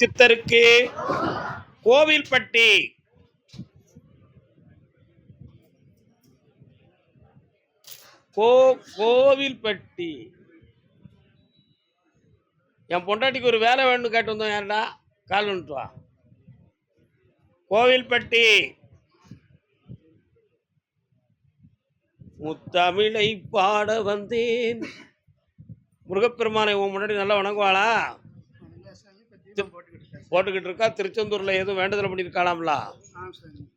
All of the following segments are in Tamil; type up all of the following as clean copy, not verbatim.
சித்தருக்கு கோவில்பட்டி கோவில்பட்டி என் பொண்டாட்டிக்கு ஒரு வேலை வேணும்னு கேட்டு வந்தோம். யாருடா கால் வந்துட்டு வா. கோவில்பட்டி முத்தமிழை பாட வந்தேன். முருகப்பெருமானை உன் முன்னாடி நல்லா வணங்குவாளா? போட்டுக்கிட்டு இருக்கா. திருச்செந்தூர்ல எதுவும் வேண்டுதல் பண்ணியிருக்காளாம்ல.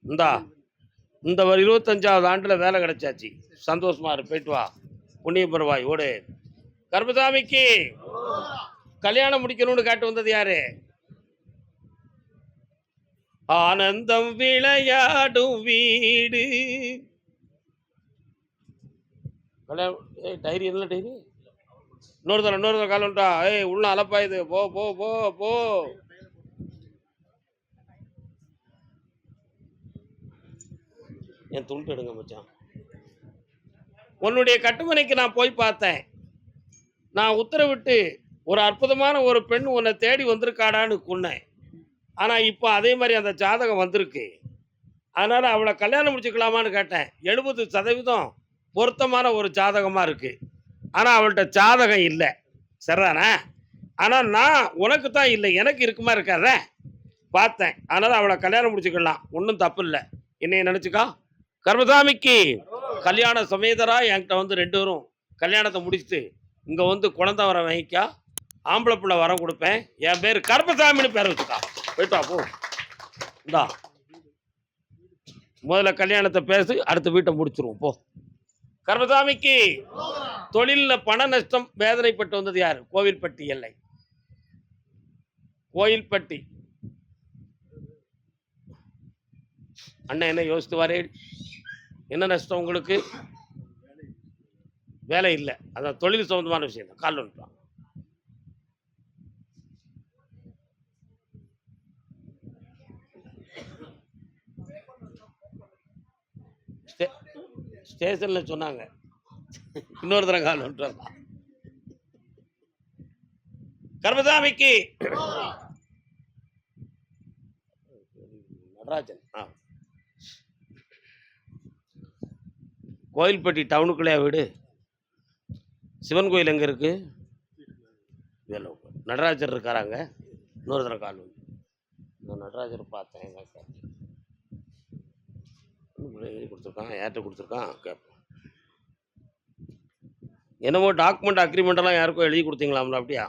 இந்த 25வது ஆண்டுல வேலை கிடைச்சாச்சு. சந்தோஷமா இரு. போயிட்டு வா. புண்ணிய பெறுவாய். ஓடு. கருப்பசாமிக்கு கல்யாணம் முடிக்கணும்னு கேட்டு வந்தது யாரு? ஆனந்தம் விளையாடும் வீடு. டைரி என்ன டைரி? இன்னொரு தரம் கால் வந்துட்டா. உள்ள அலப்பா இது. போ போ போ போ. என் துண்டு எடுங்க மச்சான். உன்னுடைய கட்டுமனைக்கு நான் போய் பார்த்தேன். நான் உத்தரவிட்டு ஒரு அற்புதமான ஒரு பெண் உன்னை தேடி வந்திருக்காடான்னு சொன்னேன். ஆனால் இப்போ அதே மாதிரி அந்த ஜாதகம் வந்திருக்கு. அதனால் அவளை கல்யாணம் முடிச்சுக்கலாமான்னு கேட்டேன். 70% பொருத்தமான ஒரு ஜாதகமாக இருக்குது. ஆனால் அவள்கிட்ட ஜாதகம் இல்லை. சரிதானே? ஆனால் நான் உனக்கு தான் இல்லை, எனக்கு இருக்குமா இருக்காத பார்த்தேன். அதனால் அவளை கல்யாணம் முடிச்சுக்கலாம். ஒன்றும் தப்பு இல்லை. என்னைய நினச்சிக்கா. கர்மசாமிக்கு கல்யாண சமேதரா என்கிட்ட வந்து 2 பேரும் கல்யாணத்தை முடிச்சுட்டு இங்கே வந்து குழந்தை வர வாங்கிக்கா. ஆம்பளை பிள்ளை வரம் கொடுப்பேன். என் பேர் கருப்பசாமின்னு பேர் வச்சுக்கா. போயிட்டா போ. இந்தா முதல்ல கல்யாணத்தை பேசு, அடுத்த வீட்டை முடிச்சிருவோம் போ. கருப்பசாமிக்கு தொழிலில் பண நஷ்டம் வேதனைப்பட்டு வந்தது யார்? கோவில்பட்டி எல்லை. கோயில்பட்டி அண்ணன் என்ன யோசித்து வரே? என்ன நஷ்டம் உங்களுக்கு? வேலை இல்லை. அதான் தொழில் சம்பந்தமான விஷயம் தான். கால் வந்துட்டான். ஸ்டேஷன்ல சொன்னாங்க. இன்னொரு தரம் கால் வந்துட்டான். கர்மசாமிக்கு நடராஜன் கோயில்பட்டி டவுனுக்குள்ளே வீடு. சிவன் கோயில் எங்கே இருக்கு? நடராஜர் இருக்காராங்க. இன்னொரு தரம் கால் வந்து நடராஜர் பார்த்தேன். எழுதி கொடுத்துருக்கான். யார்கிட்ட கொடுத்துருக்கான் கேட்போம். என்னமோ டாக்குமெண்ட் அக்ரிமெண்டெல்லாம் யாருக்கும் எழுதி கொடுத்தீங்களாம்ல? அப்படியா?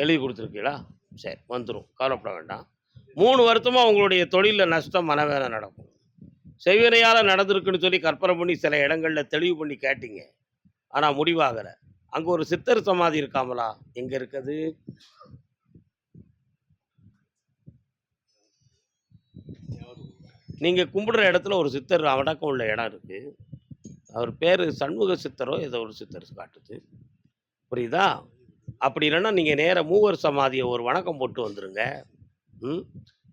எழுதி கொடுத்துருக்கீங்களா? சரி, வந்துடும். கவலைப்பட வேண்டாம். 3 வருஷமாக உங்களுடைய தொழிலில் நஷ்டம், மனவேலை நடக்கும். செய்வினையால் நடந்திருக்குன்னு சொல்லி கற்பனை பண்ணி சில இடங்களில் தெளிவு பண்ணி கேட்டீங்க. ஆனால் முடிவாகலை. அங்கே ஒரு சித்தர் சமாதி இருக்காமலா? எங்கே இருக்குது? நீங்கள் கும்பிடுற இடத்துல ஒரு சித்தர் அடக்கம் உள்ள இடம் இருக்குது. அவர் பேர் சண்முக சித்தரோ ஏதோ ஒரு சித்தர் காட்டுது. புரியுதா? அப்படி இல்லைன்னா நீங்கள் நேராக மூவர் சமாதியை ஒரு வணக்கம் போட்டு வந்துடுங்க.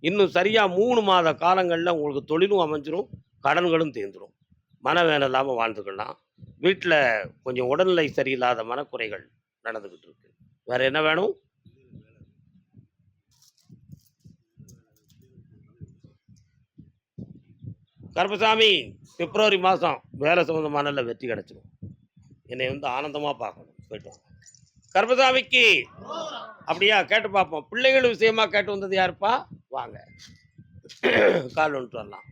இன்னும் சரியாக 3 மாத காலங்களில் உங்களுக்கு தொழிலும் அமைஞ்சிரும், கடன்களும் தீர்ந்துடும். மனவேலை இல்லாமல் வாழ்ந்துக்கலாம். வீட்டில் கொஞ்சம் உடல்நிலை சரியில்லாத மனக்குறைகள் நடந்துக்கிட்டு இருக்கு. வேறு என்ன வேணும்? கருப்பசாமி பிப்ரவரி மாதம் வேலை சம்மந்தமான வெற்றி கிடச்சிடும். என்னை வந்து ஆனந்தமாக பார்க்கணும். போயிட்டு கருப்பசாமிக்கு அப்படியா? கேட்டு பார்ப்போம். பிள்ளைகள் விஷயமா கேட்டு வந்தது யாருப்பா? வாங்க, கால் வந்துட்டு வரலாம்.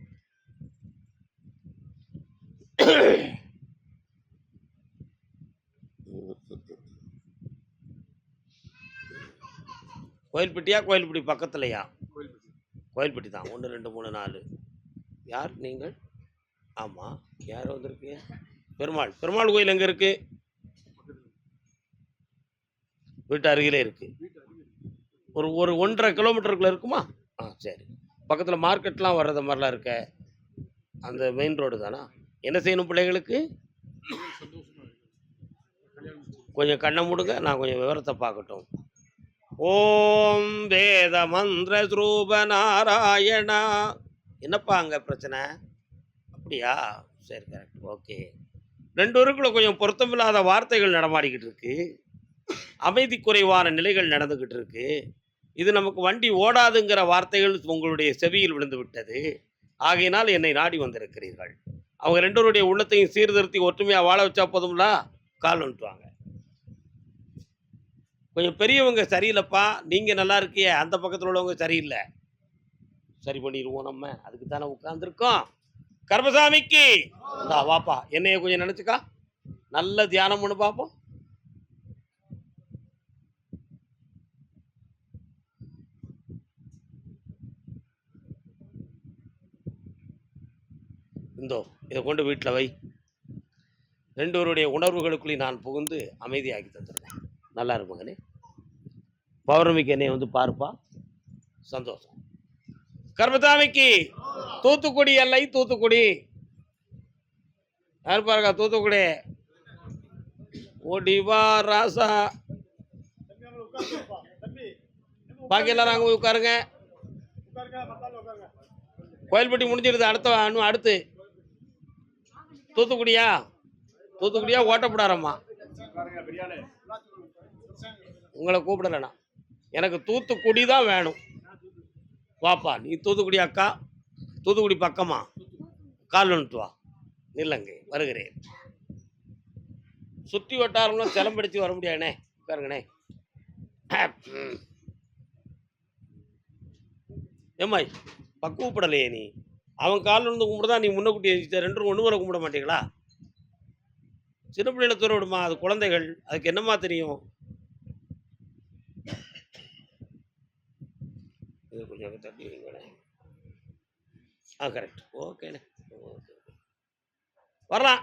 கோயில்பட்டியா? கோயில்பட்டி பக்கத்துலையா? கோயில்பட்டி தான். 1 2 3 4. யார் நீங்கள்? ஆமாம், யார் வந்திருக்கு? பெருமாள் கோயில் எங்கே இருக்கு? வீட்டு அருகிலே இருக்கு. ஒரு 1.5 கிலோமீட்டருக்குள்ள இருக்குமா? சரி. பக்கத்தில் மார்க்கெட்லாம் வர்றது மாதிரிலாம் இருக்க அந்த மெயின் ரோடு தானா? என்ன செய்யணும் பிள்ளைகளுக்கு? கொஞ்சம் கண்ணை மூடுங்க, நான் கொஞ்சம் விவரத்தை பார்க்கட்டும். ஓம் வேத மந்திர ஸ்ரூப நாராயணா. என்னப்பா அங்கே பிரச்சனை? அப்படியா? சரி, கரெக்ட், ஓகே. 2 பேருக்குள்ள கொஞ்சம் பொருத்தமில்லாத வார்த்தைகள் நடமாடிக்கிட்டு இருக்கு. அமைதி குறைவான நிலைகள் நடந்துகிட்டு இருக்கு. இது நமக்கு வண்டி ஓடாதுங்கிற வார்த்தைகள் உங்களுடைய செவியில் விழுந்து விட்டது. ஆகையினால் என்னை நாடி வந்திருக்கிறீர்கள். அவங்க 2 பேருடைய உள்ளத்தையும் சீர்திருத்தி ஒற்றுமையா வாழ வச்சா போதும்ல, கால் வந்துட்டுவாங்க. கொஞ்சம் பெரியவங்க சரியில்லப்பா, நீங்க நல்லா இருக்கியே, அந்த பக்கத்துல உள்ளவங்க சரியில்ல. சரி பண்ணிருவோம் நம்ம. அதுக்கு தானே உட்கார்ந்துருக்கோம். கருப்பசாமிக்கு இந்தா வாப்பா, என்னைய கொஞ்சம் நினைச்சுக்கா. நல்ல தியானம் பண்ணு பார்ப்போம். இந்தோ இதை கொண்டு வீட்டில் வை. 2 பேருடைய உணர்வுகளுக்குள்ளே நான் புகுந்து அமைதியாக்கி தந்துடுறேன். நல்லா இருப்பாங்கண்ணே. பௌர்ணமிக்கு என்னைய வந்து பாருப்பா. சந்தோஷம். கர்மசாமிக்கு தூத்துக்குடி எல்லை, தூத்துக்குடி. யார் பாருங்க தூத்துக்குடி. ஓடிவா ராசா. பாக்கி எல்லாரும் அங்கே உட்காருங்க. கோயில்பட்டி முடிஞ்சிருது. அடுத்து தூத்துக்குடியா? தூத்துக்குடியா ஓட்டப்படாரம்மா? உங்களை கூப்பிடலண்ணா, எனக்கு தூத்துக்குடி தான் வேணும். வாப்பா, நீ தூத்துக்குடி அக்கா, தூத்துக்குடி பக்கமா? கால் வந்துட்டு வா. நில்லங்க, வருகிறேன். சுற்றி வட்டாரம்லாம் சிலம்படிச்சு வர முடியாதுண்ணே. உட்காருங்கண்ணே. ஏம்மாய் கூப்பிடலையே நீ? அவன் காலில் இருந்து கும்பிடுதான், நீ முன்னக்குட்டி 2 ஒன்று வர கும்பிட மாட்டீங்களா? சின்ன பிள்ளைகளை தூர விடுமா, அது குழந்தைகள், அதுக்கு என்னம்மா தெரியும்? இது கொஞ்சம் தட்டி வைங்களே. கரெக்ட். ஓகேண்ணே, ஓகே, வரலாம்.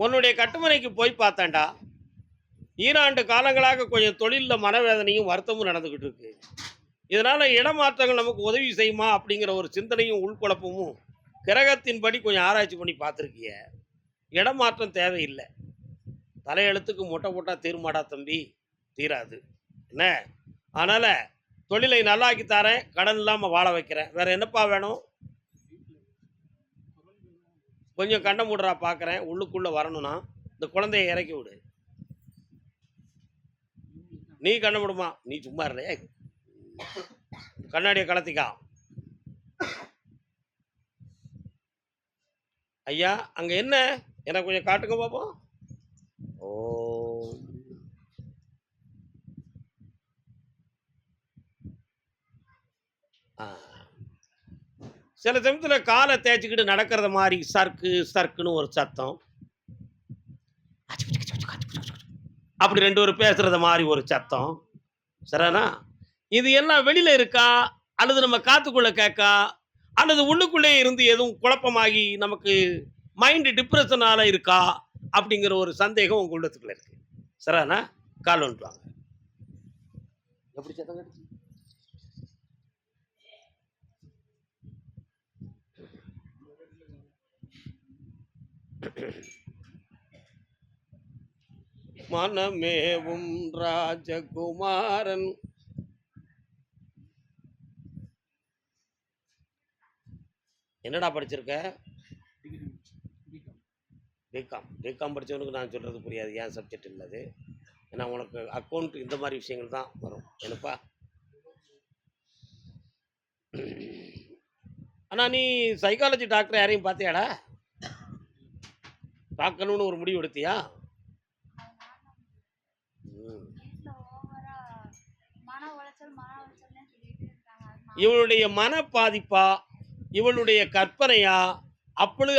உன்னுடைய கட்டுமனைக்கு போய் பார்த்தேன்டா. ஈராண்டு காலங்களாக கொஞ்சம் தொழிலில் மனவேதனையும் வருத்தமும் நடந்துக்கிட்டு இருக்கு. இதனால் இடமாற்றங்கள் நமக்கு உதவி செய்யுமா அப்படிங்கிற ஒரு சிந்தனையும் உள்குழப்பமும் கிரகத்தின்படி கொஞ்சம் ஆராய்ச்சி பண்ணி பார்த்துருக்கிய. இடமாற்றம் தேவையில்லை. தலையெழுத்துக்கு மொட்டை போட்டால் தீர்மாடா தம்பி, தீராது என்ன. அதனால் தொழிலை நல்லாக்கி தரேன், கடன் இல்லாமல் வாழ வைக்கிறேன். வேறு என்னப்பா வேணும்? கொஞ்சம் கண்ணை மூடுறா பார்க்குறேன். உள்ளுக்குள்ளே வரணும்னா இந்த குழந்தைய இறக்கி விடு. நீ கண்ணை விடுமா? நீ சும்மா இல்லையே, கண்ணாடியை கலத்திக்கா. ஐயா அங்கே என்ன, எனக்கு கொஞ்சம் காட்டுங்க பார்ப்போம். ஓ, சில சமயத்தில் காலை தேய்ச்சிக்கிட்டு நடக்கிறத மாதிரி சர்க்கு சர்க்குன்னு ஒரு சத்தம். அப்படி 2 பேர் பேசுறத மாதிரி ஒரு சத்தம். சரிண்ணா? இது எல்லாம் வெளியில இருக்கா, அல்லது நம்ம காத்துக்குள்ள கேட்கா, அல்லது உள்ளுக்குள்ளே இருந்து எதுவும் குழப்பமாகி நமக்கு மைண்டு டிப்ரெஷனால இருக்கா அப்படிங்கிற ஒரு சந்தேகம் உங்க உள்ளத்துக்குள்ள இருக்கு. சரிண்ணா? கால் வந்துட்டுவாங்க. எப்படி சத்தம் கேட்டுச்சு? மனமேவும் ராஜகுமாரன். என்னடா படிச்சிருக்க? பிகாம். பிகாம் படித்தவனுக்கு நான் சொல்கிறது புரியாது, ஏன் சப்ஜெக்ட் இல்லது. ஏன்னா உனக்கு அக்கௌண்ட் இந்த மாதிரி விஷயங்கள் தான் வரும். என்னப்பா? ஆனால் நீ சைக்காலஜி டாக்டர் யாரையும் பார்த்தியாடா? பார்க்கணும்னு ஒரு முடிவு எடுத்தியா? இவளுடைய மன பாதிப்பா, இவளுடைய கற்பனையா,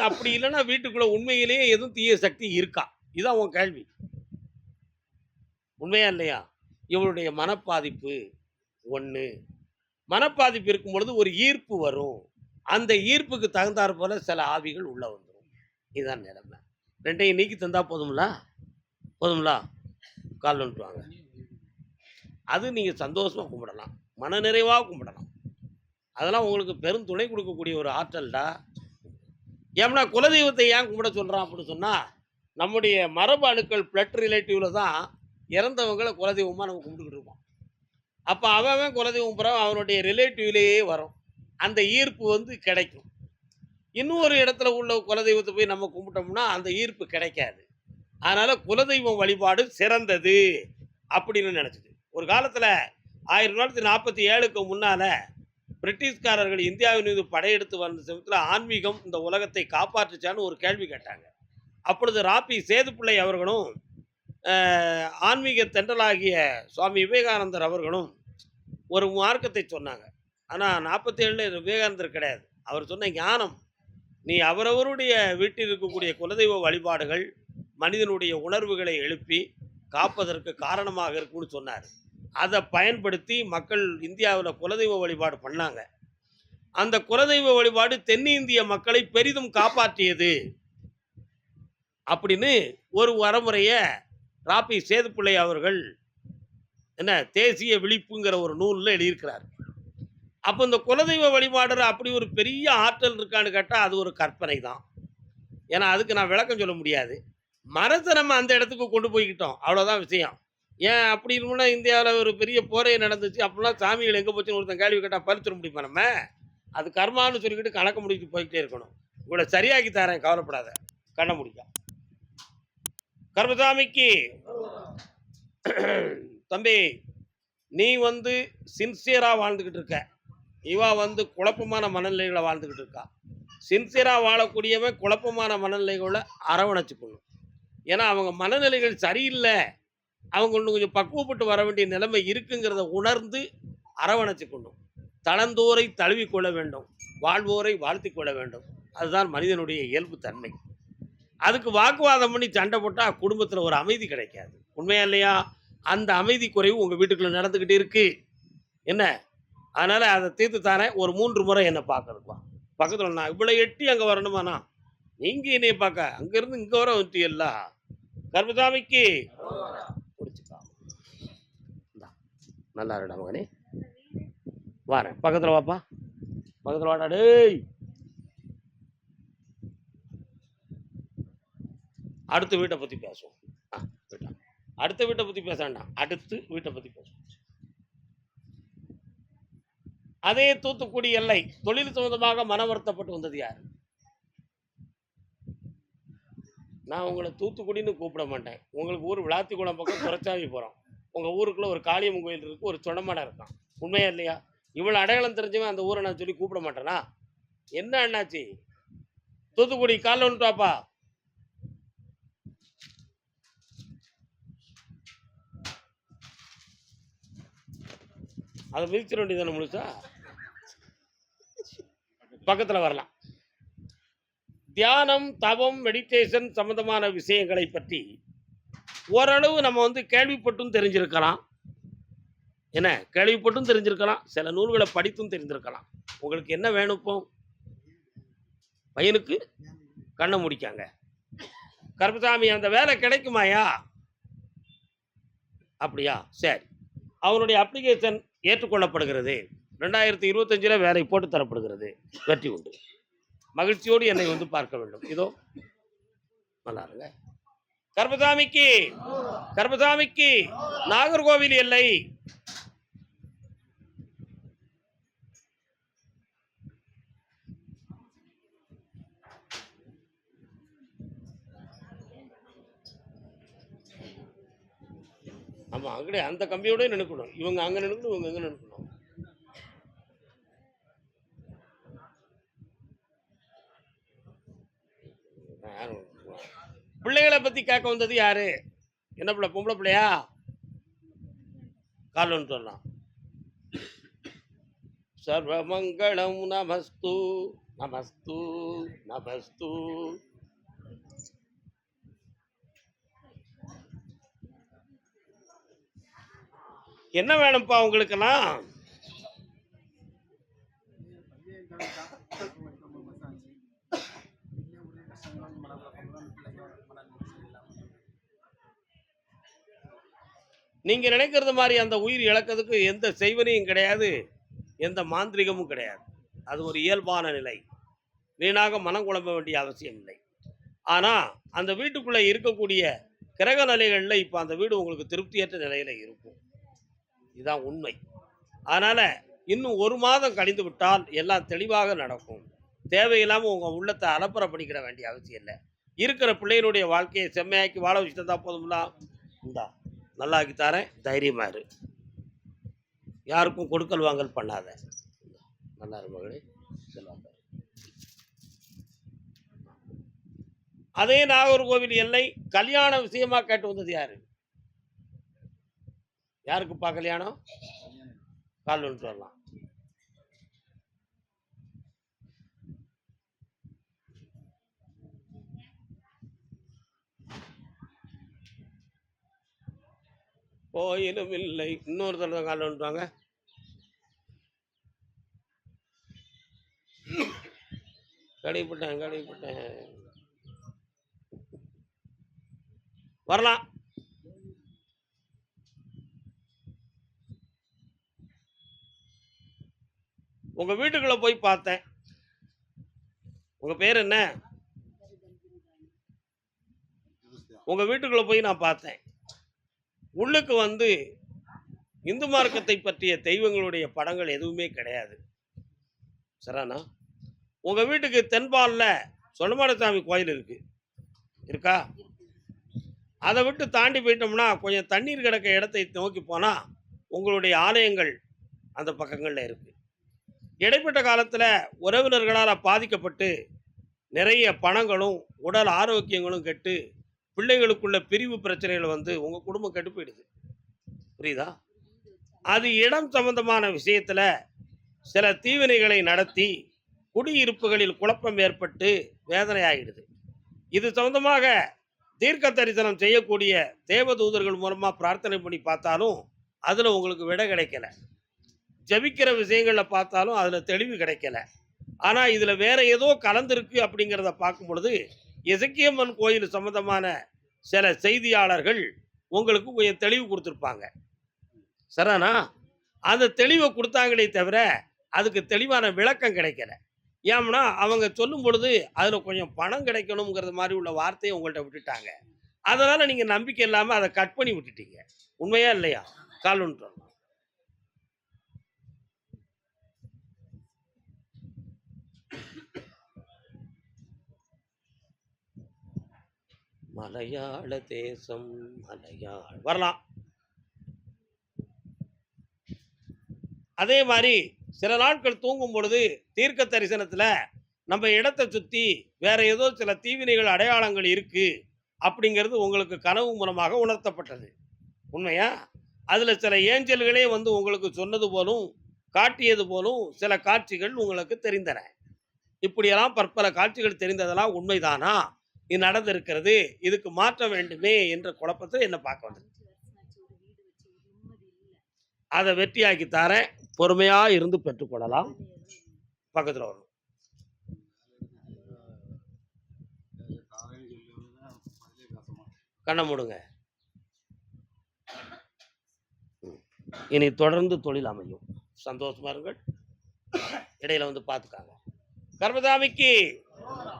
அப்படி இல்லைன்னா வீட்டுக்குள்ள உண்மையிலேயே எதுவும் தீய சக்தி இருக்கா? இதுதான் உன் கேள்வி. உண்மையா இல்லையா? இவளுடைய மனப்பாதிப்பு ஒன்று. மனப்பாதிப்பு இருக்கும் பொழுது ஒரு ஈர்ப்பு வரும். அந்த ஈர்ப்புக்கு தகுந்தாற் போல சில ஆவிகள் உள்ள வந்துடும். இதுதான் நிலைமை. 2ஐயும் நீக்கி தந்தா போதும்ல? போதும்ல? கால் வந்துட்டுவாங்க. அது நீங்கள் சந்தோஷமாக கும்பிடலாம், மன நிறைவாக கும்பிடலாம். அதெல்லாம் உங்களுக்கு பெரும் துணை கொடுக்கக்கூடிய ஒரு ஆற்றல்டா. ஏன்னா குலதெய்வத்தை ஏன் கும்பிட சொல்கிறான் அப்படின்னு சொன்னால், நம்முடைய மரபு அணுக்கள் பிளட் ரிலேட்டிவில் தான் இறந்தவங்களை குலதெய்வமாக நம்ம கும்பிட்டுக்கிட்டு இருப்போம். அப்போ அவன் குலதெய்வம் புறம் அவனுடைய ரிலேட்டிவ்லேயே வரும். அந்த ஈர்ப்பு வந்து கிடைக்கும். இன்னொரு இடத்துல உள்ள குலதெய்வத்தை போய் நம்ம கும்பிட்டோம்னா அந்த ஈர்ப்பு கிடைக்காது. அதனால குலதெய்வம் வழிபாடு சிறந்தது அப்படின்னு நினைச்சது. ஒரு காலத்துல 1947க்கு முன்னால பிரிட்டிஷ்காரர்கள் இந்தியாவின் மீது படையெடுத்து வந்த சமயத்துல ஆன்மீகம் இந்த உலகத்தை காப்பாற்றுச்சான்னு ஒரு கேள்வி கேட்டாங்க. அப்பொழுது ராபி சேதுப்பிள்ளை அவர்களும் ஆன்மீக தென்றலாகிய சுவாமி விவேகானந்தர் அவர்களும் ஒரு மார்க்கத்தை சொன்னாங்க. ஆனா 47ல விவேகானந்தர் கிடையாது. அவர் சொன்ன ஞானம், நீ அவரவருடைய வீட்டில் இருக்கக்கூடிய குலதெய்வ வழிபாடுகள் மனிதனுடைய உணர்வுகளை எழுப்பி காப்பதற்கு காரணமாக இருக்கும்னு சொன்னார். அதை பயன்படுத்தி மக்கள் இந்தியாவில் குலதெய்வ வழிபாடு பண்ணாங்க. அந்த குலதெய்வ வழிபாடு தென்னிந்திய மக்களை பெரிதும் காப்பாற்றியது அப்படின்னு ஒரு வரமுறைய ராபி சேதுப்பிள்ளை அவர்கள் என்ன தேசிய விழிப்புங்கிற ஒரு நூலில் எழுதியிருக்கிறார். அப்போ இந்த குலதெய்வ வழிபாடுற அப்படி ஒரு பெரிய ஆற்றல் இருக்கான்னு கேட்டால் அது ஒரு கற்பனை தான். ஏன்னா அதுக்கு நான் விளக்கம் சொல்ல முடியாது. மரத்தை நம்ம அந்த இடத்துக்கு கொண்டு போய்கிட்டோம், அவ்வளோதான் விஷயம். ஏன் அப்படி இருக்குன்னா இந்தியாவில் ஒரு பெரிய போரே நடந்துச்சு அப்படிலாம் சாமிகள் எங்கே போச்சுன்னு ஒருத்தன் கேள்வி கேட்டால் பறிச்சிட முடியுமா நம்ம? அது கர்மான்னு சொல்லிக்கிட்டு கணக்கு முடிச்சு போய்கிட்டே இருக்கணும். இவ்வளோ சரியாக்கி தரேன், கவலைப்படாத. கண்ண முடிக்கும் கர்மசாமிக்கு தம்பி, நீ வந்து சின்சியராக வாழ்ந்துக்கிட்டு இருக்க, இவா வந்து குழப்பமான மனநிலைகளை வாழ்ந்துக்கிட்டு இருக்கா. சின்சியராக வாழக்கூடியவன் குழப்பமான மனநிலைகளை அரவணைச்சுக்கணும். ஏன்னா அவங்க மனநிலைகள் சரியில்லை, அவங்க இன்னும் கொஞ்சம் பக்குவப்பட்டு வர வேண்டிய நிலைமை இருக்குங்கிறத உணர்ந்து அரவணைச்சுக்கணும். தளந்தோரை தழுவிக்கொள்ள வேண்டும், வாழ்வோரை வாழ்த்தி கொள்ள வேண்டும். அதுதான் மனிதனுடைய இயல்பு தன்மை. அதுக்கு வாக்குவாதம் பண்ணி சண்டை போட்டால் குடும்பத்தில் ஒரு அமைதி கிடைக்காது. உண்மையா இல்லையா? அந்த அமைதி குறைவு உங்கள் வீட்டுக்குள்ளே நடந்துக்கிட்டு இருக்கு என்ன. அதனால் அதை தீர்த்து தாரேன். ஒரு 3 முறை என்னை பார்க்கறதுப்பா. பக்கத்தில் நான் இவ்வளோ எட்டி அங்கே வரணுமாண்ணா? நீங்கள் என்னைய பார்க்க அங்கேருந்து இங்கே வர வந்துட்டியல்ல. கர்மசாமிக்கு பிடிச்சிக்கா, நல்லா இருடா மகனே, வாரேன். பக்கத்தில் வாப்பா, பக்கத்தில் வாடா. டேய், அடுத்த வீட்டை பற்றி பேசுவோம். அடுத்த வீட்டை பற்றி பேச வேண்டாம், அடுத்து வீட்டை பற்றி பேசுவோம். அதே தூத்துக்குடி எல்லை தொழில் சம்பந்தமாக மன வருத்தப்பட்டு வந்தது யார்? நான் உங்களை தூத்துக்குடின்னு கூப்பிட மாட்டேன். உங்களுக்கு ஊர் விளாத்திக்குளம் பக்கம் துறைச்சாமி போகிறோம். உங்கள் ஊருக்குள்ளே ஒரு காளியம்மன் கோயில் இருக்குது, ஒரு சொன்னமாடம் இருக்கான். உண்மையா இல்லையா? இவ்வளோ அடையாளம் தெரிஞ்சவன் அந்த ஊரை நான் சொல்லி கூப்பிட மாட்டேனா? என்ன அண்ணாச்சி, தூத்துக்குடி காலைல வந்துட்டாப்பா. அதை மிதிச்சிட வேண்டியதானே முழுசா? பக்கத்தில் வரலாம். தியானம், தவம், மெடிடேஷன் சம்பந்தமான விஷயங்களை பற்றி ஓரளவு நம்ம வந்து கேள்விப்பட்டும் தெரிஞ்சிருக்கலாம். என்ன, கேள்விப்பட்டும் தெரிஞ்சிருக்கலாம், சில நூல்களை படித்தும் தெரிஞ்சிருக்கலாம். உங்களுக்கு என்ன வேணும்? இப்போ பையனுக்கு கண்ணை முடிக்காங்க. கருப்பசாமி, அந்த வேலை கிடைக்குமாயா? அப்படியா, சரி. அவனுடைய அப்ளிகேஷன் ஏற்றுக்கொள்ளப்படுகிறது. 2025 வேலை போட்டு தரப்படுகிறது. வெற்றி உண்டு. மகிழ்ச்சியோடு என்னை வந்து பார்க்க வேண்டும். இதோ நல்லா இருங்க. கர்மசாமிக்கு, கர்மசாமிக்கு நாகர்கோவில் எல்லை. ஆமா, அங்கே அந்த கம்பியோட நினைக்கணும். இவங்க அங்க நினைக்கணும், இவங்க எங்க நினைக்கணும். பிள்ளைகளை பத்தி கேட்க வந்தது யாரு? என்ன பிள்ளை? பொம்பளை பிள்ளையா? காலன்னு சொல்லலாம். சர்வமங்களம் நமஸ்து நமஸ்து நமஸ்து. என்ன வேணும்ப்பா உங்களுக்கெல்லாம்? நீங்க நினைக்கிறது மாதிரி அந்த உயிர் இழக்கிறதுக்கு எந்த செய்வனையும் கிடையாது, எந்த மாந்திரிகமும் கிடையாது. அது ஒரு இயல்பான நிலை. வீணாக மனம் குழம்ப வேண்டிய அவசியம் இல்லை. ஆனா அந்த வீட்டுக்குள்ள இருக்கக்கூடிய கிரக நிலைகள்ல இப்ப அந்த வீடு உங்களுக்கு திருப்தியற்ற நிலையில இருக்கும். இதுதான் உண்மை. அதனால இன்னும் 1 மாதம் கழிந்து விட்டால் எல்லாம் தெளிவாக நடக்கும். தேவையில்லாம உங்க உள்ளத்த அலப்பற பண்ணிக்கிட வேண்டிய அவசியம் இல்ல. இருக்கிற பிள்ளையினுடைய வாழ்க்கையை செம்மையாக்கி வாழ வச்சுட்டு தந்தா போதும்ல. இந்தா நல்லாக்கி தாரேன், தைரியமா இரு. யாருக்கும் கொடுக்கல் வாங்கல் பண்ணாத. நல்லா இரு மகளே. செல்வாங்க. அதே நாகர்கோவில் எல்லை கல்யாண விஷயமா கேட்டு வந்தது யாரு? யாருக்குப்பா கல்யாணம்? கால் வந்துட்டு வரலாம். கோயிலும் இல்லை. இன்னொரு தடவை கால் வந்துட்டாங்க. கடிப்பட்டேன். வரலாம். உங்க வீட்டுக்குள்ள போய் பார்த்தேன். உங்க பேர் என்ன? உங்க வீட்டுக்குள்ள போய் நான் பார்த்தேன். உள்ளுக்கு வந்து இந்து மார்க்கத்தை பற்றிய தெய்வங்களுடைய படங்கள் எதுவுமே கிடையாது. சரிண்ணா? உங்க வீட்டுக்கு தென்பால்ல சொன்னமாடசாமி கோயில் இருக்கு. இருக்கா? அதை விட்டு தாண்டி போயிட்டோம்னா கொஞ்சம் தண்ணீர் கிடக்க இடத்தை நோக்கி போனா உங்களுடைய ஆலயங்கள் அந்த பக்கங்கள்ல இருக்கு. இடைப்பட்ட காலத்துல உறவினர்களால் பாதிக்கப்பட்டு நிறைய பணங்களும் உடல் ஆரோக்கியங்களும் கெட்டு பிள்ளைகளுக்குள்ள பிரிவு பிரச்சனைகள் வந்து உங்க குடும்பம் கெட்டு போயிடுது. புரியுதா? அது இடம் சம்பந்தமான விஷயத்துல சில தீவினைகளை நடத்தி குடியிருப்புகளில் குழப்பம் ஏற்பட்டு வேதனை ஆகிடுது. இது சம்பந்தமாக தீர்க்க தரிசனம் செய்யக்கூடிய தேவதூதர்கள் மூலமா பிரார்த்தனை பண்ணி பார்த்தாலும் அதுல உங்களுக்கு விடை கிடைக்கல. ஜபிக்கிற விஷயங்கள்ல பார்த்தாலும் அதுல தெளிவு கிடைக்கல. ஆனா இதுல வேற ஏதோ கலந்திருக்கு அப்படிங்கிறத பார்க்கும் பொழுது எசக்கியம்மன் கோயில் சம்பந்தமான சில செய்தியாளர்கள் உங்களுக்கு கொஞ்சம் தெளிவு கொடுத்துருப்பாங்க. சரிண்ணா? அந்த தெளிவை கொடுத்தாங்களே தவிர அதுக்கு தெளிவான விளக்கம் கிடைக்கல. ஏம்னா அவங்க சொல்லும் பொழுது அதில் கொஞ்சம் பணம் கிடைக்கணுங்கிறது மாதிரி உள்ள வார்த்தையை உங்கள்கிட்ட விட்டுட்டாங்க. அதனால நீங்க நம்பிக்கை இல்லாமல் அதை கட் பண்ணி விட்டுட்டீங்க. உண்மையா இல்லையா? கால்வன்ட்டு மலையாள தேசம் மலையாள வரலாம். அதே மாதிரி சில நாட்கள் தூங்கும் பொழுது தீர்க்க தரிசனத்துல நம்ம இடத்தை சுத்தி வேற ஏதோ சில தீவினைகள் அடையாளங்கள் இருக்கு அப்படிங்கிறது உங்களுக்கு கனவு மூலமாக உணர்த்தப்பட்டது. உண்மையா? அதுல சில ஏஞ்சல்களே வந்து உங்களுக்கு சொன்னது போலும் காட்டியது போலும் சில காட்சிகள் உங்களுக்கு தெரிந்தன. இப்படியெல்லாம் பற்பல காட்சிகள் தெரிந்ததெல்லாம் உண்மைதானா? இது நடந்திருக்கிறது, இதுக்கு மாற்ற வேண்டுமே என்ற குழப்பத்தை என்ன பார்க்க வந்தது. அதை வெற்றியாக்கி தாரேன். பொறுமையா இருந்து பெற்றுக்கொள்ளலாம். பக்கத்துல வரணும். கண்ணை மூடுங்க. இனி தொடர்ந்து தொழில் அமையும். சந்தோஷமா இருங்கள். இடையில வந்து பார்த்துக்காங்க. கர்மசாமிக்கு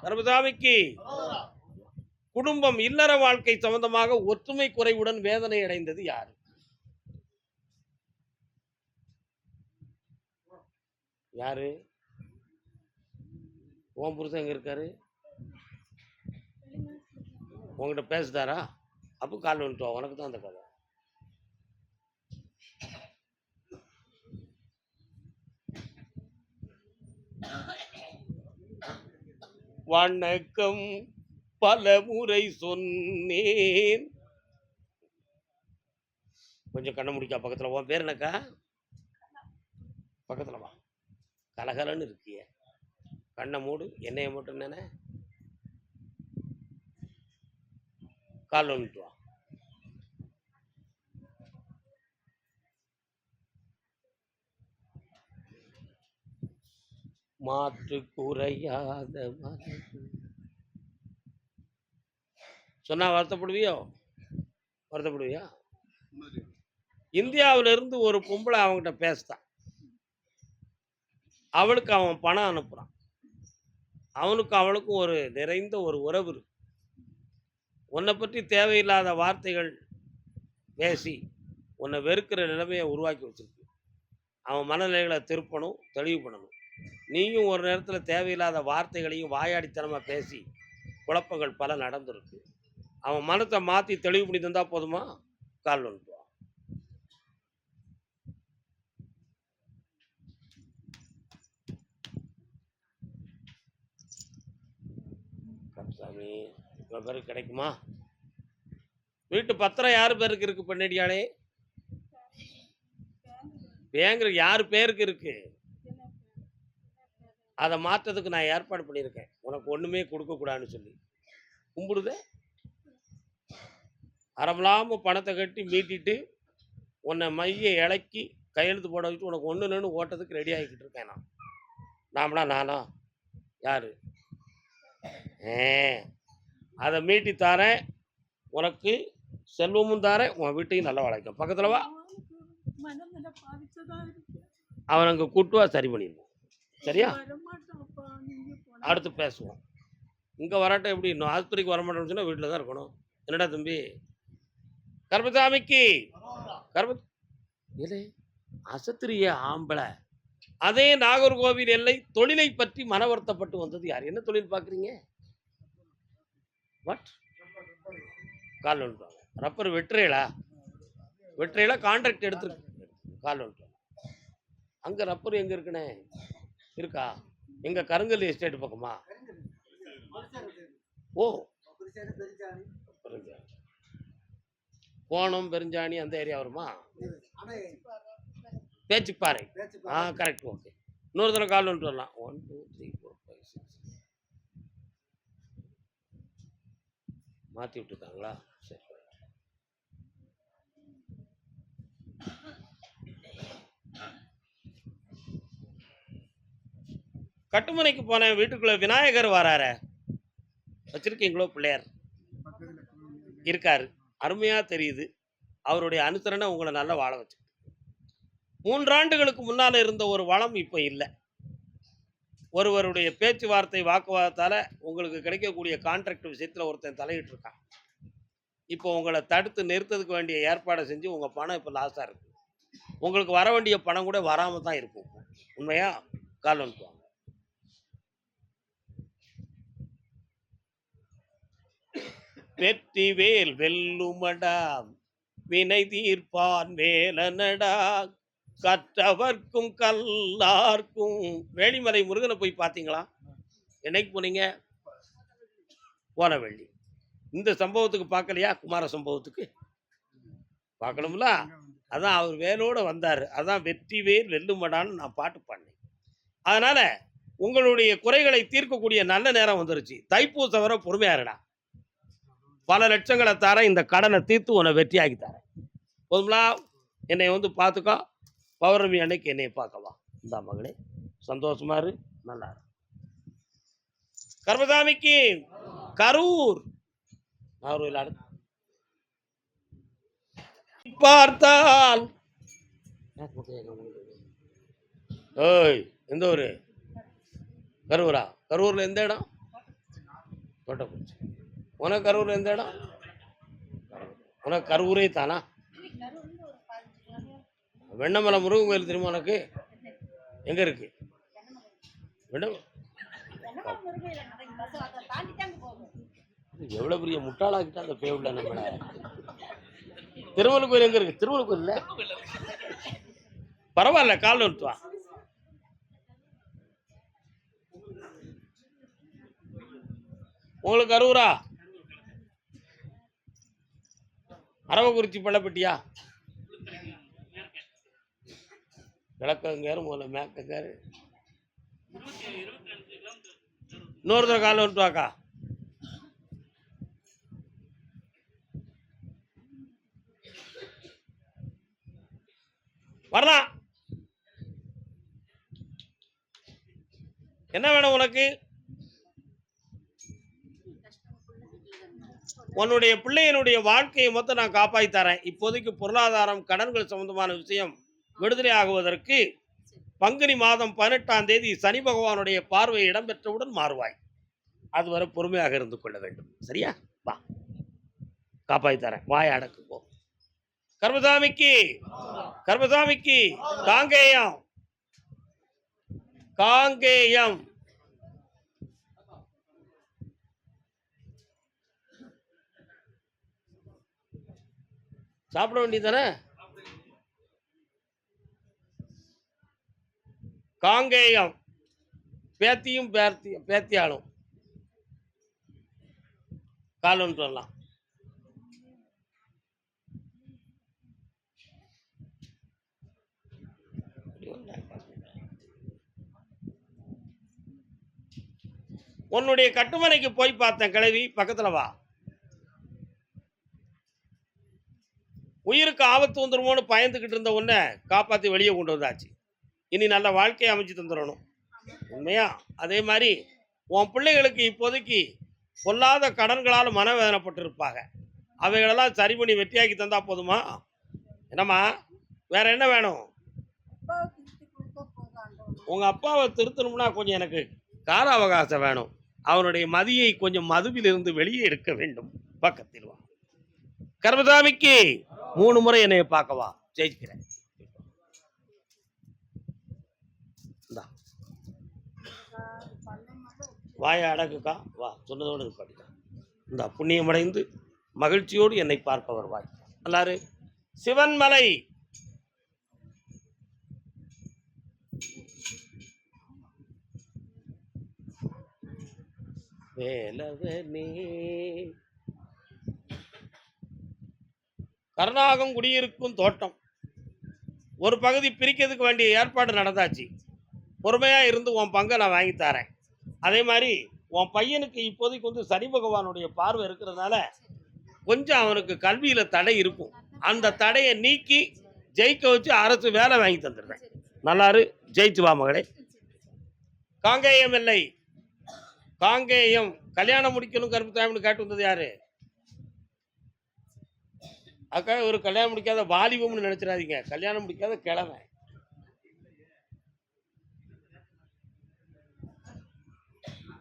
கர்மசாமிக்கு குடும்பம் இல்லற வாழ்க்கை சம்பந்தமாக ஒற்றுமை குறைவுடன் வேதனை அடைந்தது யாரு? யாரு? உன் புருஷன் எங்க இருக்காரு? உங்ககிட்ட பேசுதாரா? அப்போ கால் வந்துட்டோம். உனக்கு தான் அந்த கதை. வணக்கம் பல முறை சொன்னேன். கொஞ்சம் கண்ண முடிக்கா. பக்கத்துல உன் பேர் என்னக்கா? பக்கத்துல வா. கலகலன்னு இருக்கிய. கண்ணை மூடு. என்னைய மட்டும் தானே. கால் வந்துட்டு வா. மாற்று குறையாத சொன்னா வருத்தப்படுவியோ? வருத்தப்படுவியா? இந்தியாவில இருந்து ஒரு பொம்பளை அவங்ககிட்ட பேசுதான். அவளுக்கு அவன் பணம் அனுப்புறான். அவனுக்கு அவளுக்கும் ஒரு நிறைந்த ஒரு உறவு இருக்கு. உன்னை பற்றி தேவையில்லாத வார்த்தைகள் பேசி உன்னை வெறுக்கிற நிலைமையை உருவாக்கி வச்சிருக்கு. அவன் மனநிலைகளை திருப்பணும், தெளிவு பண்ணணும். நீயும் ஒரு நேரத்தில் தேவையில்லாத வார்த்தைகளையும் வாயாடித்தனமாக பேசி குழப்பங்கள் பல நடந்திருக்கு. அவன் மனத்தை மாற்றி தெளிவு பண்ணி தந்தா போதுமா? கால் வந்துட்டு சாமி இவ்வளோ பேருக்கு கிடைக்குமா? வீட்டு பத்திரம் யார் பேருக்கு இருக்கு? பெண்ணடியாளே பேங்கிறதுக்கு யார் பேருக்கு இருக்கு? அதை மாற்றத்துக்கு நான் ஏற்பாடு பண்ணியிருக்கேன். உனக்கு ஒன்றுமே கொடுக்கக்கூடாதுன்னு சொல்லி கும்பிடுதே. அறமில்லாமல் பணத்தை கட்டி மீட்டிட்டு உன்னை மைய இலக்கி கையெழுத்து போட வச்சு உனக்கு ஒன்று நின்று ஓட்டத்துக்கு ரெடி ஆகிக்கிட்டு இருக்கேன் நான். நானா யார்? அதை மீட்டி தாரேன், உனக்கு செல்வமும் தாரேன், உன் வீட்டையும் நல்லா வளைக்கும். பக்கத்தில் வா, அவன் அங்கே கூட்டுவா, சரி பண்ணிடுவோம். சரியா? அடுத்து பேசுவோம். இங்கே வராட்டம் எப்படி? இன்னும் ஆஸ்பத்திரிக்கு வரமாட்டோம்னு சொன்னால் வீட்டில் தான் இருக்கணும். என்னடா தம்பி? கர்மசாமிக்கு இல்லை அசத்திரிய ஆம்பளை. அதே நாகர்கோவில் எல்லை தொழிலை பற்றி மன வருத்தப்பட்டு வந்தது யார்? என்ன தொழில் பார்க்குறீங்க? வாட்? கால் வந்துட்டாங்க. Rubber வெட்டுறையில contract எடுத்துருக்கு. கால் வந்துட்டாங்க. அங்கே ரப்பர் எங்கே இருக்குண்ணே? இருக்கா? எங்க கருங்கல் எஸ்டேட் பக்கமா? ஓ, கோணம் பெருஞ்சாணி அந்த ஏரியா வருமா? பேச்சுப்பாறை. கரெக்ட். ஓகே, இன்னொரு தடவை கால் வந்துட்டு வரலாம். 1 2 3 4 5 6 மாற்றி விட்டுருக்காங்களா? சரி. கட்டுமனைக்கு போனேன், வீட்டுக்குள்ள விநாயகர் வரார. வச்சிருக்கீங்களோ? பிள்ளையார் இருக்காரு, அருமையா தெரியுது. அவருடைய அனுசரணை உங்களை நல்லா வாழ வச்சு. 3 ஆண்டுகளுக்கு முன்னால இருந்த ஒரு வளம் இப்போ இல்லை. ஒருவருடைய பேச்சுவார்த்தை வாக்குவாதத்தால உங்களுக்கு கிடைக்கக்கூடிய கான்ட்ராக்ட் விஷயத்துல ஒருத்தன் தலையிட்டு இருக்கான். இப்போ உங்களை தடுத்து நிறுத்ததுக்கு வேண்டிய ஏற்பாடை செஞ்சு உங்க பணம் இப்போ லாஸா இருக்கு. உங்களுக்கு வர வேண்டிய பணம் கூட வராம தான் இருக்கும். உண்மையா? கால் வந்துவாங்க. வெற்றி வேல் வெல்லுமடா, வினை தீர்ப்பான் வேலனடா, கற்றவர்க்கும் கல்லார்க்கும். வேலிமலை முருகனை போய் பார்த்தீங்களா? என்னைக்கு போனீங்க? போன வெள்ளி. இந்த சம்பவத்துக்கு பார்க்கலையா? குமார சம்பவத்துக்கு பார்க்கணும்ல. அதான் அவர் வேலோடு வந்தார். அதான் வெற்றி வேல் வெல்லுமடான்னு நான் பாட்டு பாடினேன். அதனால உங்களுடைய குறைகளை தீர்க்கக்கூடிய நல்ல நேரம் வந்துருச்சு. தைப்பூசம் வர பொறுமையாருடா. பல லட்சங்களை தர இந்த கடனை தீர்த்து உன்னை வெற்றியாக்கி தரேன். போதுங்களா? என்னை வந்து பார்த்துக்கோ. பௌர்ணமி அன்னைக்கு என்னை பார்க்கலாம். இந்த மகளே சந்தோஷமா இரு, நல்லா இரு. கர்மசாமிக்கு கரூர் பார்த்தால் எந்த ஊரு? கரூரா? கரூர்ல எந்த இடம்? தொட்டக்குறிச்சி. உனக்கு கரூர்ல எந்த இடம்? உனக்கு கரூரே தானா? வெண்ணமலை முருகன் கோயில் தெரியுமா உனக்கு? எங்க இருக்கு? எவ்வளவு பெரிய முட்டாளாக்கிட்டா அந்த பேவுல நம்மள. திருவள்ளுவர் கோயில் எங்க இருக்கு? திருவள்ளுவர் கோயில் இல்ல, பரவாயில்ல, கால் நிறுத்துவா. உங்களுக்கு கரூரா? அரவக்குறிச்சி பள்ளப்பட்டியா? கிழக்கங்காரு முதல்ல மேற்கங்காரு. இன்னொருத்தர கால் வந்துட்டு வாக்கா. வரலாம். என்ன வேணும் உனக்கு? உன்னுடைய பிள்ளையனுடைய வாழ்க்கையை மொத்தம் நான் காப்பாற்றி தரேன். இப்போதைக்கு பொருளாதாரம், கடன்கள் சம்பந்தமான விஷயம் விடுதலை ஆகுவதற்கு பங்குனி மாதம் 18ஆம் தேதி சனி பகவானுடைய பார்வை இடம்பெற்றவுடன் மாறுவாய். அதுவரை பொறுமையாக இருந்து கொள்ள வேண்டும். சரியா? வா, காப்பாற்றி தரேன். வாய் அடக்கு போ. கர்மசாமிக்கு கர்மசாமிக்கு காங்கேயம் காங்கேயம் சாப்பிட வேண்டியதானே. காங்கேயம் பேத்தியும் பேத்தியாலும் காலன்ட்டு வரலாம். உன்னுடைய கட்டுமனைக்கு போய் பார்த்தேன் கிழவி, பக்கத்துல வா. உயிருக்கு ஆபத்து வந்துருமோன்னு பயந்துகிட்டு இருந்த உன்னை காப்பாற்றி வெளியே கொண்டு வந்தாச்சு. இனி நல்ல வாழ்க்கையை அமைச்சு தந்துடணும். உண்மையா? அதே மாதிரி உன் பிள்ளைகளுக்கு இப்போதைக்கு பொல்லாத கடன்களால் மனவேதனைப்பட்டு இருப்பாங்க. அவைகளெல்லாம் சரி பண்ணி வெற்றியாக்கி தந்தா போதுமா? என்னம்மா, வேற என்ன வேணும்? உங்க அப்பாவை திருத்தணும்னா கொஞ்சம் எனக்கு கால அவகாசம் வேணும். அவனுடைய மதியை கொஞ்சம் மதுவிலிருந்து வெளியே எடுக்க வேண்டும். பக்கத்தில் வா. கர்மசாமிக்கு 3 முறை என்னைய பார்க்கவா, ஜெயிக்கிறேன். வாய அடக்குக்கா, வா. சொன்னதோடு படிக்கா. இந்த புண்ணியமடைந்து மகிழ்ச்சியோடு என்னை பார்ப்பவர் வாய். எல்லாரு சிவன்மலை வேலவனே. கருணாகம் குடியிருக்கும் தோட்டம் ஒரு பகுதி பிரிக்கிறதுக்கு வேண்டிய ஏற்பாடு நடந்தாச்சு. பொறுமையா இருந்து உன் பங்கை நான் வாங்கி தரேன். அதே மாதிரி உன் பையனுக்கு இப்போதைக்கு வந்து சனி பகவானுடைய பார்வை இருக்கிறதுனால கொஞ்சம் அவனுக்கு கல்வியில தடை இருக்கும். அந்த தடையை நீக்கி ஜெயிக்க வச்சு அரசு வேலை வாங்கி தந்துடுறேன். நல்லாரு, ஜெயிச்சு வா மகளே. காங்கேயம் இல்லை, காங்கேயம். கல்யாணம் முடிக்கணும் கருப்புசாமின்னு கேட்டு வந்தது யாரு? அக்கா, ஒரு கல்யாணம் முடிக்காத வாலிபம்னு நினைச்சிடாதீங்க. கல்யாணம் முடிக்காத கிழமை.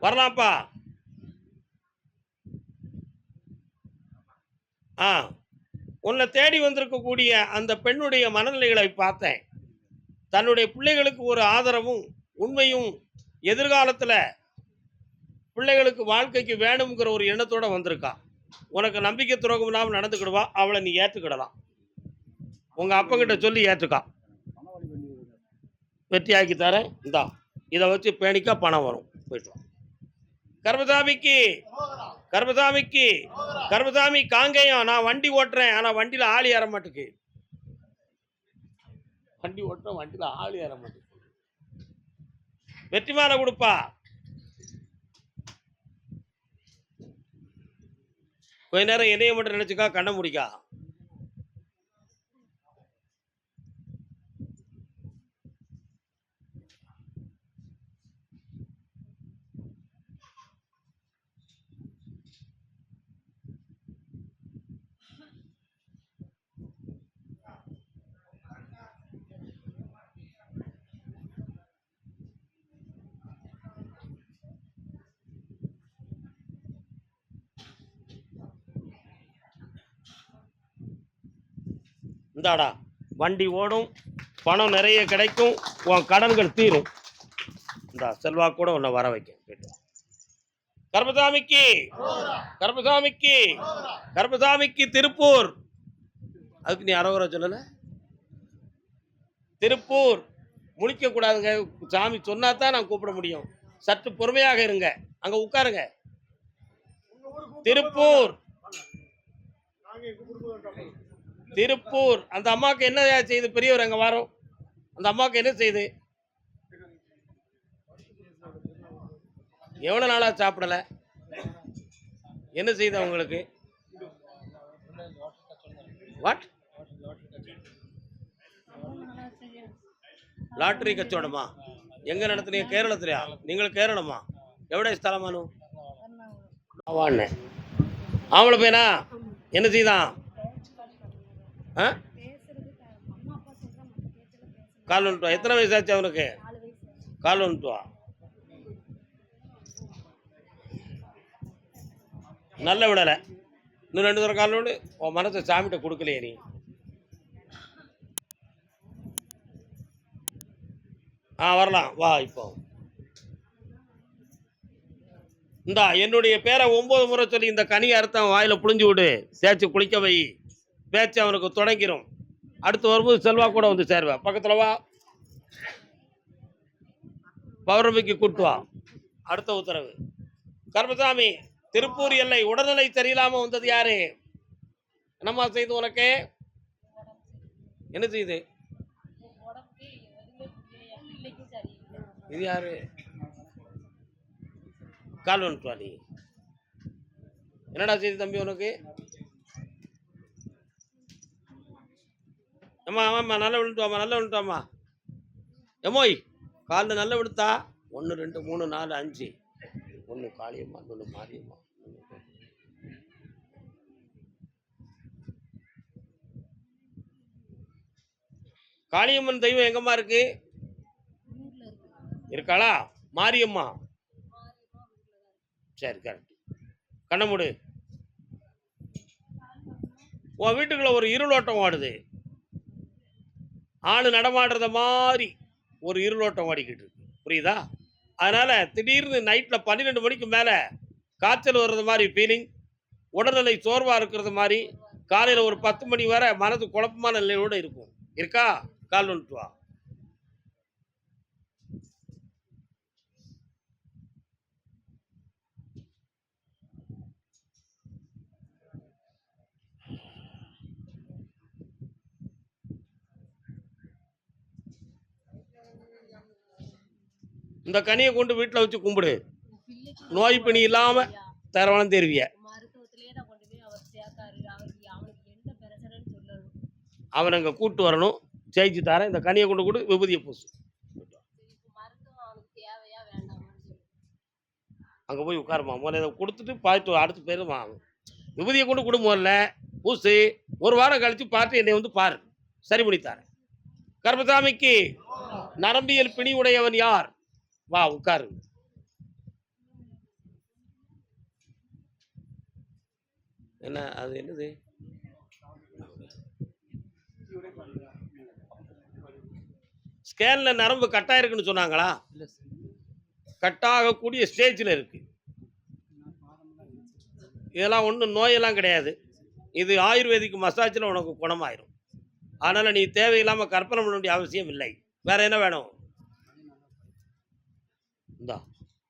வரலாம்ப்பா. உன்னை தேடி வந்திருக்கக்கூடிய அந்த பெண்ணுடைய மனநிலைகளை பார்த்தேன். தன்னுடைய பிள்ளைகளுக்கு ஒரு ஆதரவும் உண்மையும் எதிர்காலத்தில் பிள்ளைகளுக்கு வாழ்க்கைக்கு வேணுங்கிற ஒரு எண்ணத்தோட வந்திருக்கா. உனக்கு நம்பிக்கை துரோகம் இல்லாமல் நடந்துக்கிடுவா. அவளை நீ ஏற்றுக்கிடலாம். உங்க அப்பங்கிட்ட சொல்லி ஏற்றுக்கா. வெற்றியாக்கி தரேன். இந்தா, இதை வச்சு பேணிக்கா பணம் வரும். போயிட்டு வா. கர்மசாமிக்கு கர்மசாமிக்கு கர்மசாமி காங்கேயம். நான் வண்டி ஓட்டுறேன், ஆனா வண்டியில ஆளி ஏற மாட்டுக்கு. வண்டி ஓட்டுறேன், வண்டியில ஆளி ஏற மாட்டுக்கு. வெற்றி மாலை கொடுப்பா. கொஞ்ச நேரம் என்னைய மட்டும் நினைச்சுக்கா, கண்ண முடிக்கா. இந்தாடா, வண்டி ஓடும், பணம் நிறைய கிடைக்கும், உன் கடன்கள் தீரும். இந்த செல்வா கூட உன்னை வர வைக்க. கர்மசாமிக்கு கர்மசாமிக்கு கர்மசாமிக்கு திருப்பூர். அதுக்கு நீ அரோகரை சொல்லல. திருப்பூர் முழிக்க கூடாதுங்க. சாமி சொன்னா தான் நான் கூப்பிட முடியும். சற்று பொறுமையாக இருங்க. அங்க உட்காருங்க. திருப்பூர் திருப்பூர். அந்த அம்மாவுக்கு என்ன செய்யுது? பெரியவர் அங்க வரும். அந்த அம்மாவுக்கு என்ன செய்யுது? எவ்வளவு நாளா சாப்பிடல? என்ன செய்யுது அவங்களுக்கு? வாட்? லாட்டரி கச்சோடமா? எங்க நடத்துறீங்க? கேரளத்திலயா? நீங்கள் கேரளமா? எவ்வளோ ஸ்தலமானு? ஆம்பளை பையனா? என்ன செய்தான்? கால் வந்துட்டுவா. எத்தனை வயசாச்சு அவனுக்கு? கால் வந்துட்டுவா. நல்ல விடலை. இன்னும் 2 தடவை கால் விடு. உன் மனசை சாமிகிட்ட கொடுக்கலையே நீ. வரலாம் வா. இப்போ இந்தா என்னுடைய பேரை 9 முறை சொல்லி இந்த கனி அறுத்தம் வாயில புழிஞ்சு விடு. தேய்ச்சி குளிக்க வை. பேச்சு அவனுக்கு தொடங்கிரும். அடுத்து வரும்போது செல்வா கூட வந்து சேருவா. பக்கத்துல வா. பௌர்ணமிக்கு கூட்டு வா. அடுத்த உத்தரவு. கருப்பசாமி, திருப்பூர் எல்லை உடல்நிலை சரியில்லாம வந்தது யாரு? என்னம்மா செய்து உனக்கு? என்ன செய்யுது? இது யாரு? கால் வந்துட்டு வா நீ. என்னடா செய்து தம்பி உனக்கு? அம்மா ஆமாம்மா, நல்லா விழுந்துட்டு நல்லா விழுந்துட்டாம்மா. எம்மோய் காலில் நல்லா விழுத்தா 1 2 3 4 5. 1 காளியம்மா, 1 மாரியம்மா. காளியம்மன் தெய்வம் எங்கம்மா இருக்கு? இருக்காளா? மாரியம்மா. சரி கரெக்ட். கண்ண மூடு. உன் வீட்டுக்குள்ள ஒரு இருளோட்டம் ஓடுது. ஆளு நடமாடுறத மாதிரி ஒரு இருளோட்டம் ஓடிக்கிட்டு இருக்கு. புரியுதா? அதனால திடீர்னு நைட்ல 12 மணிக்கு மேல காய்ச்சல் வர்றது மாதிரி ஃபீலிங், உடல்நிலை சோர்வா இருக்கிறது மாதிரி, காலையில ஒரு 10 மணி வரை மனது குழப்பமான நிலையோட இருக்கும். இருக்கா? கால் வந்துட்டு வா. இந்த கனியை கொண்டு வீட்டில் வச்சு கும்பிடு. நோய் பிணி இல்லாம தரவணம் தெரிவிய. அவன் அங்கே கூட்டு வரணும். ஜெயிச்சு தரேன். இந்த கனியை கொண்டு கூட விபூதியை பூசு. அங்கே போய் உட்காருமா. முதல்ல இதை கொடுத்துட்டு பார்த்து அடுத்து போயிருமா. விபூதியை கொண்டு குடும்பம் இல்லை பூசு. ஒரு வாரம் கழிச்சு பார்த்து என்னை வந்து பாரு. சரி பண்ணித்தாரேன். கருப்பசாமிக்கு நரம்பியல் பிணி உடையவன் யார்? வா உட்காரு. என்ன அது? என்னது? ஸ்கேன்ல நரம்பு கட்டாயிருக்குன்னு சொன்னாங்களா? கட்டாகக்கூடிய ஸ்டேஜில் இருக்கு. இதெல்லாம் ஒன்றும் நோயெல்லாம் கிடையாது. இது ஆயுர்வேதிக் மசாஜில் உனக்கு குணமாயிரும். அதனால நீ தேவையில்லாமல் கற்பனை பண்ண வேண்டிய அவசியம் இல்லை. வேற என்ன வேணும்? இந்தா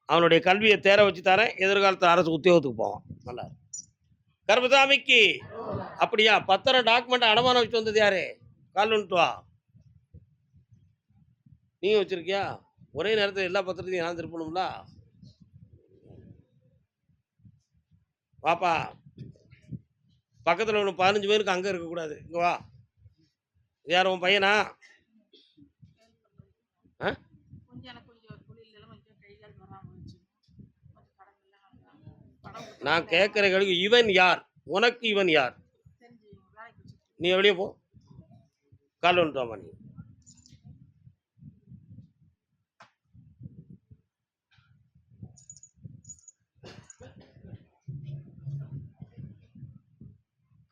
அவனுடைய கல்வியை தேர வச்சு தரேன். எதிர்காலத்தில் அரசு உத்தியோகத்துக்கு போவான். நல்லா. கருப்பசாமிக்கு அப்படியா? பத்திரம் டாக்குமெண்ட் அடமானம் வச்சு வந்தது யாரு? கால் வந்துட்டு வா. நீங்க வச்சிருக்கியா? ஒரே நேரத்தில் எல்லா பத்திரத்தையும் நான் திருப்பணும்ல. வாப்பா. பக்கத்தில் ஒன்று 15 பேருக்கு அங்கே இருக்கக்கூடாது. இங்கே வா. யார் உன் பையனா? நான் கேட்குற கேள்வி இவன் யார்? உனக்கு இவன் யார்? நீ வெளியே போ. கால் வந்துட்டாமா நீ.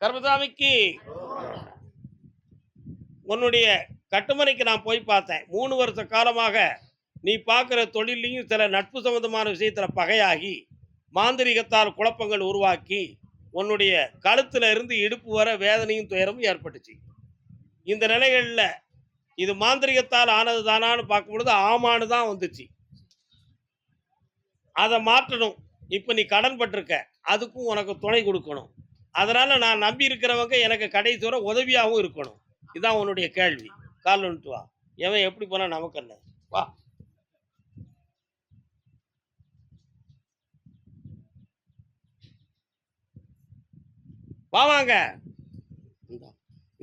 கருப்பசாமிக்கு உன்னுடைய கட்டுமனைக்கு நான் போய் பார்த்தேன். 3 வருஷ காலமாக நீ பார்க்குற தொழிலையும் சில நட்பு சம்பந்தமான விஷயத்தில் பகையாகி மாந்திரிகத்தால் குழப்பங்கள் உருவாக்கி உன்னுடைய கழுத்துல இருந்து இடுப்பு வர வேதனையும் துயரமும் ஏற்பட்டுச்சு. இந்த நிலைகளில் இது மாந்திரிகத்தால் ஆனது தானான்னு பார்க்கும் பொழுது ஆமானு தான் வந்துச்சு. அதை மாற்றணும். இப்போ நீ கடன் பட்டிருக்க, அதுக்கும் உனக்கு துணை கொடுக்கணும். அதனால நான் நம்பி இருக்கிறவங்க எனக்கு கடைசி வரை உதவியாகவும் இருக்கணும். இதுதான் உன்னுடைய கேள்வி. கால் வந்துட்டு வா. எவன் எப்படி போனா நமக்கு என்ன? வா. வாங்க.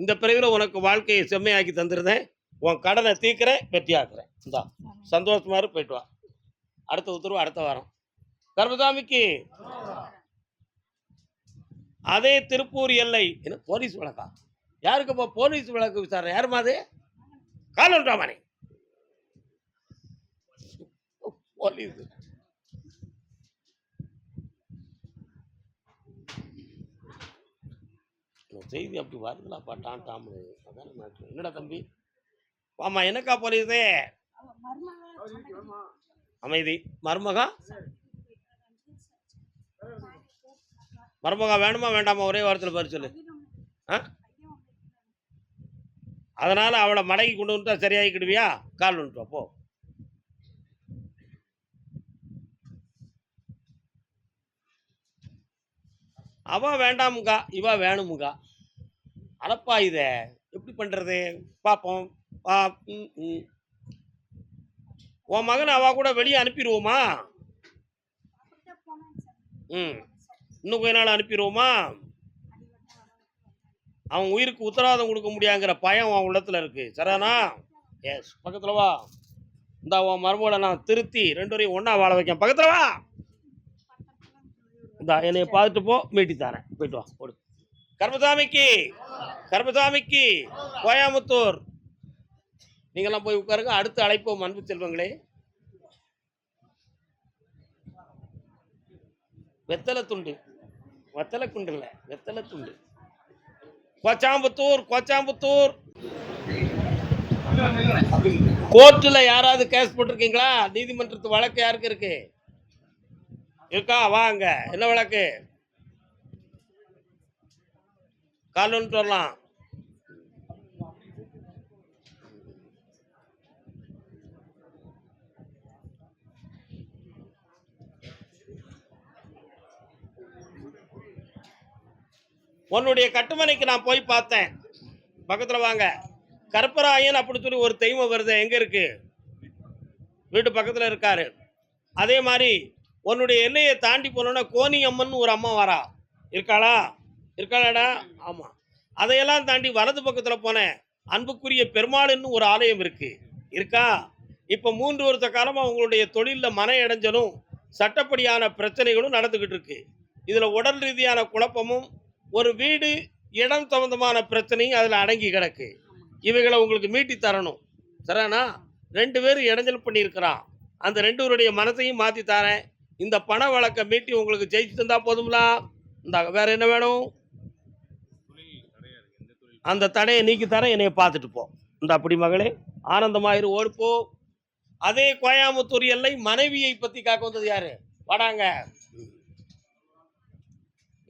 இந்த பிறவில உனக்கு வாழ்க்கையை செம்மையாக்கி தந்துருந்தேன். உன் கடனை தீர்க்கிறேன், வெற்றியாக்குறேன். இந்தா சந்தோஷமா போயிட்டு வா. அடுத்த உத்தரவு அடுத்த வாரம். கருப்பசாமிக்கு அதே திருப்பூர் எல்லை. என்ன போலீஸ் வழக்கா? யாருக்குப்பா போலீஸ் வழக்கு விசாரணை? யாருமா அது? கால் ஒன்றாமணி போலீஸ். செய்தி அப்படி வருதுலாப்பா. டாம் டாம். அதான மேட்ரு. என்னடா தம்பி? ஆமா, என்னக்கா போலீஸே? அமைதி. மருமகா மருமகா வேணுமா வேண்டாமா? ஒரே வாரத்தில் பதில் சொல்லு. அதனால அவளை மடக்கி கொண்டு வந்துட்டா சரியாகிக்கிடுவியா? கால் வந்துட்டு போ. அவ வேண்டாமுங்கா, இவ வேணுமுங்கா. அலப்பா இத எப்படி பண்றது? பாப்போம். உன் மகனை அவ கூட வெளியே அனுப்பிடுவோமா? இன்னும் கொஞ்ச நாள் அனுப்பிடுவோமா? அவன் உயிருக்கு உத்தரவாதம் கொடுக்க முடியாங்கிற பயம் அவன் உள்ளத்துல இருக்கு. சரியானா? எஸ். பக்கத்துல வா. இந்த உன் மருமகளை நான் திருத்தி 2 பேரையும் ஒன்னா வாழ வைக்க. பக்கத்துல வா. இந்த என்னைய பார்த்துட்டு போ, மீட்டி தரேன். போயிட்டு வா. போடு. கர்மசாமிக்கு கோயம்புத்தூர். நீங்களாம் போய் உட்காருங்க. அடுத்து அழைப்போம் அன்பு செல்வங்களே. வெத்தலை துண்டு, வெத்தலை குண்டு இல்லை, வெத்தலை துண்டு. கோச்சாம்புத்தூர் கோர்ட்டில் யாராவது கேஸ் போட்டிருக்கீங்களா? நீதிமன்றத்து வழக்கு யாருக்கு இருக்கு? இருக்கா? வாங்க. என்ன வழக்கு? கால் வந்துட்டு வரலாம். உன்னுடைய கட்டுமனைக்கு நான் போய் பார்த்தேன். பக்கத்துல வாங்க. கருப்பராயன் அப்படி சொல்லி ஒரு தெய்வம் வருது. எங்க இருக்கு? வீட்டு பக்கத்துல இருக்காரு. அதே மாதிரி உன்னுடைய எல்லையை தாண்டி போனோன்னா கோனி அம்மன் ஒரு அம்மா வரா. இருக்காளாடா? ஆமா. அதையெல்லாம் தாண்டி வலது பக்கத்துல போனேன். அன்புக்குரிய பெருமாள்னு ஒரு ஆலயம் இருக்கா? இப்ப 3 வருஷ காலமா உங்களுடைய தொழில மன இடைஞ்சலும் சட்டப்படியான பிரச்சனைகளும் நடந்துகிட்டு இருக்கு. இதுல உடல் ரீதியான குழப்பமும் ஒரு வீடு இடம் சம்பந்தமான பிரச்சனையும் அதுல அடங்கி கிடக்கு. இவைகளை உங்களுக்கு மீட்டி தரணும். சரியானா? 2 பேரும் இடைஞ்சல் பண்ணியிருக்கிறான். அந்த 2 பேருடைய மனசையும் மாற்றி தரேன். இந்த பண வழக்கை மீட்டி உங்களுக்கு ஜெயிச்சு தந்தா போதுங்களா? இந்த வேற என்ன வேணும்? அந்த தடையை நீக்கி தரேன். என்னைய பார்த்துட்டு போ. இந்த அப்படி மகளே, ஆனந்தமாயிரு, ஓடுப்போ. அதே கோயம்புத்தூர் எல்லை மனைவியை பத்தி காக்க வந்தது யாரு? வாடாங்க.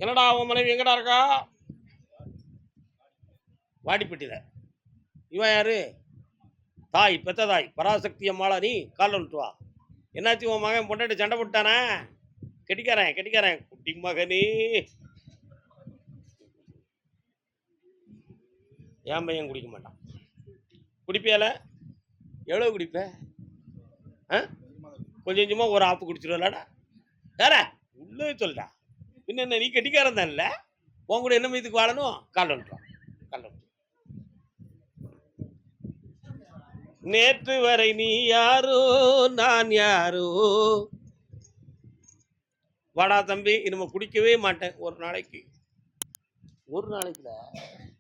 என்னடா அவன் மனைவி எங்கடா இருக்கா? வாடிப்பட்டியில. இவன் யாரு? தாய், பெத்த தாய் பராசக்தி அம்மாளா. நீ கால் வந்துட்டு வா. என்னாச்சு? உன் மகன் பொண்டாட்டி சண்டை போட்டானே? கெட்டிக்காரன் குட்டி மகனே. என் பையன் குடிக்க மாட்டான். குடிப்பியால? எவ்வளோ குடிப்ப? கொஞ்சமா ஒரு ஆப்பு குடிச்சிருவலாடா. யார உள்ளே சொல்றா? பின்ன என்ன, நீ கெட்டிக்காரன் தான் இல்லை? உன் கூட என்ன மீதுக்கு வாழணும்? கால் வந்துட்டோம். நேற்று வரை நீ யாரோ நான் யாரோ. வாடா தம்பி, இனிமே குடிக்கவே மாட்டேன். ஒரு நாளைக்குல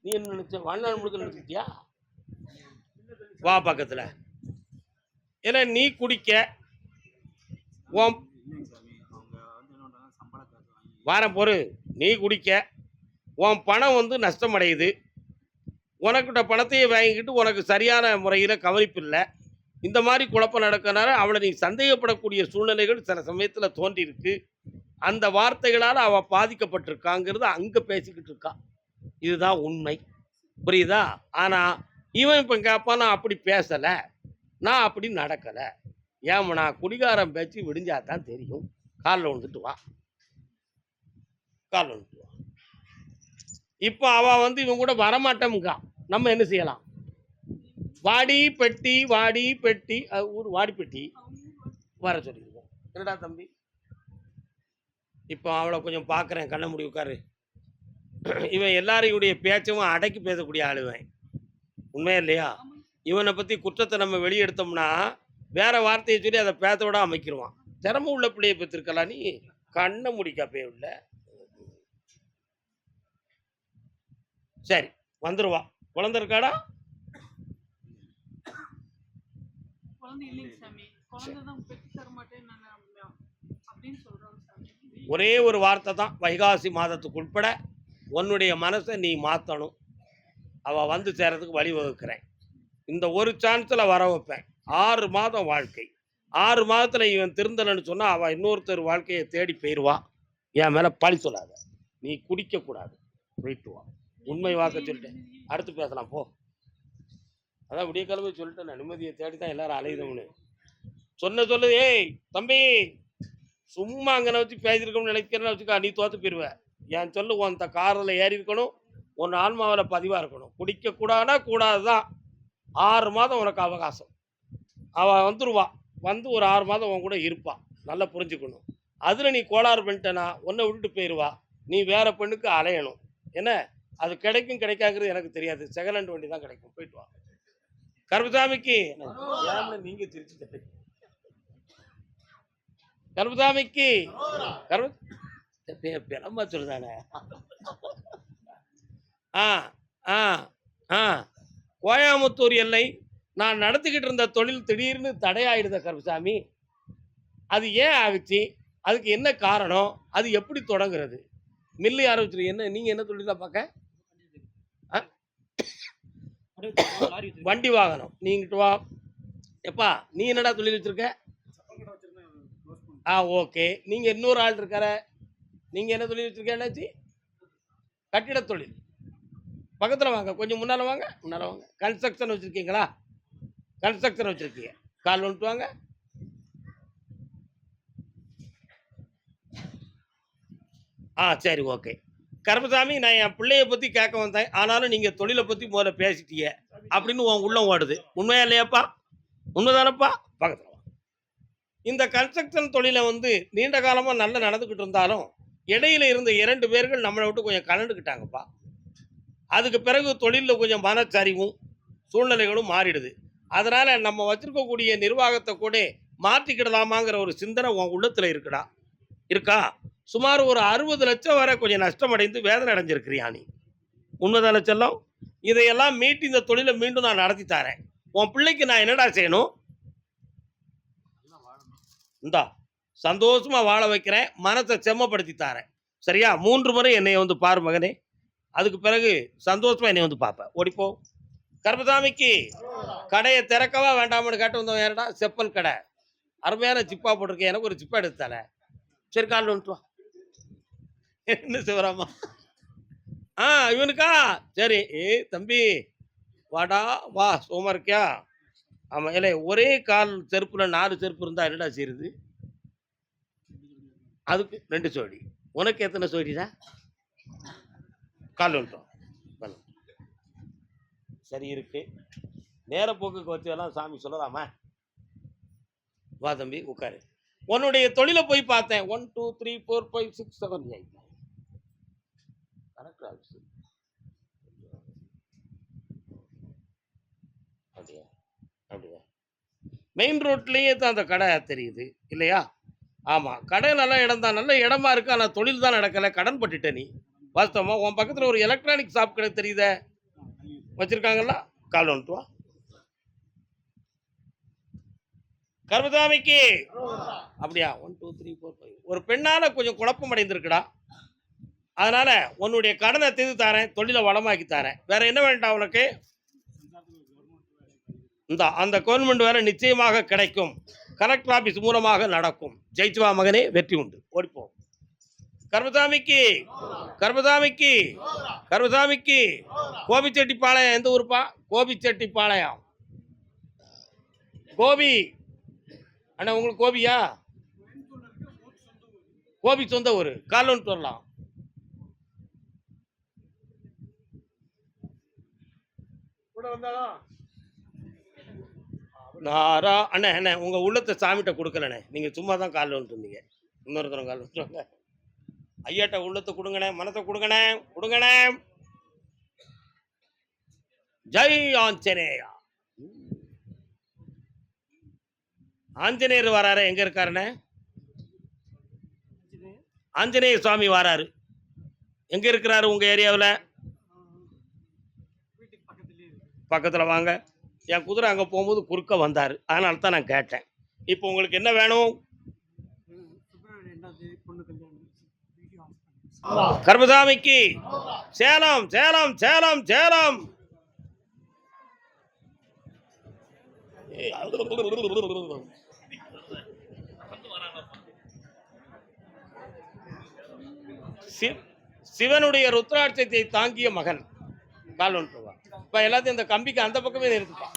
நீ என்ன நினைச்ச? வாழ்நாள் முழுக்க நினைச்சிட்டியா? வா பக்கத்துல. ஏன்னா நீ குடிக்க வாரம் பொறு. நீ குடிக்க உன் பணம் நஷ்டம் அடையுது. உனக்கிட்ட பணத்தையே வாங்கிக்கிட்டு உனக்கு சரியான முறையில் கவனிப்பு இல்லை. இந்த மாதிரி குழப்பம் நடக்கிறனால அவளை நீ சந்தேகப்படக்கூடிய சூழ்நிலைகள் சில சமயத்தில் தோன்றியிருக்கு. அந்த வார்த்தைகளால் அவள் பாதிக்கப்பட்டிருக்காங்கிறது அங்கே பேசிக்கிட்டு இருக்கான். இதுதான் உண்மை. புரியுதா? ஆனால் இவன் இப்போ கேட்பான், நான் அப்படி பேசலை, நான் அப்படி நடக்கலை. ஏமனா குடிகாரம் பேச்சு விடிஞ்சாதான் தெரியும். காலில் வந்துட்டு வா. இப்போ அவள் இவன் கூட வரமாட்டோம்கா. நம்ம என்ன செய்யலாம்? வாடி பெட்டி ஊர் வாடிப்பெட்டி வர சொல்லிடுவோம். என்னடா தம்பி, இப்போ அவளை கொஞ்சம் பார்க்குறேன். கண்ண முடி உட்காரு. இவன் எல்லாரையுடைய பேச்சும் அடக்கி பேசக்கூடிய ஆளுவன். உண்மையா இல்லையா? இவனை பற்றி குற்றத்தை நம்ம வெளியெடுத்தோம்னா வேற வார்த்தையை சொல்லி அதை பேச விட அமைக்கிடுவான். திறமை உள்ள பிள்ளையை பெற்றிருக்கலாம். நீ கண்ணை முடிக்கப்பே உள்ள. சரி, வந்துருவா. குழந்தை இருக்காடா? ஒரே ஒரு வார்த்தை தான். வைகாசி மாதத்துக்கு உட்பட உன்னுடைய மனசை நீ மாற்றணும். அவள் சேர்றதுக்கு வழி வகுக்கிறேன். இந்த ஒரு சான்ஸில் வர வைப்பேன். 6 மாதம் வாழ்க்கை. 6 மாதத்துல இவன் திருந்தலன்னு சொன்னா, அவ இன்னொருத்தர் வாழ்க்கைய தேடி போயிருவா. என் மேல பழி சொல்லாத. நீ குடிக்கக்கூடாது. போயிட்டு வா. உண்மை வாக்க சொல்லிட்டேன். அடுத்து பேசலாம் போ. அதான் விடியக்காலமே சொல்லிட்டேன் நான். நிம்மதிய தேடி தான் எல்லாரும் அலையுதோம்னு. சொல்லுது, "ஏய் தம்பி, சும்மா அங்கன வச்சு பேசியிருக்கோம்னு நினைக்கிறேன்னு வச்சுக்கோ, நீ தோத்து போயிருவ. என் சொல்லு உன் காரில் ஏறி இருக்கணும். உன் ஆன்மாவில் பதிவாக இருக்கணும். குடிக்கக்கூடாதுன்னா கூடாது தான். 6 மாதம் உனக்கு அவகாசம். அவள் வந்துருவா. வந்து ஒரு 6 மாதம் உன் கூட இருப்பா. நல்லா புரிஞ்சுக்கணும். அதில் நீ கோளாறு பண்ணிட்டேன்னா உன்னை விட்டுட்டு போயிடுவா. நீ வேற பெண்ணுக்கு அலையணும். என்ன அது கிடைக்கும் கிடைக்காங்கிறது எனக்கு தெரியாது. செகண்ட் ஹேண்ட் வண்டி தான் கிடைக்கும். போயிட்டு வா." கருப்புசாமிக்கு நீங்க திருச்சி கருப்புசாமிக்கு பெலமா சொல்லுதானே. ஆ ஆ ஆ கோயம்புத்தூர் எல்லை நான் நடத்திக்கிட்டு இருந்த தொழில் திடீர்னு தடையாயிடுத கருப்புசாமி. அது ஏன் ஆகுச்சு? அதுக்கு என்ன காரணம்? அது எப்படி தொடங்குறது? மில்லு ஆரம்பிச்சிரு. என்ன நீங்க என்ன தொழிலா பார்க்க? வண்டி வாகனம். நீங்கிட்டு வா. எப்பா நீ என்னடா தொழில் வச்சிருக்க? ஓகே. நீங்க இன்னொரு ஆள் இருக்கார. நீங்க என்ன தொழில் வச்சிருக்க? என்னாச்சு? கட்டிட தொழில். பக்கத்தில் வாங்க. கொஞ்சம் முன்னால வாங்க. முன்னால வாங்க. கன்ஸ்ட்ரக்ஷன் வச்சிருக்கீங்களா? கன்ஸ்ட்ரக்ஷன் வச்சிருக்கீங்க. கால் வந்துட்டு வாங்க. சரி ஓகே. கருப்பசாமி, நான் என் பிள்ளைய பற்றி கேட்க வந்தேன். ஆனாலும் நீங்கள் தொழிலை பற்றி முதல்ல பேசிட்டீங்க அப்படின்னு உன் உள்ளம் ஓடுது. உண்மையா இல்லையாப்பா? உண்மைதானப்பா? பக்கத்தில் வா. இந்த கன்ஸ்ட்ரக்ஷன் தொழிலை நீண்ட காலமாக நல்லா நடந்துக்கிட்டு இருந்தாலும் இடையில இருந்த 2 பேர்கள் நம்மளை விட்டு கொஞ்சம் கலண்டுக்கிட்டாங்கப்பா. அதுக்கு பிறகு தொழிலில் கொஞ்சம் மனச்சரிவும் சூழ்நிலைகளும் மாறிடுது. அதனால் நம்ம வச்சுருக்கக்கூடிய நிர்வாகத்தை கூட மாற்றிக்கிடலாமாங்கிற ஒரு சிந்தனை உன் உள்ளத்தில் இருக்கா? சுமார் ஒரு 60 லட்சம் வரை கொஞ்சம் நஷ்டமடைந்து வேதனை அடைஞ்சிருக்கிறியா நீ? உண்மைதான செல்லம்? இதையெல்லாம் மீட்டு இந்த தொழிலை மீண்டும் நான் நடத்தி தரேன். உன் பிள்ளைக்கு நான் என்னடா செய்யணும்? இந்தா சந்தோஷமா வாழ வைக்கிறேன். மனத்தை செம்மப்படுத்தி தரேன். சரியா? 3 முறை என்னை பாரு மகனே. அதுக்கு பிறகு சந்தோஷமா என்னை பார்ப்பேன். ஓடிப்போ. கருப்பசாமிக்கு கடையை திறக்கவா வேண்டாம்னு கேட்டு வந்தோம். யாரடா? செப்பல் கடை. அருமையான ஜிப்பா போட்டிருக்கேன். எனக்கு ஒரு ஜிப்பா எடுத்தால. சரி காலில் வந்துட்டு வா. என்ன சிவராமா? இவனுக்கா? சரி. தம்பி வாடா வா. சோமா இருக்கியா? ஆமாம். இல்லை ஒரே கால் செருப்புல 4 செருப்பு இருந்தால் என்னடா செய்யுது? அதுக்கு 2 சோடி. உனக்கு எத்தனை சோடிடா? கால் வந்துட்டோம். சரி இருக்கு. நேர போக்குக்கு வச்செல்லாம் சாமி சொல்லலாமா? வா தம்பி உட்காரு. உன்னுடைய தொழிலை போய் பார்த்தேன். 1 2 3 4 5 6 7 8 கரெக்டா? அப்படியா? அப்படியா? மெயின் ரோட்லேயே தான் அந்த கடை தெரியுது இல்லையா? ஆமாம். கடை நல்ல இடம் தான். நல்ல இடமா இருக்கு. ஆனால் தொழில் தான் நடக்கலை. கடன் பட்டுட்ட நீ. வாஸ்தவமா? உன் பக்கத்தில் ஒரு எலக்ட்ரானிக் ஷாப் கடை தெரியுதே, வச்சிருக்காங்களா? கால் வந்துட்டு வா. கருப்பசாமிக்கு அப்படியா? 1 2 3 4 5 ஒரு பெண்ணால கொஞ்சம் குழப்பம் அடைந்திருக்குடா. அதனால உன்னுடைய கடனை தீர்த்து தரேன். தொழிலை வளமாக்கி தரேன். வேற என்ன வேண்டாம் உனக்கு? அந்த கவர்மெண்ட் வேலை நிச்சயமாக கிடைக்கும். கலெக்டர் ஆபீஸ் மூலமாக நடக்கும். ஜெயிச்சுவா மகனே, வெற்றி உண்டு. ஓடிப்போம். கருப்பசாமிக்கு கோபிச்செட்டிப்பாளையம். எந்த ஊருப்பா? கோபிச்செட்டிப்பாளையம். கோபி அண்ணா, உங்களுக்கு கோபியா? கோபி சொந்த ஊர். காலோன்னு சொல்லலாம். நாரா அண்ணே அண்ணே உங்க உள்ளத்தை சாமிகிட்ட கொடுக்கலண்ணே. நீங்க சும்மா தான் காலில் வந்துட்டு இருந்தீங்க. இன்னொருத்தரம் காலில் வந்துட்டுவாங்க. ஐயாட்ட உள்ளத்தை கொடுங்கண்ணே, மனத்தை கொடுங்கண்ணே. ஜெய் ஆஞ்சநேயா. ஆஞ்சநேயர் வராரு. எங்க இருக்காருண்ணே? ஆஞ்சநேய சுவாமி வராரு. எங்க இருக்கிறாரு உங்க ஏரியாவில்? பக்கத்தில் வாங்க. என் குதிரை அங்கே போகும்போது குறுக்க வந்தார். அதனால தான் நான் கேட்டேன். இப்போ உங்களுக்கு என்ன வேணும்? கருப்பசாமிக்கு சேலம் சேலம் சேலம் சேலம். சிவனுடைய ருத்ராட்சத்தை தாங்கிய மகன். கால் ஒன்று இப்ப எல்லாத்தையும் இந்த கம்பிக்கு அந்த பக்கமே நிறுத்துப்பா.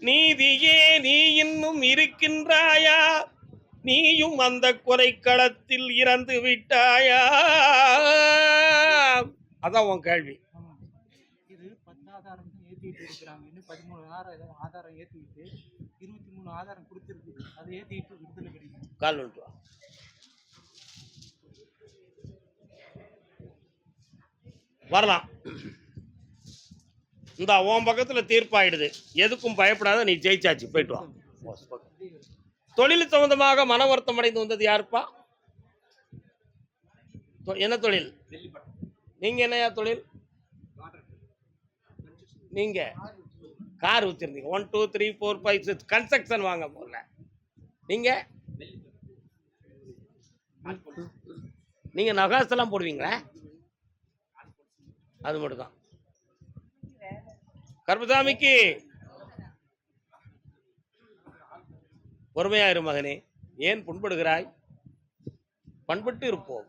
நீதியே நீ இன்னும் இருக்கின்றாயா, நீயும் அந்த கொலைக்களத்தில் இறந்து விட்டாயா? அதான் உன் கேள்வி. இது 10 ஆதாரம் ஏத்திட்டு இருக்காங்க, இன்னும் 13 ஆதாரம் ஏத்திட்டு 23 ஆதாரம் கொடுத்திருக்கு, அதை ஏத்திட்டு விடுதலை கிடைக்கும். கால் ஒன்று வரலாம். இந்த உன் பக்கத்துல தீர்ப்பாயிடுது, எதுக்கும் பயப்படாத, நீ ஜெயிச்சாச்சு, போயிட்டு வா. தொழில் சம்பந்தமாக மன வருத்தம் அடைந்து வந்தது யாருப்பா? என்ன தொழில்? நீங்க என்னையா தொழில்? நீங்க கார் வச்சிருந்தீங்க. 1 2 3 4 5 6 கன்ஸ்ட்ரக்ஷன் வாங்க போல. நீங்க நீங்க நகாசெல்லாம் போடுவீங்களா? அது மட்டும் தான். கருப்பசாமிக்கு பொறுமையாயிரு மகனே, ஏன் புண்படுகிறாய்? பண்பட்டு இருப்போம்.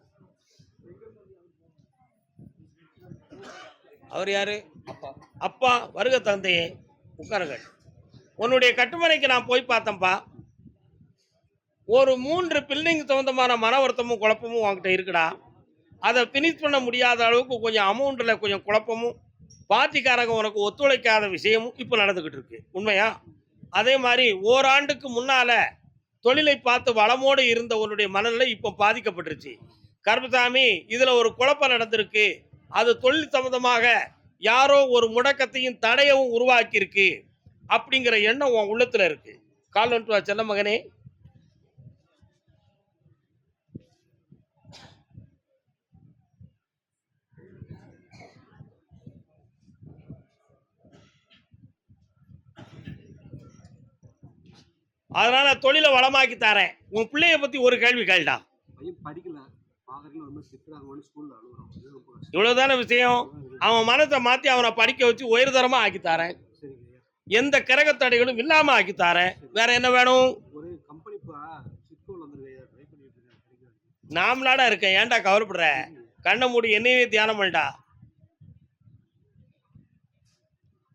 அவர் யாரு? அப்பா. வருக தந்தையே, உட்காருங்கள். உன்னுடைய கட்டுமனைக்கு நான் போய் பார்த்தேன்ப்பா. ஒரு 3 பில்டிங் சம்பந்தமான மன வருத்தமும் குழப்பமும் உங்ககிட்ட இருக்குடா. அதை ஃபினிஷ் பண்ண முடியாத அளவுக்கு கொஞ்சம் அமௌண்ட்ல கொஞ்சம் குழப்பமும், பார்ட்டிக்காரங்க உனக்கு ஒத்துழைக்காத விஷயமும் இப்போ நடந்துகிட்டு இருக்கு. உண்மையா? அதே மாதிரி ஓராண்டுக்கு முன்னால தொழிலை பார்த்து வளமோடு இருந்த உன்னுடைய மனநிலை இப்போ பாதிக்கப்பட்டுருச்சு. கருப்பசாமி, இதுல ஒரு குழப்பம் நடந்திருக்கு. அது தொழில் சம்பந்தமாக யாரோ ஒரு முடக்கத்தையும் தடையவும் உருவாக்கி இருக்கு அப்படிங்கிற எண்ணம் உன் உள்ளத்துல இருக்கு. கால் ஒன்று வா செல்ல மகனே. அதனால தொழிலை வளமாக்கி தரேன். உன் பிள்ளைய பத்தி ஒரு கேள்வி கேள்டா. இவ்வளவுதான விஷயம். அவன் மனத்தை மாத்தி அவனை படிக்க வச்சு உயர்தரமா ஆக்கி தரேன். எந்த கிரக தடைகளும் இல்லாம ஆக்கி தரேன். வேற என்ன வேணும்? நாமளாடா இருக்கேன், ஏன்டா கவலைப்படுற? கண்ணை மூடி என்னையே தியானம் பண்ணிட்டா.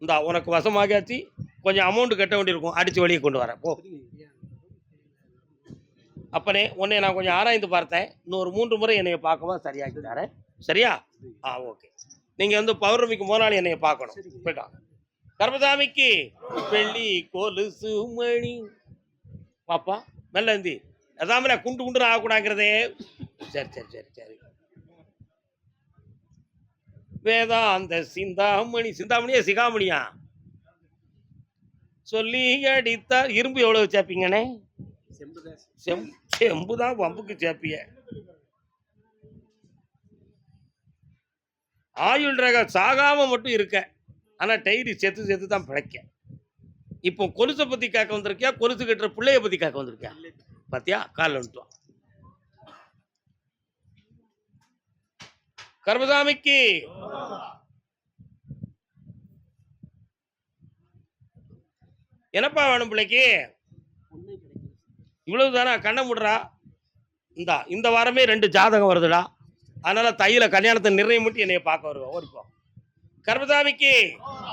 இந்தா உனக்கு வசமாகாச்சு. கொஞ்சம் அமௌண்ட் கட்ட வேண்டியிருக்கும், அடிச்சு வெளியே கொண்டு வரேன் போ. அப்பனே, உன்னை நான் கொஞ்சம் ஆராய்ந்து பார்த்தேன். இன்னொரு 3 முறை என்னைய பார்க்கவும் சரியாக்கி தரேன். சரியா? ஓகே. நீங்க வந்து பௌர்ணமிக்கு முதல் என்னைய பார்க்கணும். போயிட்டா. கருப்பசாமிக்கு வெள்ளி கொலுசு மணி பாப்பா மெல்லந்தி அதாமல குண்டு குண்டு ஆகக்கூடாங்கிறதே. சரி சரி சரி சரி. வேதாந்த சிந்தாமணி. சிந்தாமணியா சிகாமணியா? சொல்லி அடித்தார். இரும்பு எவ்வளவு சேப்பீங்கண்ணே? செம்புதான் வம்புக்கு சேப்பிய. ஆயுள் ரக சாகாம மட்டும் இருக்க, ஆனா டைரி செத்து செத்து தான் பிழைக்க. இப்போ கொலுசை பத்தி கேட்க வந்திருக்கியா, கொலுசு கட்டுற பிள்ளைய பத்தி கேட்க வந்திருக்கியா? பாத்தியா? கால் வந்துட்டோம். கருப்பசாமிக்கு என்னப்பா வேணும் பிள்ளைக்கு? இவ்வளவு தானே? கண்ணை முடுறா. இந்த வாரமே 2 ஜாதகம் வருதுடா. அதனால தையில கல்யாணத்தை நிர்ணயம் மட்டும் என்னைய பார்க்க வருவேன். ஓடிப்போ. கருப்பசாமிக்கு.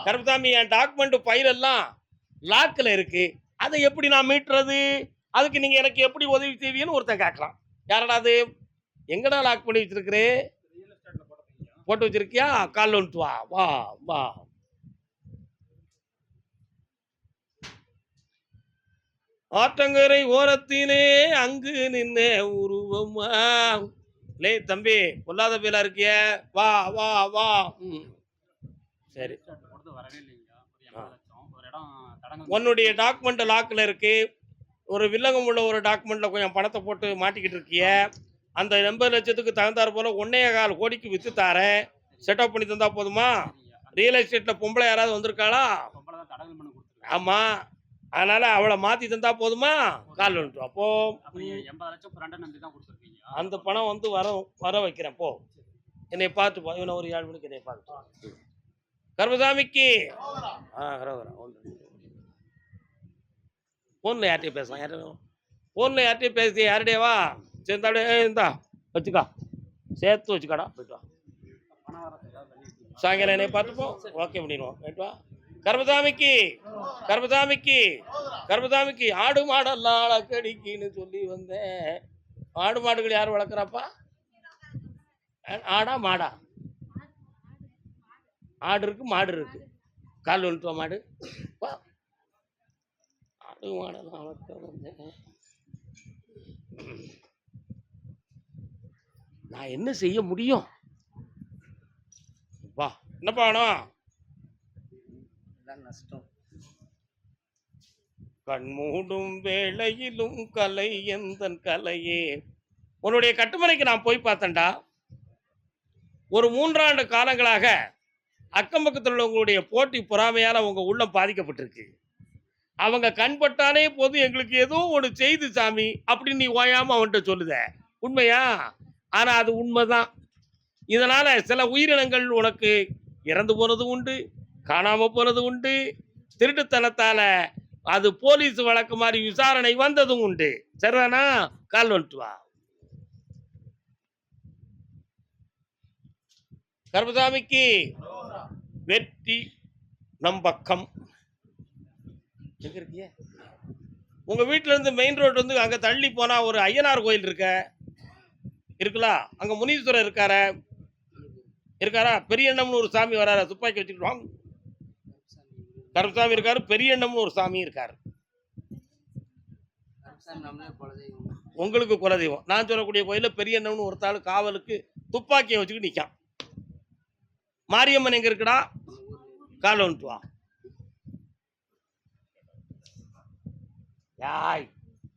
கருப்பசாமி, என் டாக்குமெண்ட் ஃபைல் எல்லாம் லாக்கில் இருக்கு, அதை எப்படி நான் மீட்டுறது? அதுக்கு நீங்க எனக்கு எப்படி உதவி செய்வீங்கன்னு ஒருத்தன் கேட்கலாம். யாரடா அது? எங்கடா லாக் பண்ணி வச்சிருக்கிறே? போட்டு வச்சிருக்கியா? கால் வந்துட்டு வா வா வா. ஆற்றங்கரை ஓரத்திலே அங்கு நின்ன உருவமா. லே தம்பி, பொல்லாத பேலா இருக்கிய, வா வா வா. சரி, உன்னுடைய டாக்குமெண்ட் லாக்கில் இருக்கு. ஒரு வில்லங்கம் உள்ள ஒரு டாக்குமெண்ட்ல கொஞ்சம் பணத்தை போட்டு மாட்டிக்கிட்டு இருக்கிய. அந்த 80 லட்சத்துக்கு தகுந்தாறு போல 1.25 கோடிக்கு வித்து தாரேன். செட்டப் பண்ணி தந்தா போதுமா? ரியல் எஸ்டேட்ல பொம்பளை யாராவது வந்திருக்காளா? ஆமா, அதனால அவளை மாத்தி தந்தா போதுமா? கால் வந்துட்டு அப்போ அந்த பணம் வந்து வர வைக்கிறேன் போ. என்னை பார்த்து போ. இவனை ஒரு 7 மணிக்கு என்னை பார்த்து கர்மசாமிக்கு ஃபோனில் யார்கிட்டயும் பேசலாம். யாரும் ஃபோனில் யார்கிட்டயும் பேசி யாருடையவா சேர்ந்தாடே இந்தா வச்சுக்கா, சேர்த்து வச்சுக்காடா, போயிட்டு வா. சாயங்காலம் என்னை பார்த்துப்போம், ஓகே பண்ணிடுவோம், போயிட்டு வா. கர்மசாமிக்கு கர்மசாமிக்கு கர்மசாமிக்கு ஆடு மாடெல்லாம் அழகடிக்குன்னு சொல்லி வந்தேன். ஆடு மாடுகள் யார் வளர்க்குறாப்பா? ஆடா மாடா? ஆடு இருக்கு, மாடு இருக்கு. கால் வந்துட்டு மாடு வா. ஆடு மாடெல்லாம் வளர்க்க வந்தேன். நான் என்ன செய்ய முடியும்? வா, என்னப்பா வேணும்? நஷ்டம். கண்மூடும் வேளையிலும் கலை எந்தன் கலையே. உன்னுடைய கட்டுமனைக்கு நான் போய் பார்த்தேன்டா. ஒரு 3 ஆண்டு காலங்களாக அக்கம் பக்கத்தில் உள்ளவங்களுடைய போட்டி பொறாமையால் அவங்க உள்ளம் பாதிக்கப்பட்டிருக்கு. அவங்க கண்பட்டானே போது எங்களுக்கு ஏதோ ஒன்று செய்து சாமி அப்படின்னு நீ ஓயாம அவன்கிட்ட சொல்லுத. உண்மையா? ஆனால் அது உண்மைதான். இதனால சில உயிரினங்கள் உனக்கு இறந்து போனது உண்டு, காணாம போனது உண்டு, திருட்டுத்தனத்தால அது போலீஸ் வழக்கு மாதிரி விசாரணை வந்ததும் உண்டு. சரிதானா? கால் வந்துட்டு வா. கர்மசாமிக்கு வெற்றி நம்பக்கம். எங்க இருக்கீங்க? உங்க வீட்டுல இருந்து மெயின் ரோடு வந்து அங்க தள்ளி போனா ஒரு ஐயனார் கோயில் இருக்குல்ல, அங்க முனீஸ்வரர் இருக்காரா? பெரியண்ணம்னு ஒரு சாமி வராரு, துப்பாக்கி வச்சுக்கிட்டு வாங்க. கருப்பசாமி இருக்காரு, பெரியண்ணம்னு ஒரு சாமி இருக்காரு. உங்களுக்கு குலதெய்வம். நான் சொல்லக்கூடிய கோயில பெரியண்ணம்னு ஒருத்தாள் காவலுக்கு துப்பாக்கியை வச்சுக்கிட்டு நிற்கான். மாரியம்மன் எங்க இருக்குடா? கால் வந்துட்டு வா. யாய்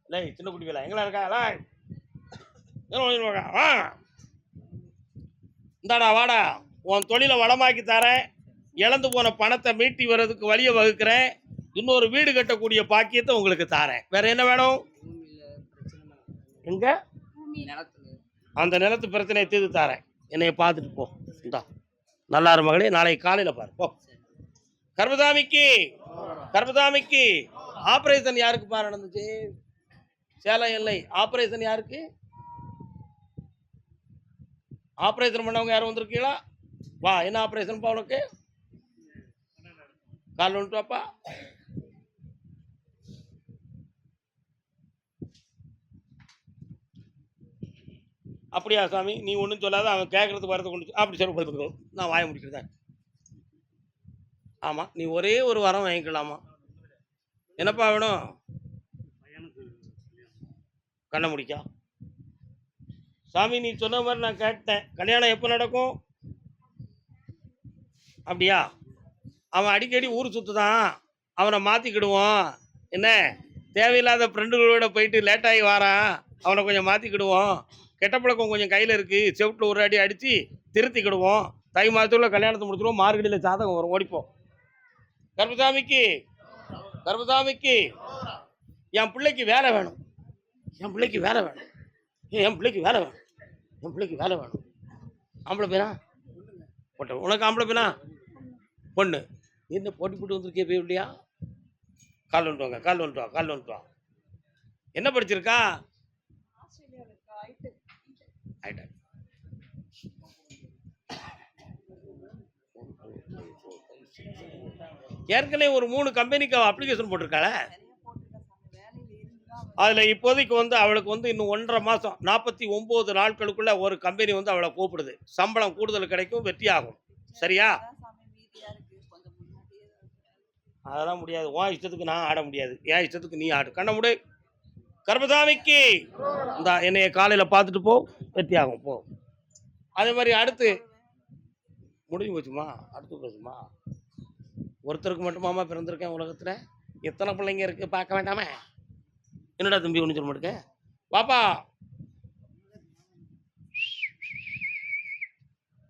இல்லை, சின்ன குட்டி வேலை எங்கெல்லாம் இருக்கா? இந்தாடா வாடா, உன் தொழிலை வளமாக்கி தரேன், இழந்து போன பணத்தை மீட்டி வர்றதுக்கு வழியை வகுக்கிறேன், இன்னொரு வீடு கட்டக்கூடிய பாக்கியத்தை உங்களுக்கு தாரேன். வேற என்ன வேணும்? எங்க அந்த நிலத்து பிரச்சனையை தீர்த்து தாரேன். என்னைய பார்த்துட்டு போ. இந்தா நல்லா இரு மகளே, நாளைக்கு காலையில் பாரு போ. கர்மசாமிக்கு கர்மசாமிக்கு ஆபரேஷன் யாருக்கு பாரு நடந்துச்சு? சேலம் இல்லை. ஆபரேஷன் யாருக்கு? ஆபரேஷன் பண்ணவங்க யாரும் வந்திருக்கீங்களா? வா, என்ன ஆபரேஷன்ப்பா உனக்கு? கால் வந்துட்டு வாப்பா. அப்படியா சாமி? நீ ஒன்றும் சொல்லாத, அவன் கேட்கறது வரது கொண்டு அப்படி சொல்ல. நான் வாய முடிக்கிறதேன். ஆமாம், நீ ஒரே ஒரு வாரம் வாங்கிக்கலாமா? என்னப்பா வேணும்? கண்ணை முடிக்கா சாமி, நீ சொன்ன மாதிரி நான் கேட்டேன். கல்யாணம் எப்போ நடக்கும்? அப்படியா? அவன் அடிக்கடி ஊர் சுற்றுதான், அவனை மாற்றிக்கிடுவோம். என்ன, தேவையில்லாத ஃப்ரெண்டுகளோட போயிட்டு லேட்டாகி வாரான், அவனை கொஞ்சம் மாற்றிக்கிடுவோம். கெட்ட பழக்கம் கொஞ்சம் கையில் இருக்குது, செவிட்டில் ஒரு அடி அடித்து திருத்திக்கிடுவோம். தை மாதத்துக்குள்ள கல்யாணத்தை முடிச்சிடுவோம், மார்கழியில் சாதகம் வரும், ஓடிப்போம். கர்மசாமிக்கு கர்மசாமிக்கு என் பிள்ளைக்கு வேலை வேணும், என் பிள்ளைக்கு வேலை வேணும், என் பிள்ளைக்கு வேலை வேணும், என் பிள்ளைக்கு வேலை வேணும். ஆம்பளை பையனா? போட்ட உனக்கு ஆம்பளை பையனா? பொண்ணு. என்ன போட்டி போட்டு வந்திருக்கே போய் இல்லையா? கால் வந்துட்டு வாங்க, கால் வந்துட்டு வா, கால் வந்துட்டு வா. என்ன படிச்சிருக்கா? ஆயிட்டா. ஏற்கனவே ஒரு 3 கம்பெனிக்கு அப்ளிகேஷன் போட்டிருக்காள. அதில் இப்போதைக்கு வந்து அவளுக்கு வந்து இன்னும் 1.5 மாதம் 49 நாட்களுக்குள்ள ஒரு கம்பெனி வந்து அவளை கூப்பிடுது. சம்பளம் கூடுதல் கிடைக்கும், வெற்றி ஆகும். சரியா? அதெல்லாம் முடியாது. உன் இஷ்டத்துக்கு நான் ஆட முடியாது, என் இஷ்டத்துக்கு நீ ஆடு. கண்ண முடி. கர்மசாமிக்கு இந்த என்னைய காலையில் பார்த்துட்டு போ, வெற்றி ஆகும் போ. அதே மாதிரி அடுத்து முடிஞ்சு போச்சுமா, அடுத்து போச்சுமா. ஒருத்தருக்கு மட்டுமாமா பிறந்திருக்கேன் உலகத்தில்? எத்தனை பிள்ளைங்க இருக்குது பார்க்க வேண்டாமே? என்னடா தம்பி ஒன்று சொல்ல மாட்டேங்க? பாப்பா,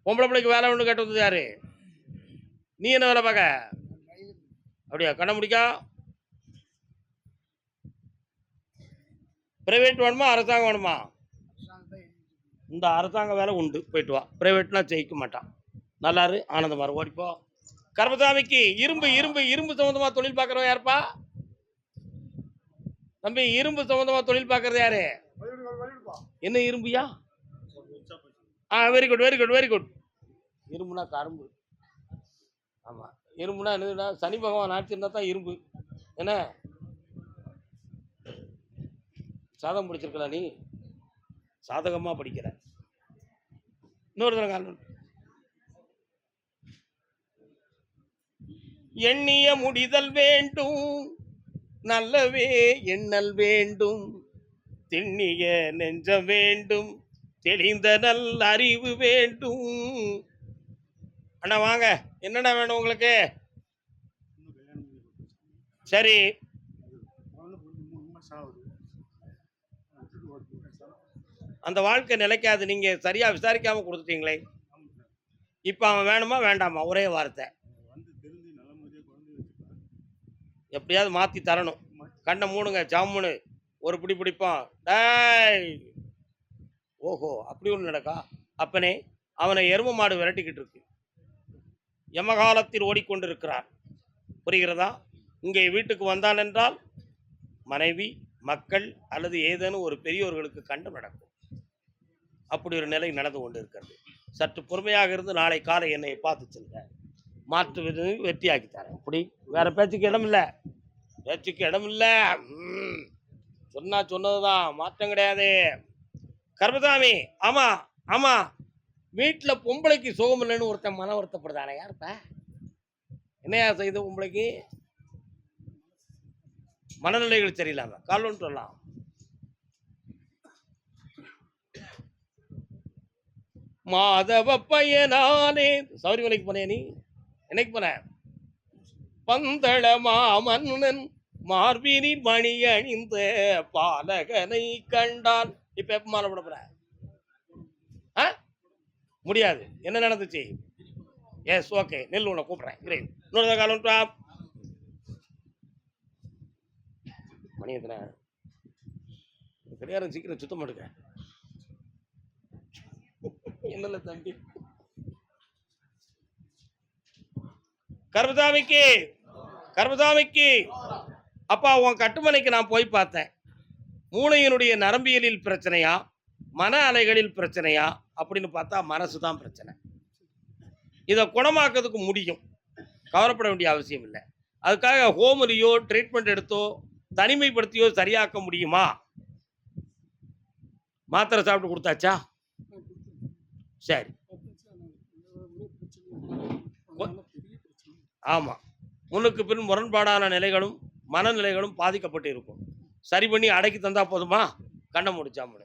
பொம்பளை பிள்ளைக்கு வேலை ஒன்று கேட்டு வந்தது யாரு? நீ என்ன வேலை பார்க்க? அப்படியா? கண்ண முடிக்கா. பிரைவேட் வேணுமா அரசாங்கம் வேணுமா? இந்த அரசாங்க வேலை உண்டு, போயிட்டு வா. பிரைவேட்னா ஜெயிக்க மாட்டான். நல்லாரு ஆனந்தமாரு ஓடிப்போ. கர்மசாமிக்கு இரும்பு இரும்பு இரும்பு சம்பந்தமா தொழில் பார்க்குறவன் யாருப்பா தம்பி? இரும்பு சம்பந்தமா தொழில் பார்க்கறது யாரு? என்ன இரும்புயா? Very good very good very good. இரும்புனா கரும்பு. ஆமா, இரும்புனா என்னதுன்னா சனி பகவான் ஆட்சிருந்தா தான் இரும்பு. என்ன சாதகம் படிச்சிருக்கல நீ? சாதகமா படிக்கிற. இன்னொரு தடவை கால் பண்ணு. எண்ணிய முடிதல் வேண்டும், நல்லவே எண்ணல் வேண்டும், திண்ணிய நெஞ்சம் வேண்டும், தெளிந்த நல் அறிவு வேண்டும். அண்ணா வாங்க, என்னண்ணா வேணும் உங்களுக்கு? சரி, அந்த வாழ்க்கை நிலைக்காது. நீங்க சரியா விசாரிக்காம கொடுத்துட்டீங்களே. இப்ப அவன் வேணுமா வேண்டாமா? ஒரே வார்த்தை. எப்படியாவது மாத்தி தரணும். கண்ணை மூடுங்க, ஜாமுனு ஒரு பிடி பிடிப்பான். டேய், ஓஹோ அப்படி ஒன்று நடக்கா? அப்பனே, அவனை எரும மாடு விரட்டிக்கிட்டு இருக்கு. யமகாலத்தில் ஓடிக்கொண்டிருக்கிறார். புரிகிறதா? இங்கே வீட்டுக்கு வந்தான் என்றால் மனைவி, மக்கள் அல்லது ஏதேனும் ஒரு பெரியோர்களுக்கு கண்டம் நடக்கும். அப்படி ஒரு நிலை நடந்து கொண்டு இருக்கிறது. சற்று பொறுமையாக இருந்து நாளை காலை என்னை பார்த்து செல்க. மாற்று வெற்றியாக்கி தரேன். அப்படி வேற பேச்சுக்கு இடம் இல்லை, பேச்சுக்கு இடம் இல்லை. சொன்னா சொன்னதுதான், மாற்றம் கிடையாது. கர்மசாமி, ஆமா ஆமா, வீட்டில் பொம்பளைக்கு சுகம் இல்லைன்னு ஒருத்தன் மன வருத்தப்படுதானே, யாருப்ப? என்னையா செய்து பொம்பளைக்கு? மனநிலைகள் சரியில்லாம கால்வன் சொல்லலாம். மாதவ பையனானே. சௌரிமலைக்கு போனே நீ? என்னைக்கு போன? பந்தள மாமன்னன் மார்பினில் மணி அணிந்த பாலகனை கண்டான். இப்ப எப்ப மாலை போட போற? முடியாது. என்ன நடந்துச்சு? எஸ், ஓகே, நெல் உன்னை கூப்பிடுறேன். இன்னொரு காலம் மணி எத்தனை? கிடையாது, சீக்கிரம் சுத்தம் எடுக்க. என்னல தம்பி? கர்மசாமிக்கு கர்மசாமிக்கு அப்பா, உன் கட்டுமனைக்கு நான் போய் பார்த்தேன். மூளையினுடைய நரம்பியலில் பிரச்சனையா, மன அலைகளில் பிரச்சனையா அப்படின்னு பார்த்தா மனசு தான் பிரச்சனை. இதை குணமாக்கிறதுக்கு முடியும், கவலைப்பட வேண்டிய அவசியம் இல்லை. அதுக்காக ஹோமிலியோ ட்ரீட்மெண்ட் எடுத்தோ தனிமைப்படுத்தியோ சரியாக்க முடியுமா? மாத்திரை சாப்பிட்டு கொடுத்தாச்சா? சரி, ஆமாம். முன்னுக்கு பின் முரண்பாடான நிலைகளும் மனநிலைகளும் பாதிக்கப்பட்டு இருக்கும். சரி பண்ணி அடக்கி தந்தா போதுமா? கண்ணை முடிச்சாம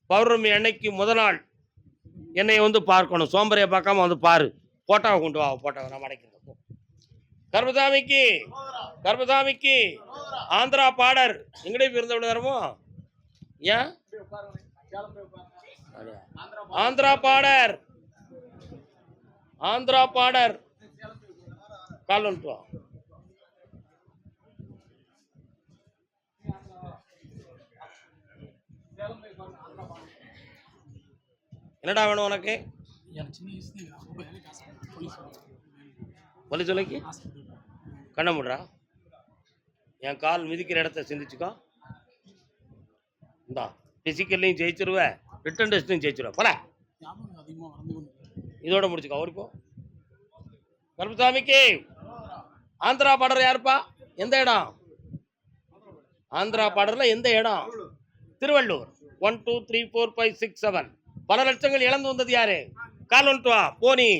பௌர்ணமி அன்னைக்கு முத நாள் என்னை வந்து பார்க்கணும். சோம்பரையை பார்க்காம வந்து பாரு. போட்டாவை கொண்டு வா, போட்டாவை நான் அடைக்கிறேன். கர்மசாமிக்கு கர்மசாமிக்கு ஆந்திரா பாடர் எங்கடே பிறந்த விடுதாரமோ? ஏன் ஆந்திரா பாடர்? ஆந்திரா பாடர் கால் வந்துட்டு. என்னடா வேணும் உனக்கு? பொலி சொல்லிக்கு கண்ண முடுறா. என் கால் மிதிக்கிற இடத்த சிந்திச்சுக்கோ. இந்தா, பிசிக்கல்லையும் ஜெயிச்சிருவ, ரிட்டன் டெஸ்ட்லையும் ஜெயிச்சிருவ. போல இதோட முடிச்சுக்கோ, ஓடிப்போ. கருப்பசாமிக்கு ஆந்திரா பார்டர் யாருப்பா? எந்த இடம்? ஆந்திரா பார்டர்ல எந்த இடம்? திருவள்ளூர். 1 2 3 4 5 6 7 பல லட்சங்கள் இழந்து வந்தது யாரு? கால் வந்துட்டு வா, போனி.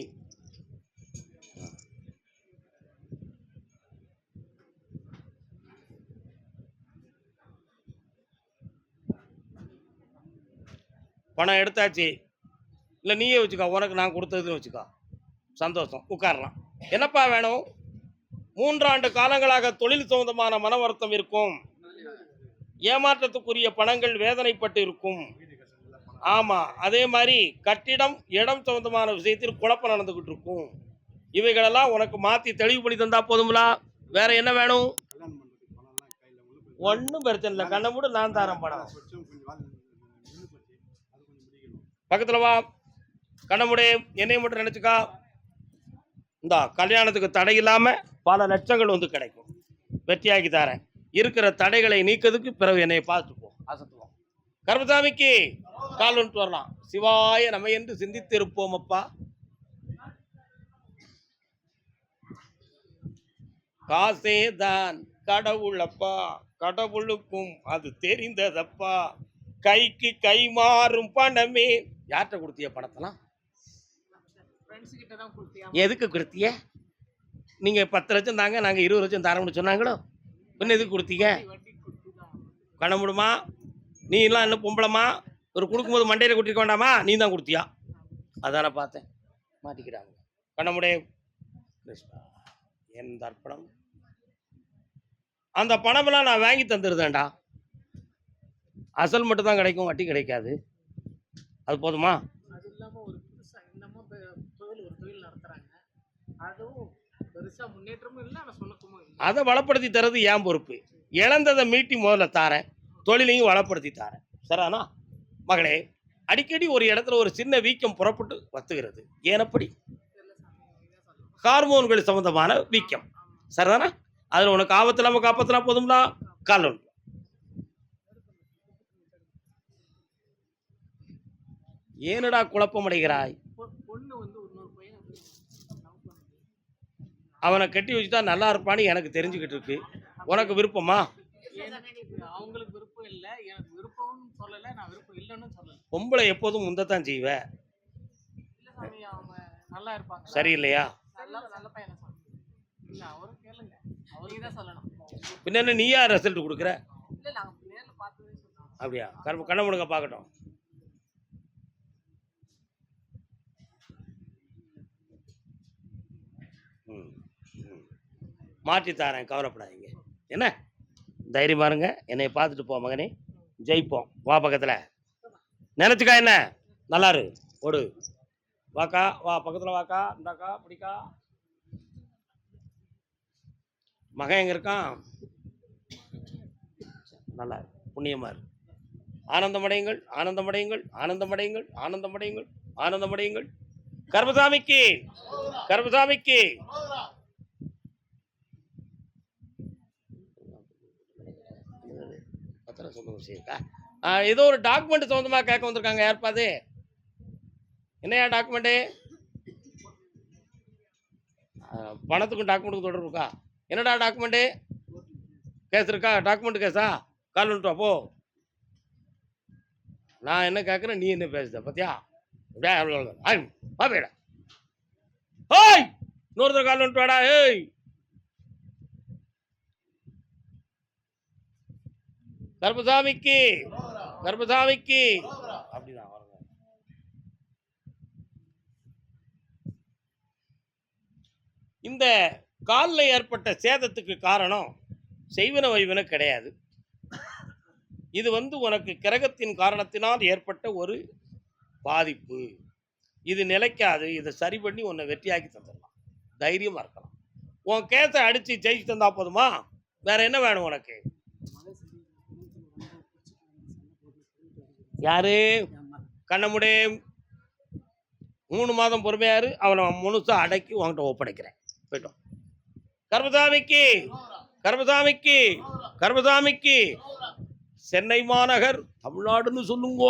பணம் எடுத்தாச்சு. இல்லை நீயே வச்சுக்கோ, உனக்கு நான் கொடுத்ததுன்னு வச்சுக்கோ. சந்தோஷம், உட்காரலாம். என்னப்பா வேணும்? 3 ஆண்டு காலங்களாக தொழில் சம்பந்தமான மன வருத்தம் இருக்கும். ஏமாற்றத்துக்குரிய பணங்கள் வேதனைப்பட்டு இருக்கும். ஆமா, அதே மாதிரி கட்டிடம் இடம் சம்பந்தமான விஷயத்தில் குழப்பம் நடந்துகிட்டு இருக்கும். இவைகளெல்லாம் உனக்கு மாத்தி தெளிவு பண்ணி தந்தா போதுங்களா? வேற என்ன வேணும்? ஒன்றும் பிரச்சனை இல்லை, கண்ணை மூட, நான் தரேன் பணம். பக்கத்தில் வா. கண்ணமுடே என்னை மட்டும் நினச்சிக்கா. இந்த கல்யாணத்துக்கு தடை இல்லாமல் பல லட்சங்கள் வந்து கிடைக்கும். வெற்றியாக்கி தரேன். இருக்கிற தடைகளை நீக்கிறதுக்கு பிறகு என்னை பார்த்துப்போம், அசத்துவோம். கருப்பசாமிக்கு கால் வந்துட்டு வரலாம். சிவாய நம்ம என்று சிந்தித்து இருப்போம் அப்பா. காசே தான் கடவுளப்பா, கடவுளுக்கும் அது தெரிந்ததப்பா. கைக்கு கை மாறும் பணமே. யார்கிட்ட கொடுத்திய பணத்தெல்லாம்? எதுக்கு கொடுத்திய? நீங்க 10 லட்சம் தாங்க, நாங்க 20 லட்சம் தரோம்னு சொன்னாங்களோ. என்ன எதுக்கு கொடுத்தீங்க? கணமுடுமா நீ எல்லாம் இன்னும் பொம்பளமா? ஒரு கொடுக்கும்போது மண்டையில கொடுத்திருக்க வேண்டாமா? நீ தான் கொடுத்தியா? அதான பார்த்தேன். மாட்டிக்கிறாங்க. கண்ணமுடே கிருஷ்ணா என் தர்ப்பணம். அந்த பணமெல்லாம் நான் வாங்கி தந்துருதேன்டா. அசல் மட்டும் தான் கிடைக்கும், வட்டி கிடைக்காது. அது போதுமா? அது இல்லாம ஒரு புதுசா இன்னமும் தொழில் நடத்துறாங்க. அதுவும் பெருசா முன்னேற்றமும் இல்லை, ஆனா சுணக்கமும் இல்லை. அதை வளப்படுத்தி தரது ஏன் பொறுப்பு. இழந்ததை மீட்டி முதல்ல தாரேன், தொழிலையும் வளப்படுத்தி தாரேன். சரிண்ணா மகளே? அடிக்கடி ஒரு இடத்துல ஒரு சின்ன வீக்கம் புறப்பட்டு வத்துகிறது. ஏனப்படி? ஹார்மோன்கள் சம்பந்தமான வீக்கம். சரிதானா? அதில் உனக்கு ஆபத்து இல்லாமல் காப்பாற்றினா போதும்னா கால் ஒன்று. ஏனடா குழப்பம் அடைகிறாய்? பொண்ணு வந்து இன்னொரு பையன் அவனை கட்டி வச்சுட்டா நல்லா இருப்பான்னு எனக்கு தெரிஞ்சுக்கிட்டு இருக்கு. உனக்கு விருப்பமா? அவங்களுக்கு விருப்பம் இல்லை, எனக்கு விருப்பம்னு சொல்லலை, நான் விருப்பம் இல்லைன்னு சொல்லலை. பொம்பளை எப்போதும் முந்தத்தான் செய்வ. இல்லை சாமி, அவங்க நல்லா இருப்பாங்க. சரியில்லையா? நல்ல பையனை சாமி. இல்லை அவரும் கேளுங்க, அவருக்கு தான் சொல்லணும். பின்ன நீயா ரிசல்ட் கொடுக்குற? இல்லை நாங்கள் நேரில் பார்த்ததே சொல்லுவோம். அப்படியா? கண்ண முடுங்க பார்க்கட்டும். மாற்றி தாரேன், கவலைப்படாதீங்க. என்ன தைரியமா இருங்க. என்னை பார்த்துட்டு போ மகனே, ஜெயிப்போம். வா பக்கத்தில் நினச்சிக்கா. என்ன நல்லாரு ஓடு. வாக்கா வா, பக்கத்தில் வாக்கா. இந்தாக்கா பிடிக்கா. மகன் எங்க இருக்கான்? நல்லா புண்ணியமா இருக்கு. ஆனந்தமடையுங்கள், ஆனந்தமடையுங்கள், ஆனந்தமடையுங்கள், ஆனந்தமடையுங்கள், ஆனந்தமடையுங்கள். கருப்பசாமிக்கு, கருப்பசாமிக்கு. ஏதோ ஒரு டாக்குமெண்ட் சம்பந்தமாக கேட்க வந்திருக்காங்க. யாருப்பாது? என்னையா டாக்குமெண்ட்டு? பணத்துக்கும் டாக்குமெண்ட்டுக்கும் தொடர்பு இருக்கா? என்னடா டாக்குமெண்ட்டு? கேஸ் இருக்கா? டாக்குமெண்ட் கேஸா? கால் வந்துட்டு அப்போ நான் என்ன கேட்குறேன், நீ என்ன பேசுத பத்தியா? அப்படியே ஏய் இன்னொருத்தர் கால் வந்துட்டு வாடா. ஏய் கருப்பசாமிக்கு, கருப்பசாமிக்கு. அப்படிதான் வருங்க. இந்த காலில் ஏற்பட்ட சேதத்துக்கு காரணம் செய்வன வைவன கிடையாது. இது உனக்கு கிரகத்தின் காரணத்தினால் ஏற்பட்ட ஒரு பாதிப்பு. இது நிலைக்காது. இதை சரி பண்ணி உன்னை வெற்றியாக்கி தந்துடலாம். தைரியமா இருக்கலாம். உன் கேஸை அடிச்சு ஜெயிச்சு தந்தா போதுமா? வேற என்ன வேணும் உனக்கு? யாரு? கண்ணமுடே 3 மாதம் பொறுமையாரு. அவனை முழுசா அடக்கி உன்கிட்ட ஒப்படைக்கிறேன். போயிட்டோம். கருப்பசாமிக்கு, கருப்பசாமிக்கு, கருப்பசாமிக்கு. சென்னை மாநகர் தமிழ்நாடுன்னு சொல்லுங்க.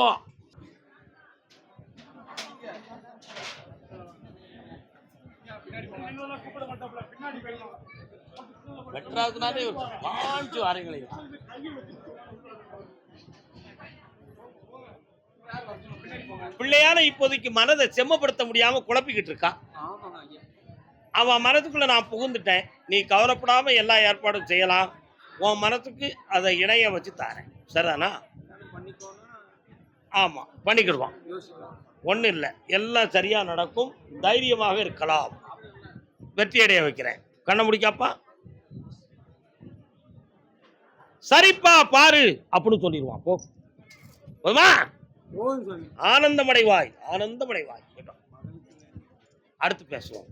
மெட்ராஸ்னாலே பாஞ்சு வாரங்களை பிள்ளையால இப்போதைக்கு மனதை செம்மப்படுத்த முடியாம குழப்பிக்கிட்டு இருக்கா. அவன் மனதுக்குள்ள நான் புகுந்துட்டேன். நீ கவலைப்படாம எல்லா ஏற்பாடும் செய்யலாம். உன் மனத்துக்கு அதை இணைய வச்சு தாரேன். சரிதானா? ஆமா, பண்ணிக்கிடுவான். ஒன்றும் இல்லை, எல்லாம் சரியா நடக்கும். தைரியமாக இருக்கலாம். வெற்றியடைய வைக்கிறேன். கண்ணை முடிக்காப்பா. சரிப்பா பாரு அப்படின்னு சொல்லிடுவான். போ போதுமா? ஆனந்தமடைவாய், ஆனந்தமடைவாய். அடுத்து பேசுவோம்.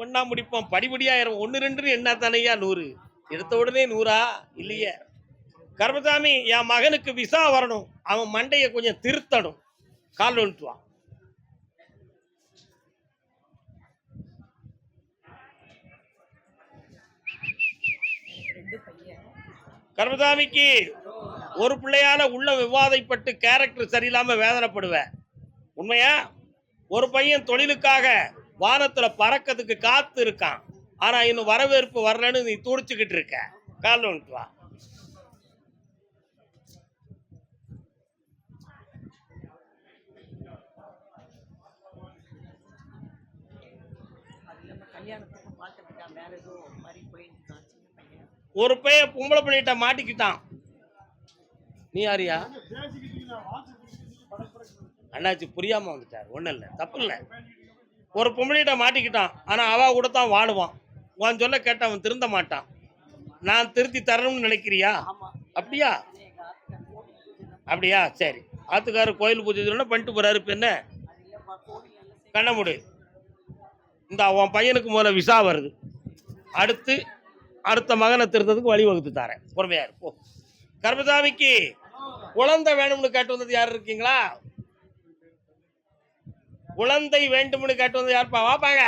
ஒன்னா முடிப்போம். படிப்படியாயிரம். 1 2 என்ன தானையா 100 எடுத்த உடனே 100ஆ? இல்லையே. கருப்பசாமி, என் மகனுக்கு விசா வரணும். அவன் மண்டையை கொஞ்சம் திருத்தணும். கால் வந்துட்டு வா. கர்மசாமிக்கு ஒரு பிள்ளையால உள்ள விவாதைப்பட்டு கேரக்டர் சரியில்லாம வேதனைப்படுவேன். உண்மையா? ஒரு பையன் தொழிலுக்காக வானத்துல பறக்கிறதுக்கு காத்து இருக்கான். ஆனா இன்னும் வரவேற்பு வரலன்னு நீ துடிச்சுக்கிட்டு இருக்க. கால் வந்துட்டு வா. ஒரு பையன் பொம்பளை பிள்ளைகிட்ட மாட்டிக்கிட்டான். நீ யாரியா? அண்ணாச்சி புரியாம வந்துட்டார். ஒன்றும் இல்லை, தப்பு இல்லை. ஒரு பொம்பளைகிட்ட மாட்டிக்கிட்டான். ஆனால் அவ கூட தான் வாழுவான். உன் சொல்ல கேட்ட அவன் திருந்த மாட்டான். நான் திருத்தி தரணும்னு நினைக்கிறியா? அப்படியா? அப்படியா? சரி. ஆத்துக்காரர் கோயில் பூஜை பண்ணிட்டு போறாரு. இப்போ என்ன கண்ண முடி. இந்த உன் பையனுக்கு முதல்ல விசா வருது. அடுத்த மகனை திருத்ததுக்கு வழிவகுத்து தரேன். பொறுமையா இருப்போ. கர்மசாமிக்கு குழந்தை வேணும்னு கேட்டு வந்தது யார் இருக்கீங்களா? குழந்தை வேண்டும்னு கேட்டு வந்தது யாருப்பா? வாப்பாங்க.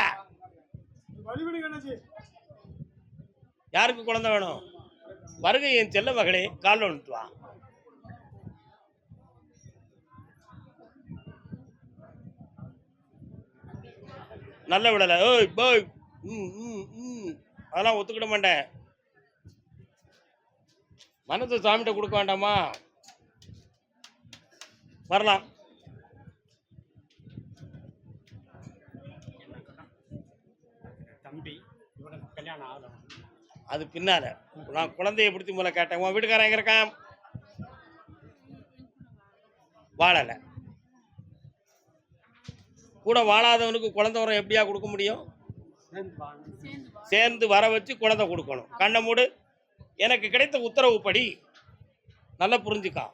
யாருக்கு குழந்தை வேணும்? வருகை என் செல்ல மகளே, கால் வந்துட்டு வா. நல்ல விடல. ஓய் போய். அதெல்லாம் ஒத்துக்கிட மாட்டேன். மனத்தை சாமிகிட்ட கொடுக்க வேண்டாமா? வரலாம். தம்பி இவனுக்கு கல்யாணம் ஆகலாம். அது பின்னால. நான் குழந்தைய பிடிச்சி முதல்ல கேட்டேன். உன் வீட்டுக்காரன் எங்க இருக்கான்? வாழலை. கூட வாழாதவனுக்கு குழந்தை வரம் எப்படியா கொடுக்க முடியும்? சேர்ந்து வர வச்சு குழந்தை கொடுக்கணும். கண்ணை மூடு. எனக்கு கிடைத்த உத்தரவுப்படி நல்லா புரிஞ்சுக்கா.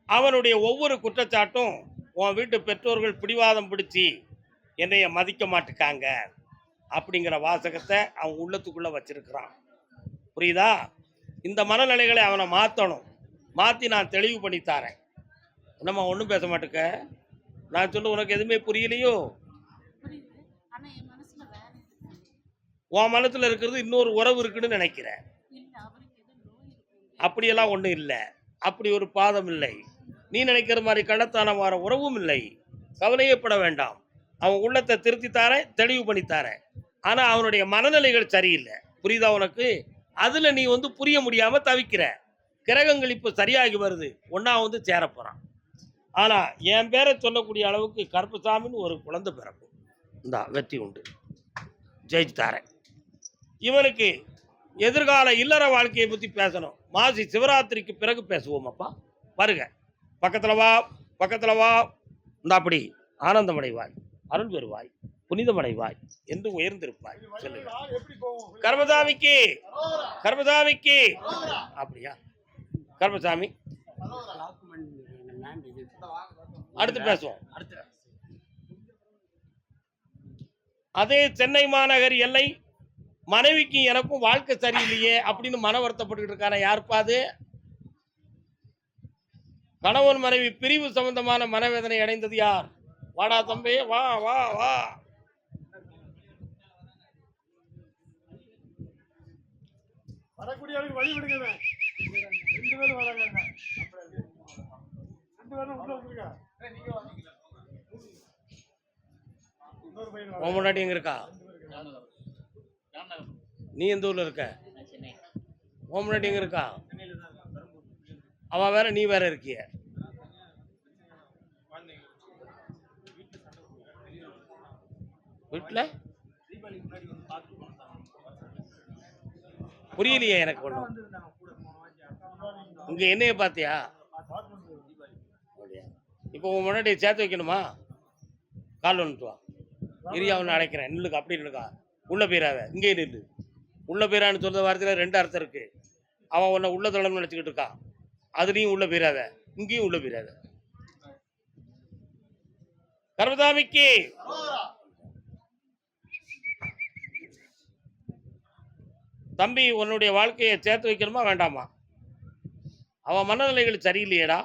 அவனுடைய ஒவ்வொரு குற்றச்சாட்டும் உன் வீட்டு பெற்றோர்கள் பிடிவாதம் பிடிச்சி என்னைய மதிக்க மாட்டுக்காங்க அப்படிங்கிற வாசகத்தை அவன் உள்ளத்துக்குள்ள வச்சிருக்கிறான். புரியுதா? இந்த மனநிலைகளை அவனை மாற்றணும். மாற்றி நான் தெளிவு பண்ணி தரேன். என்னம்மா ஒன்றும் பேச மாட்டேக்க? நான் சொல்ல உனக்கு எதுவுமே புரியலையோ? உன் மனசுல இருக்கிறது இன்னொரு உறவு இருக்குன்னு நினைக்கிறேன். அப்படியெல்லாம் ஒன்றும் இல்லை. அப்படி ஒரு பாதம் இல்லை. நீ நினைக்கிற மாதிரி கள்ளத்தான வர உறவும் இல்லை. கவலையே பட வேண்டாம். அவன் உள்ளத்தை திருத்தி தாரேன், தெளிவு பண்ணி தாரேன். ஆனால் அவனுடைய மனநிலைகள் சரியில்லை. புரியுதா உனக்கு? அதில் நீ புரிய முடியாமல் தவிக்கிற. கிரகங்கள் இப்போ சரியாகி வருது. ஒன்றா சேரப்போகிறான். ஆனால் என் பேரை சொல்லக்கூடிய அளவுக்கு கருப்பசாமின்னு ஒரு குழந்தை பிறக்கும். இந்தா வெற்றி உண்டு. ஜெயிச்சு தாரேன். இவனுக்கு எதிர்கால இல்லற வாழ்க்கையை பற்றி பேசணும். மாசி சிவராத்திரிக்கு பிறகு பேசுவோம். அப்பா வருக. பக்கத்தில் வா, பக்கத்தில் வா. இந்த அப்படி ஆனந்தமடைவாய், அருள் பெறுவாய், புனிதமடைவாய் என்று உயர்ந்திருப்பாய். சொல்லுங்க. கர்மசாமிக்கு கர்மசாமிக்கு அப்படியா? கர்மசாமி அடுத்து பேசுவோம். அதே சென்னை மாநகர் எல்லை மனைவிக்கு எனக்கும் வாழ்க்கை சரியில்லையே அப்படின்னு மன வருத்தப்பட்டு இருக்கான யாருப்பா அது? கணவன் மனைவி பிரிவு சம்பந்தமான மனவேதனை அடைந்தது யார்? வாடா தம்பி, வா வா வா. வரக்கூடிய வழி விடுங்க. ரெண்டு பேரும் வராங்க. ரெண்டு பேரும் உள்ள வந்துருங்க. உன் முன்னாடி எங்க இருக்கா? நீ எந்த ஊர்ல இருக்க? உன் முன்னாடி எங்க இருக்கா? அவன் வேற, நீ வேற இருக்கிய. வீட்டுல புரியலையே எனக்கு ஒண்ணும். இங்க என்னைய பாத்தியா? இப்போ உன் முன்னாடி சேர்த்து வைக்கணுமா? கால் வந்துட்டு வா. இரியா ஒன்று அடைக்கிறேன். நில்லுக்கு அப்படி நில்லுக்கா. உள்ள போயிடாத. இங்கே நில்லு. உள்ள போயிடான்னு சொல்ற வார்த்தையில ரெண்டு அர்த்தம் இருக்கு. அவன் உன்னை உள்ள தொடர்ந்து நினைச்சுக்கிட்டு இருக்கான். அதுலேயும் உள்ள போயிடாத, இங்கேயும் உள்ள போயிடாத. கர்மசாமிக்கு தம்பி உன்னுடைய வாழ்க்கையை சேர்த்து வைக்கணுமா வேண்டாமா? அவன் மனநிலைகள் சரியில்லையேடா.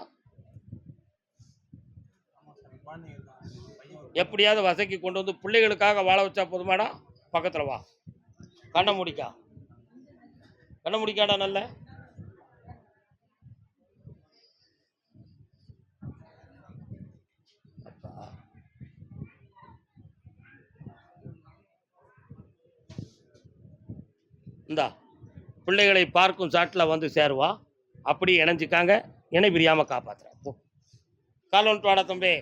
எப்படியாவது வசதிக்கு கொண்டு வந்து பிள்ளைகளுக்காக வாழ வச்சா போதுமாடா. பக்கத்துல வா. கண்ணை முடிக்கா. கண்ணை முடிக்காடா. நல்ல இந்தா பிள்ளைகளை பார்க்கும் சாட்டில் வந்து சேருவா. அப்படி இணைஞ்சிக்காங்க. இணை பிரியாம காப்பாத்துறேன். போ. கால் ஒன்று வாடா தம்பி.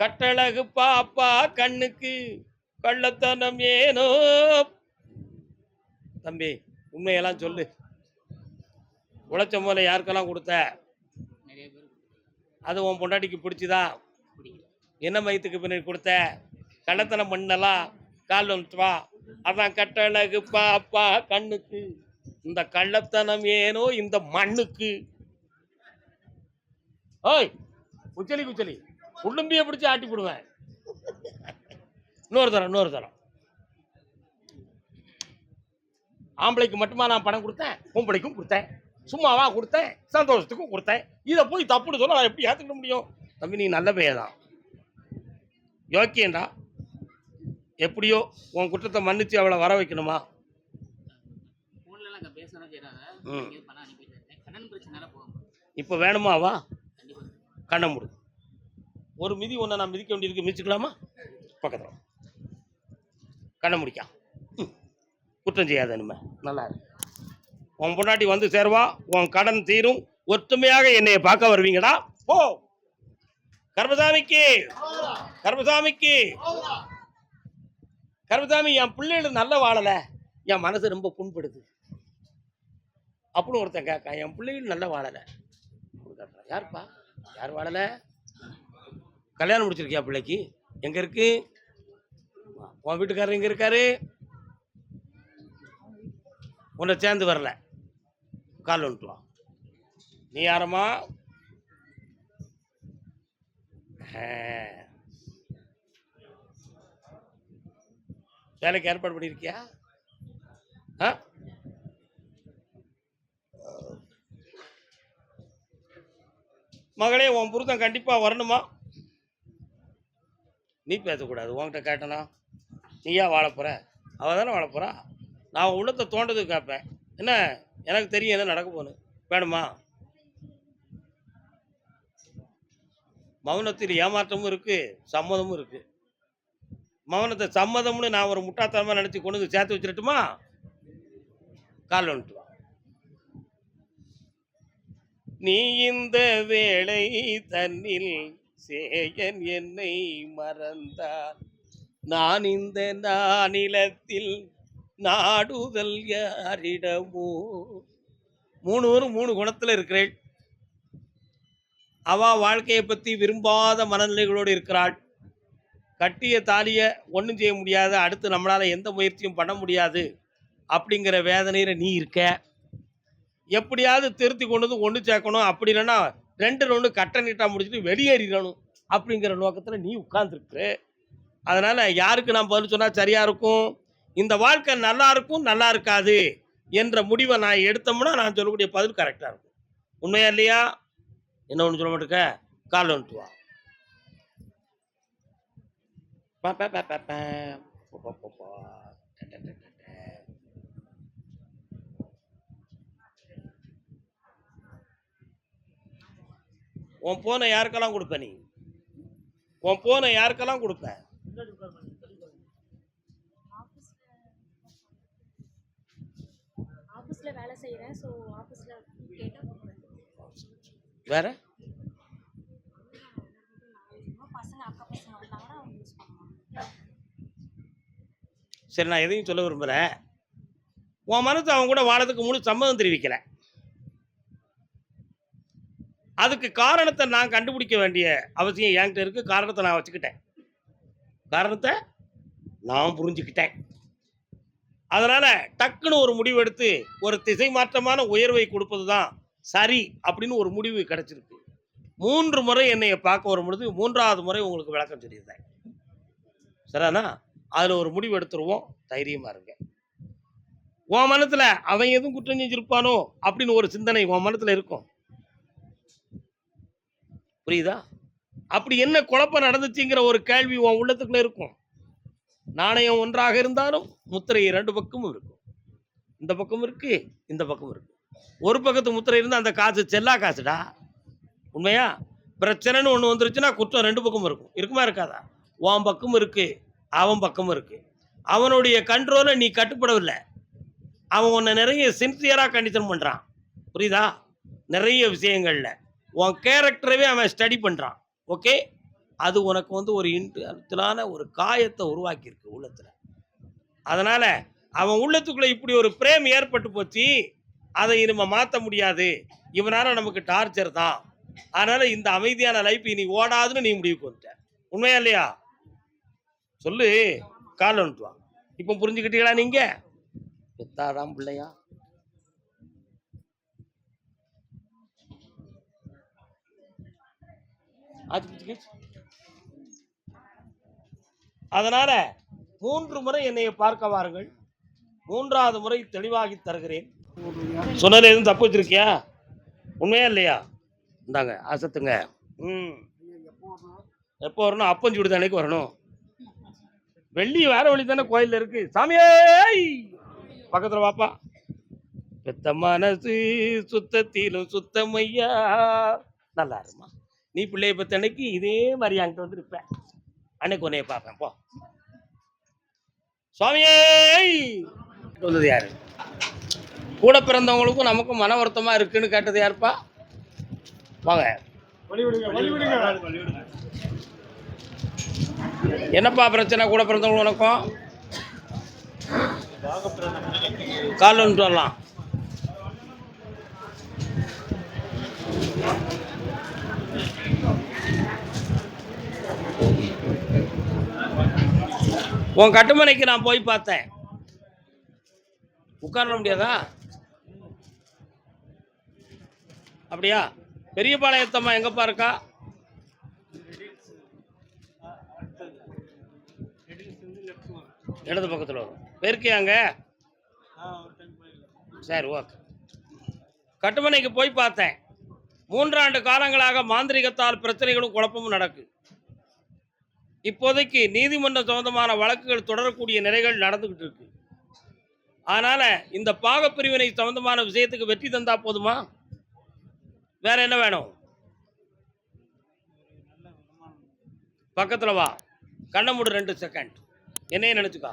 கட்டழகு பாப்பா கண்ணுக்கு கள்ளத்தனம் ஏனோ. தம்பி உண்மையெல்லாம் சொல்லு. உழைச்ச போல யாருக்கெல்லாம் கொடுத்த? நிறைய பேர் அது உன் பொண்டாட்டிக்கு பிடிச்சிதா? பிடிக்கல. என்ன மயத்துக்கு பின்னாடி கொடுத்த? கள்ளத்தனம் பண்ணலாம். கால் வந்துட்டு வா. அதான் கட்டழகு பாப்பா கண்ணுக்கு இந்த கள்ளத்தனம் ஏனோ இந்த மண்ணுக்கு. ஓய் குச்சலி குச்சலி உளும்பிய பிடிச்சி ஆட்டி போடுவேன். இன்னொரு தரம். ஆம்பளைக்கு மட்டுமா நான் பணம் கொடுத்தேன்? பொம்பளைக்கும் கொடுத்தேன். சும்மாவா கொடுத்தேன்? சந்தோஷத்துக்கும் கொடுத்தேன். இதை போய் தப்புன்னு சொல்ல நான் எப்படி ஏற்றுக்க முடியும்? தம்பி நீ நல்ல பையதான், யோக்கியண்டா. எப்படியோ உன் குற்றத்தை மன்னிச்சு அவளை வர வைக்கணுமா? ஃபோன்ல எல்லாம் பேசணும் செய்றாங்க. பணம் அனுப்பிட்டு இருக்கேன். கடன் பிரச்சனைனால போக முடியல. இப்போ வேணுமா? வா. கண்டிப்பா கண்ணை மூடு. ஒரு மிதி ஒன்று நான் மிதிக்க வேண்டியிருக்கு. மிதிச்சுக்கலாமா? பக்கத்தில் கண்ணை முடிக்கா. குற்றம் செய்யாத இனிமே. நல்லா இருக்கு. உன் பொண்டாட்டி வந்து சேருவா. உன் கடன் தீரும். ஒற்றுமையாக என்னைய பார்க்க வருவீங்கடா. போ. கர்மசாமிக்கு கர்மசாமி என் பிள்ளைகள் நல்ல வாழலை, என் மனசு ரொம்ப புண்படுது அப்படின்னு ஒருத்தன் கேட்க. என் பிள்ளைகள் நல்ல வாழலை. யாருப்பா? யார் வாழலை? கல்யாணம் முடிச்சிருக்கியா பிள்ளைக்கு? எங்க இருக்கு? உன் வீட்டுக்காரர் எங்க இருக்காரு? உன்னை சேர்ந்து வரல. கால் வந்துட்டுவான். நீ யாரம்மா? வேலைக்கு ஏற்பாடு பண்ணியிருக்கியா? மகளே உன் புருஷன் கண்டிப்பா வரணுமா? நீ பேசக்கூடாது. உன்கிட்ட கேட்டனா நீயா வாழப்போற? அவ தானே வாழப்போறா. நான் உள்ளத்தை தோண்டது கேட்பேன். என்ன எனக்கு தெரியும் என்ன நடக்க போகணும். வேணுமா? மௌனத்தில் ஏமாற்றமும் இருக்கு, சம்மதமும் இருக்கு. மௌனத்தை சம்மதம்னு நான் ஒரு முட்டாத்தனமா நினைச்சு கொண்டு வந்து சேர்த்து வச்சிடட்டுமா? கால் வந்துட்டு வா. நீ இந்த வேளை தன்னில் சேயன் என்னை மறந்தார், நான் இந்த நானிலத்தில் நாடுதல் யாரிடமோ. 3 பேரும் 3 குணத்துல இருக்கிறேள். அவ வாழ்க்கையை பற்றி விரும்பாத மனநிலைகளோடு இருக்கிறாள். கட்டிய தாலியை ஒன்றும் செய்ய முடியாது, அடுத்து நம்மளால் எந்த முயற்சியும் பண்ண முடியாது அப்படிங்கிற வேதனையில் நீ இருக்க. எப்படியாவது திருத்தி கொண்டு வந்து ஒன்று சேர்க்கணும், அப்படி இல்லைன்னா 2 ரவுண்டு கட்ட நீட்டாக முடிச்சுட்டு வெளியேறிடணும் அப்படிங்கிற நோக்கத்தில் நீ உட்கார்ந்துருக்குற. அதனால் யாருக்கு நான் பதில் சொன்னால் சரியாக இருக்கும்? இந்த வாழ்க்கை நல்லா இருக்கும் நல்லா இருக்காது என்ற முடிவை நான் எடுத்தோம்னா நான் சொல்லக்கூடிய பதில் கரெக்டாக இருக்கும். உண்மையா இல்லையா? என்ன ஒன்று சொல்ல மாட்டேக்க. கால் வந்துட்டு வா. உன் போனை யாருக்கெல்லாம் கொடுப்ப? நீ உன் போனை யாருக்கெல்லாம் கொடுப்ப? ஆபீஸ்ல வேலை செய்றேன். சோ ஆபீஸ்ல கேட்டா வேற பசங்க அக்கா பசங்க வந்தாங்கன்னா அவங்க யூஸ் பண்ணுவாங்க. சரி, நான் எதையும் சொல்ல விரும்புகிறேன். உன் மனசு அவன் கூட வாழறதுக்கு முழு சம்மதம் தெரிவிக்கல. அதுக்கு காரணத்தை நான் கண்டுபிடிக்க வேண்டிய அவசியம் என்கிட்ட இருக்கு. காரணத்தை நான் வச்சுக்கிட்டேன், காரணத்தை நான் புரிஞ்சுக்கிட்டேன். அதனால டக்குன்னு ஒரு முடிவு எடுத்து ஒரு திசை மாற்றமான உயர்வை கொடுப்பது தான் சரி அப்படின்னு ஒரு முடிவு கிடைச்சிருக்கு. 3 முறை என்னைய பார்க்க வரும் பொழுது 3ஆவது முறை உங்களுக்கு விளக்கம் சொல்லியிருந்தேன். சரிண்ணா? அதில் ஒரு முடிவு எடுத்துருவோம். தைரியமாக இருங்க. உன் மனத்தில் அவன் எதுவும் குற்றம் செஞ்சிருப்பானோ அப்படின்னு ஒரு சிந்தனை உன் மனத்தில் இருக்கும். புரியுதா? அப்படி என்ன குழப்பம் நடந்துச்சுங்கிற ஒரு கேள்வி உன் உள்ளத்துக்குள்ள இருக்கும். நாணயம் ஒன்றாக இருந்தாலும் முத்திரை 2 பக்கமும் இருக்கும். இந்த பக்கம் இருக்கு, இந்த பக்கம் இருக்கு. ஒரு பக்கத்து முத்திரை இருந்தால் அந்த காசு செல்லா காசுடா. உண்மையா? பிரச்சனைன்னு ஒன்று வந்துருச்சுன்னா குற்றம் 2 பக்கமும் இருக்கும். இருக்குமா இருக்காதா? உன் பக்கமும் இருக்கு, அவன் பக்கமும் இருக்கு. அவனுடைய கண்ட்ரோலை நீ கட்டுப்படவில்லை. அவன் உன்னை நிறைய சின்சியராக கண்டிஷன் பண்ணுறான். புரியுதா? நிறைய விஷயங்களில் உன் கேரக்டரவே அவன் ஸ்டடி பண்ணுறான். ஓகே, அது உனக்கு வந்து ஒரு இன்டர்னலான ஒரு காயத்தை உருவாக்கியிருக்கு உள்ளத்தில். அதனால் அவன் உள்ளத்துக்குள்ளே இப்படி ஒரு பிரேம் ஏற்பட்டு போச்சு. அதை நம்ம மாற்ற முடியாது. இவனால் நமக்கு டார்ச்சர் தான். அதனால் இந்த அமைதியான லைஃப் இனி ஓடாதுன்னு நீ முடிவுக்கு வந்துட்ட. உண்மையா இல்லையா? சொல்லு. கால் வந்துட்டு வா. இப்போ புரிஞ்சுக்கிட்டீங்களா? நீங்கள் பெத்தாதான் பிள்ளையா? அதனால 3 முறை என்னைய பார்க்க வாருங்கள். 3வது முறை தெளிவாகி தருகிறேன். சொன்னது எதுவும் தப்பு வச்சிருக்கியா? உண்மையா இல்லையா? இந்தாங்க அசத்துங்க. எப்போ வரணும்? அப்பஞ்சூடு தானேக்கு வரணும். வெள்ளி வேற வழி தானே கோயில் இருக்கு. சாமியே பக்கத்துல வாப்பா. பெத்த மனசு சுத்தத்திலும் சுத்தமையா. நல்லா இருக்குமா? நீ பிள்ளைய பத்த அன்னைக்கு இதே மாதிரி அங்கிட்ட வந்து இருப்பேன். அன்னைக்கு உன்னைய பார்ப்பேன். போ. சுவாமியே வந்தது யாரு? கூட பிறந்தவங்களுக்கும் நமக்கும் மன வருத்தமா இருக்குன்னு கேட்டது யாருப்பா? வாங்க. என்னப்பா பிரச்சனை கூட பிறந்தவங்களும் உனக்கும்? கால் வந்துட்டு வரலாம். உன் கட்டுமனைக்கு நான் போய் பார்த்தேன். உட்கார முடியாதா? அப்படியா? பெரியபாளையத்தம்மா எங்கப்பா இருக்கா? இடது பக்கத்தில் வரும். பெருக்கியாங்க. சரி, ஓகே. கட்டுமனைக்கு போய் பார்த்தேன். 3 ஆண்டு காலங்களாக மாந்திரிகத்தால் பிரச்சனைகளும் குழப்பமும் நடக்கு. இப்போதைக்கு நீதிமன்றம் சம்பந்தமான வழக்குகள் தொடரக்கூடிய நிலைகள் நடந்துகிட்டு இருக்கு. அதனால இந்த பாகப்பிரிவினை சம்பந்தமான விஷயத்துக்கு வெற்றி தந்தா போதுமா? வேற என்ன வேணும்? பக்கத்துல வா. கண்ண மூடு 2 செகண்ட். என்னையே நினைச்சுக்கா.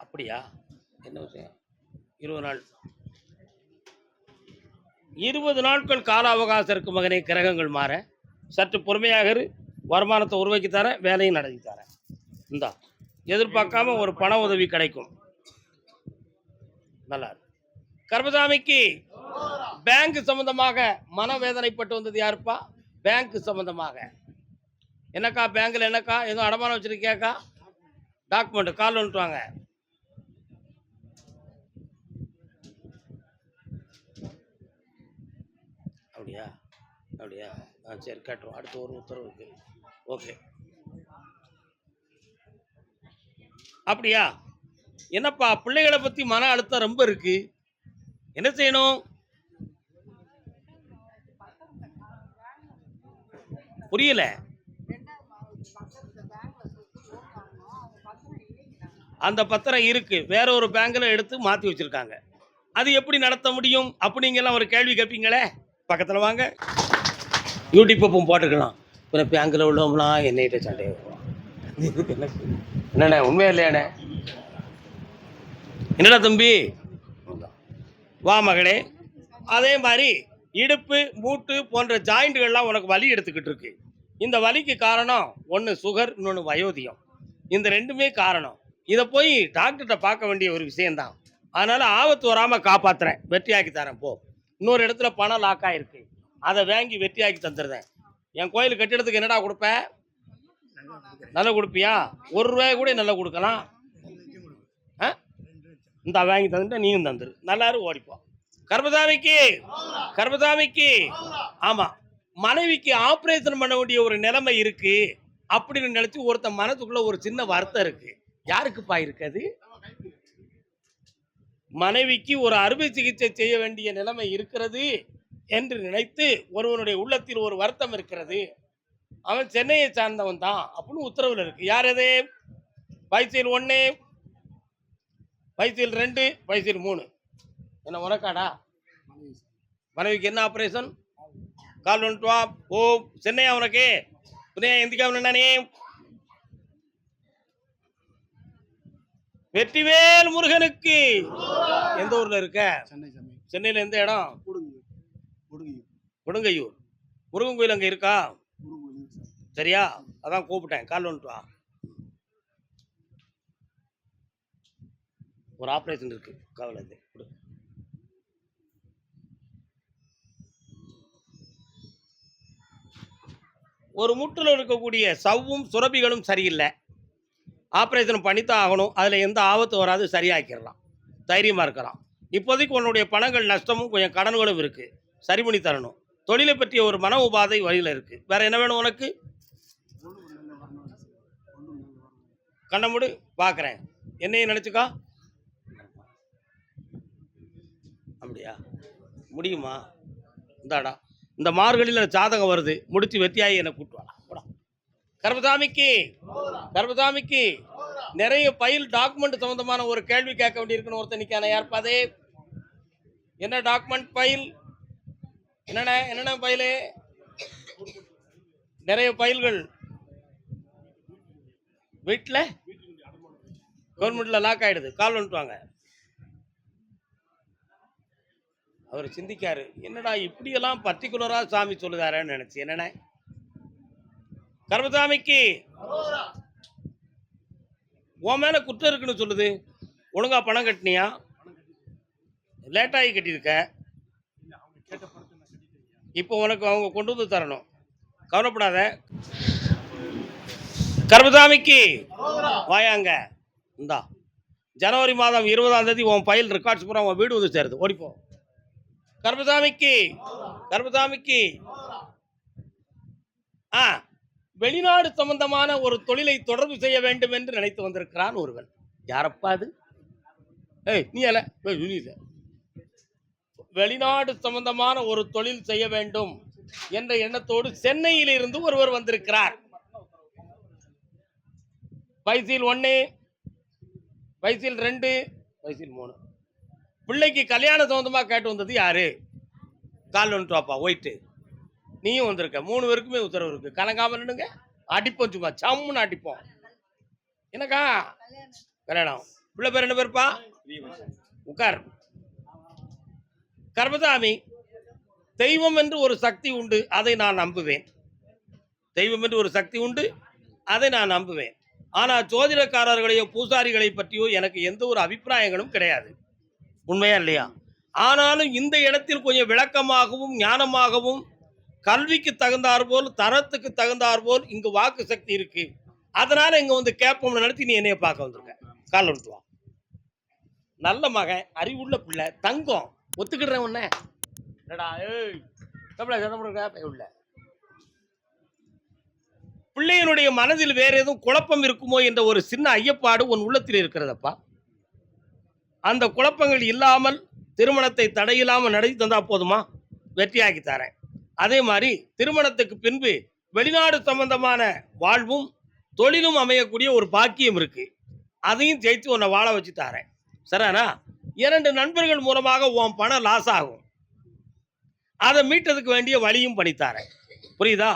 அப்படியா? என்ன விஷயம்? 20 நாள் 20 நாட்கள் கால அவகாசம் இருக்கு மகனே. கிரகங்கள் மாற சற்று பொறுமையாக இரு. வருமானத்தை உருவாக்கி தரேன், வேலையும் நடத்தி தரேன். இந்தா, எதிர்பார்க்காம ஒரு பண உதவி கிடைக்கும். நல்லா இருக்கு. கர்மசாமிக்கு பேங்க் சம்பந்தமாக மனவேதனைப்பட்டு வந்தது யாருப்பா? பேங்க் சம்பந்தமாக. என்னக்கா பேங்க்ல என்னக்கா எதுவும் அடமானம் வச்சிருக்கியாக்கா? டாக்குமெண்ட் கால் வந்துட்டு வாங்க. அப்படியா? அப்படியா? சரி, கேட்டுருவோம். அடுத்து ஒரு உத்தரவு இருக்கு. ஓகே. அப்படியா? என்னப்பா பிள்ளைகளை பத்தி மன அழுத்தம் ரொம்ப இருக்கு. என்ன செய்யணும்? புரியல. அந்த பத்திரம் இருக்கு, வேற ஒரு பேங்க்ல எடுத்து மாத்தி வச்சிருக்காங்க. அது எப்படி நடத்த முடியும் அப்படிங்கலாம் ஒரு கேள்வி கேட்பீங்களே. பக்கத்துல வாங்க. யூடியூப்பும் போட்டுக்கலாம். அப்புறம் பேங்க்ல உள்ளவங்களாம் என்னைகிட்ட சண்டை வருவான். என்னண்ணே உண்மையா இல்லையாண்ணே? என்னடா தம்பி? வா மகளே. அதே மாதிரி இடுப்பு மூட்டு போன்ற ஜாயிண்ட்டுகள்லாம் உனக்கு வலி எடுத்துக்கிட்டு இருக்கு. இந்த வலிக்கு காரணம் ஒன்று சுகர், இன்னொன்று வயோதிகம். இந்த 2மே காரணம். இதை போய் டாக்டர்கிட்ட பார்க்க வேண்டிய ஒரு விஷயம்தான். அதனால ஆபத்து வராமல் காப்பாற்றுறேன், வெற்றியாக்கி தரேன். போ. இன்னொரு இடத்துல பணம் லாக் ஆகிருக்கு, அதை வாங்கி வெற்றியாக்கி தந்துடுறேன். என் கோயில் கட்டிடத்துக்கு என்னடா கொடுப்பேன்? நல்லா கொடுப்பியா? 1 ரூபாய் கூட நல்லா கொடுக்கலாம். இந்த வாங்கி தந்துட்டு நீயும் தந்துரு. நல்லாரு ஓடிப்போம். கர்மசாமிக்கு ஆமா, மனைவிக்கு ஆப்ரேஷன் பண்ண வேண்டிய ஒரு நிலைமை இருக்கு அப்படின்னு நினைச்சு ஒருத்தன் மனதுக்குள்ள ஒரு சின்ன வருத்தம் இருக்கு. யாருக்குப்பா இருக்குது? மனைவிக்கு ஒரு அறுவை சிகிச்சை செய்ய வேண்டிய நிலைமை இருக்கிறது. என்று நினைத்து ஒருவனுடைய உள்ளத்தில் ஒரு வருத்தம் இருக்கிறது, அவன் சென்னையை சார்ந்தவன் தான் அப்படின்னு உத்தரவில் இருக்கு. யார் அது? பைசீல் 1, பைசீல் 2, பைசீல் 3. என்ன உனக்காடா? மனைவிக்கு என்ன ஆபரேஷன்? கால் வந்துட்டு வா. ஓ சென்னையா உனக்கு? எந்திக்காம வெற்றிவேல் முருகனுக்கு. எந்த ஊர்ல இருக்க? சென்னையில எந்த இடம்? கொடுங்கையூர். முருகன் கோயில் அங்க இருக்கா? சரியா? அதான் கூப்பிட்டேன். கால் வந்துட்டு வா. ஒரு ஆபரேஷன் இருக்கு, கவலை இல்லை. ஒரு முற்றில் இருக்கக்கூடிய சவ்வும் சுரபிகளும் சரியில்லை, ஆப்ரேஷன் பண்ணித்தான் ஆகணும். அதில் எந்த ஆபத்து வராது, சரியாக்கிடலாம், தைரியமாக இருக்கலாம். இப்போதைக்கு உன்னுடைய பணங்கள் நஷ்டமும் கொஞ்சம் கடன்களும் இருக்குது, சரி பண்ணி தரணும். தொழிலை பற்றிய ஒரு மன உபாதை வழியில் இருக்குது. வேறு என்ன வேணும் உனக்கு? கண்ணமுடு பார்க்குறேன், என்னையும் நினச்சிக்கா. அப்படியா? முடியுமா? இந்தாடா, இந்த மார்கழியில் ஜாதகம் வருது, முடிச்சு வெற்றியாகி என்னை கூப்பிட்டு வாடா. கர்மசாமிக்கு கர்மசாமிக்கு நிறைய ஃபைல் டாக்குமெண்ட் சம்பந்தமான ஒரு கேள்வி கேட்க வேண்டியிருக்குன்னு ஒருத்தர் நிற்கான. யார்ப்பாது? என்ன டாக்குமெண்ட் ஃபைல்? என்னென்ன ஃபைலு? நிறைய ஃபைல்கள் வீட்டில் கவர்மெண்ட்டில் லாக் ஆகிடுது. கால் வந்துட்டு வாங்க. அவர் சிந்திக்காரு, என்னடா இப்படியெல்லாம் பர்டிகுலராக சாமி சொல்லுதாரன்னு நினச்சி. என்னென்ன கர்மசாமிக்கு உன் மேலே குற்றம் இருக்குன்னு சொல்லுது. ஒழுங்கா பணம் கட்டினியா? லேட்டாகி கட்டியிருக்க. இப்போ உனக்கு அவங்க கொண்டு வந்து தரணும், கவலைப்படாத. கர்மசாமிக்கு வாயாங்க. இந்தா, ஜனவரி மாதம் 20ஆம் தேதி உன் ஃபைல் ரெக்கார்ட்ஸ் பூரா உன் வீடு வந்து சேருது. ஓடிப்போ. கர்மசாமிக்கு கர்மசாமிக்கு வெளிநாடு சம்பந்தமான ஒரு தொழிலை தொடர்பு செய்ய வேண்டும் என்று நினைத்து வந்திருக்கிறான் ஒருவன். யாரப்பா அது? நீ அல்ல, வெளிநாடு சம்பந்தமான ஒரு தொழில் செய்ய வேண்டும் என்ற எண்ணத்தோடு சென்னையில் இருந்து ஒருவர் வந்திருக்கிறார். பைசீல் 1, பைசீல் 2, பைசீல் 3. பிள்ளைக்கு கல்யாண சம்பந்தமா கேட்டு வந்தது யாரு? கால் வந்துட்டு வாப்பா. ஒயிட்டு நீயும் வந்திருக்க. 3 பேருக்குமே உத்தரவு இருக்கு. கலங்காம நின்னுங்க, அடிப்போம், சும்மா சம்முன்னு அடிப்போம். என்னக்கா கல்யாணம்? பிள்ளை பேர் என்ன பேருப்பா? உட்கார். கர்மசாமி, தெய்வம் என்று ஒரு சக்தி உண்டு, அதை நான் நம்புவேன். தெய்வம் என்று ஒரு சக்தி உண்டு, அதை நான் நம்புவேன். ஆனால் ஜோதிடக்காரர்களையோ பூசாரிகளை பற்றியோ எனக்கு எந்த ஒரு அபிப்பிராயங்களும் கிடையாது. உண்மையா இல்லையா? ஆனாலும் இந்த இடத்தில் கொஞ்சம் விளக்கமாகவும் ஞானமாகவும் கல்விக்கு தகுந்தாற்போல் தரத்துக்கு தகுந்தாற்போல் இங்கு வாக்கு சக்தி இருக்கு. அதனால இங்க வந்து கேட்போம்னு நினைச்சு நீ என்னைய பார்க்க வந்திருக்க. கால் வந்துட்டு வா. நல்ல மகன், அறிவுள்ள பிள்ளை, தங்கம். ஒத்துக்கிடுறேன் உன்ன. பிள்ளையினுடைய மனதில் வேற எதுவும் குழப்பம் இருக்குமோ என்ற ஒரு சின்ன ஐயப்பாடு உன் உள்ளத்தில் இருக்கிறதப்பா. அந்த குழப்பங்கள் இல்லாமல் திருமணத்தை தடையில்லாமல் நடத்தி தந்தா போதுமா? வெற்றியாக்கி தரேன். அதே மாதிரி திருமணத்துக்கு பின்பு வெளிநாடு சம்பந்தமான வாழ்வும் தொழிலும் அமையக்கூடிய ஒரு பாக்கியம் இருக்கு. அதையும் ஜெயிச்சு உன்னை வாழ வச்சு தரேன். சரிண்ணா? 2 நண்பர்கள் மூலமாக உன் பணம் லாஸ் ஆகும், அதை மீட்டதுக்கு வேண்டிய வழியும் பண்ணித்தாரேன். புரியுதா?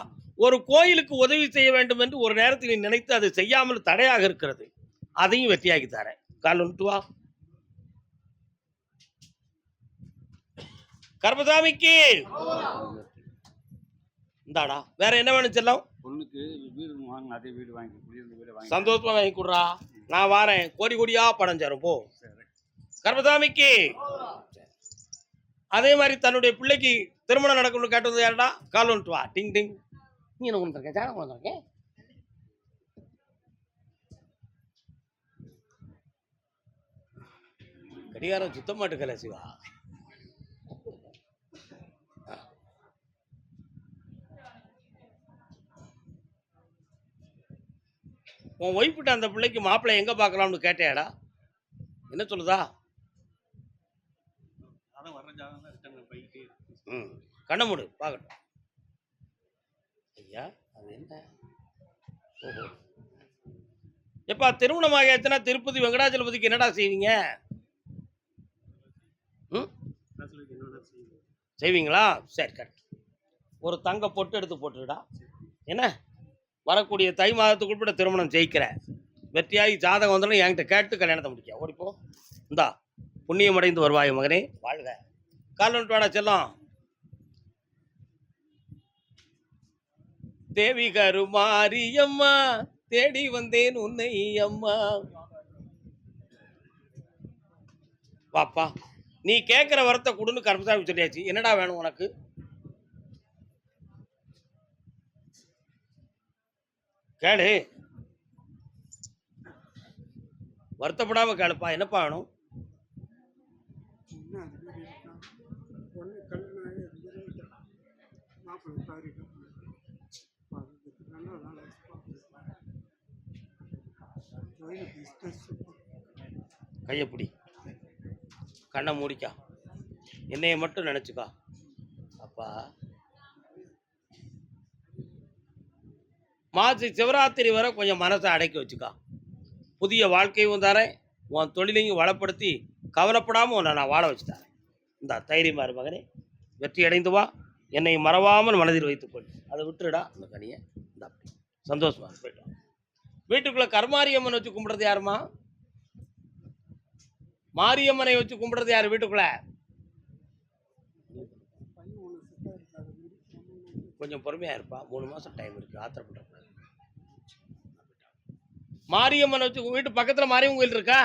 ஒரு கோயிலுக்கு உதவி செய்ய வேண்டும் என்று ஒரு நேரத்தில் நீ நினைத்து அதை செய்யாமல் தடையாக இருக்கிறது, அதையும் வெற்றியாக்கி தரேன். கால் வந்துட்டு வா. கர்மசாமிக்கு இந்தாடா. வேற என்ன வேணும் செல்லம்? பொண்ணுக்கு வீடு வாங்க, அதே வீடு வாங்கி குடியிருந்த வீடு வாங்கி சந்தோஷமா வாங்கி கொடுறா. நான் வாரேன், கோடி கோடியா படம் சேரும். போ. கர்மசாமிக்கு அதே மாதிரி தன்னுடைய பிள்ளைக்கு திருமணம் நடக்கணும்னு கேட்டது யாருடா? கால் வந்துட்டு வா. டிங் டிங். நீ என்ன கொண்டு இருக்கேன்? ஜாதகம் கொண்டு இருக்கேன். கடிகாரம் சுத்தம் மாட்டுக்கல சிவா. உன் ஒய்ஃபிட்ட அந்த பிள்ளைக்கு மாப்பிள்ளை எங்க பார்க்கலாம்னு கேட்டியாடா? என்ன சொல்லுதா? கண்ண மூடு பார்க்கட்டும். ஐயா அது என்ன? ஓஹோ. எப்பா திருமணமாக எத்தனை திருப்பதி வெங்கடாச்சலபதிக்கு என்னடா செய்வீங்க? செய்வீங்களா? சரி கரெக்ட். ஒரு தங்க பொட்டு எடுத்து போட்டுடா. என்ன வரக்கூடிய தை மாதத்துக்குள்பட திருமணம் ஜெயிக்கிற வெற்றியாகி ஜாதகம் வந்தாலும் என்கிட்ட கேட்டு கல்யாணத்தை முடிக்க ஓடிப்போ. இந்தா புண்ணியம் அடைந்து வருவாய் மகனே, வாழ்க. கால் வந்துட்டு வாடா செல்லம். தேவி கருமாரியம்மா தேடி வந்தேன் உன்னை அம்மா. வாப்பா, நீ கேட்குற வரத்தை கொடுன்னு கருப்பசாமி சொல்லியாச்சு. என்னடா வேணும் உனக்கு? கேளு, வருத்தப்படாம கேளுப்பா. என்னப்பா வேணும்? கையப்பிடி, கண்ணை மூடிக்கா, என்னைய மட்டும் நினைச்சுக்கா. அப்பா மாசி சிவராத்திரி வரை கொஞ்சம் மனசை அடக்கி வச்சுக்கா. புதிய வாழ்க்கையும் தரேன், உன் தொழிலையும் வளப்படுத்தி கவலைப்படாமல் உன்னை நான் வாழ வச்சு தரேன். இந்த தைரியமா இரு மகனே, வெற்றி அடைந்து வா. என்னை மறவாமல் மனதில் வைத்துக்கொள். அதை விட்டுடா அந்த கனியை. இந்த சந்தோஷமா போயிட்டு வீட்டுக்குள்ள கருமாரியம்மன் வச்சு கும்பிடுறது யாருமா? மாரியம்மனை வச்சு கும்பிடுறது யாரு வீட்டுக்குள்ள? கொஞ்சம் பொறுமையா இருப்பா, 3 மாசம் டைம் இருக்கு, ஆத்திரப்பட்ட. மாரியம்மனை வச்சு வீட்டு பக்கத்துல மாரியம்மன் கோயில் இருக்கா?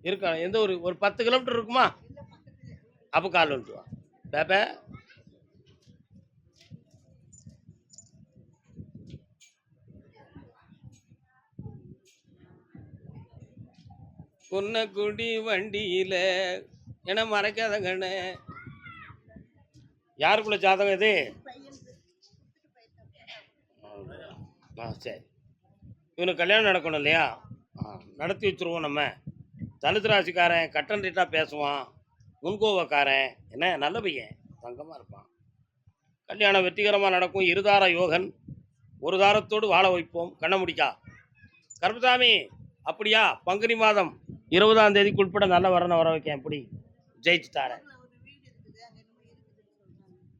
இருக்கா? எந்த ஒரு 10 கிலோமீட்டர் இருக்குமா? அப்போ கால் வந்துட்டு வா பேப்ப. குன்னக்குடி வண்டியில என மறைக்காத கண்ணு. யாருக்குள்ள ஜாதகம் இது? சரி, இவனுக்கு கல்யாணம் நடக்கணும் இல்லையா? நடத்தி வச்சுருவோம். நம்ம தனுசு ராசிக்காரன், கட்டன் ரீட்டாக பேசுவான், முன்கோவக்காரன், என்ன நல்ல பையன், தங்கமாக இருப்பான். கல்யாணம் வெற்றிகரமாக நடக்கும். இருதார யோகன், ஒரு தாரத்தோடு வாழ வைப்போம். கண்ண முடிக்கா. கருப்பசாமி அப்படியா? பங்குனி மாதம் 20ஆம் தேதிக்கு உட்பட நல்ல வரணும் வர வைக்கேன். எப்படி ஜெயிச்சு தாரேன்.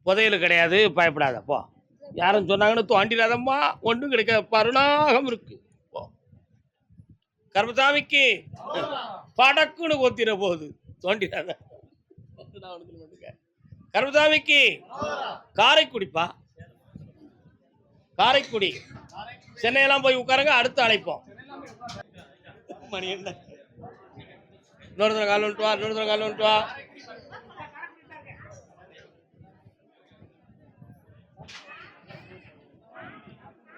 புதையல் கிடையாது, பயப்படாத போ. யாரும் சொன்னாங்கன்னு தோண்டிடாதம்மா, ஒன்றும் கிடைக்காது, பருணாகம் இருக்கு போ. கருப்பசாமிக்கு படக்குன்னு கொத்திர போகுது, தோண்டிடாத. கருப்பசாமிக்கு காரைக்குடிப்பா, காரைக்குடி. சென்னையெல்லாம் போய் உட்காருங்க, அடுத்து அழைப்போம். மணி என்ன? இன்னொரு கால் வந்துட்டு வா, இன்னொரு கால் வந்துட்டு வா.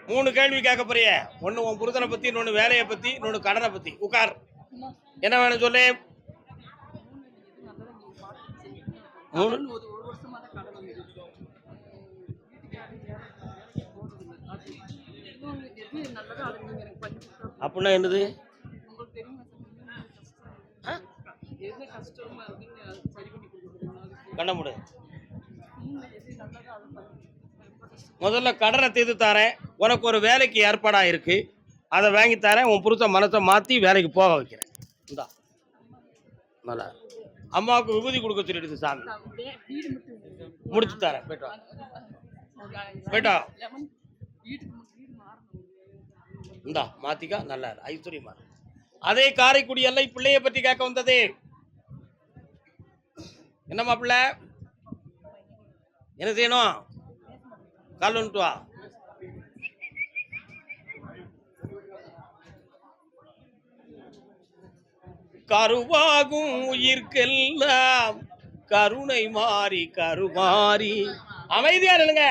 மூணு கேள்வி கேட்க போறிய. ஒன்று உன் புருஷனை பத்தி, இன்னொன்று வேலையை பத்தி, இன்னொன்று கடனை பத்தி. உட்கார். என்ன வேணும் சொல்லு. அப்படின்னா என்னது? கண்ண முடி. முதல்ல கடனை தீர்த்து தரேன். உனக்கு ஒரு வேலைக்கு ஏற்பாடாக இருக்கு, அதை வாங்கி தரேன். உன் புருஷன் மனசை மாற்றி வேலைக்கு போக வைக்கிறேன். இந்தா நல்லா. அம்மாவுக்கு விபூதி கொடுக்க சொல்லிடுது சாமி. முடிச்சு தரேன். போயிட்டா போயிட்டா. இந்தா மாத்திக்கா, நல்லா ஐஸ்வர்யமா. அதே காரைக்குடி எல்லை பிள்ளைய பற்றி கேட்க வந்தது. என்னம்மா பிள்ளை, என்ன செய்யணும்? கால் வந்துட்டு வா. கருவாகும் உயிர்க்கெல்லாம் கருணை மாறி கருமாறி. அமைதியா இல்லைங்க,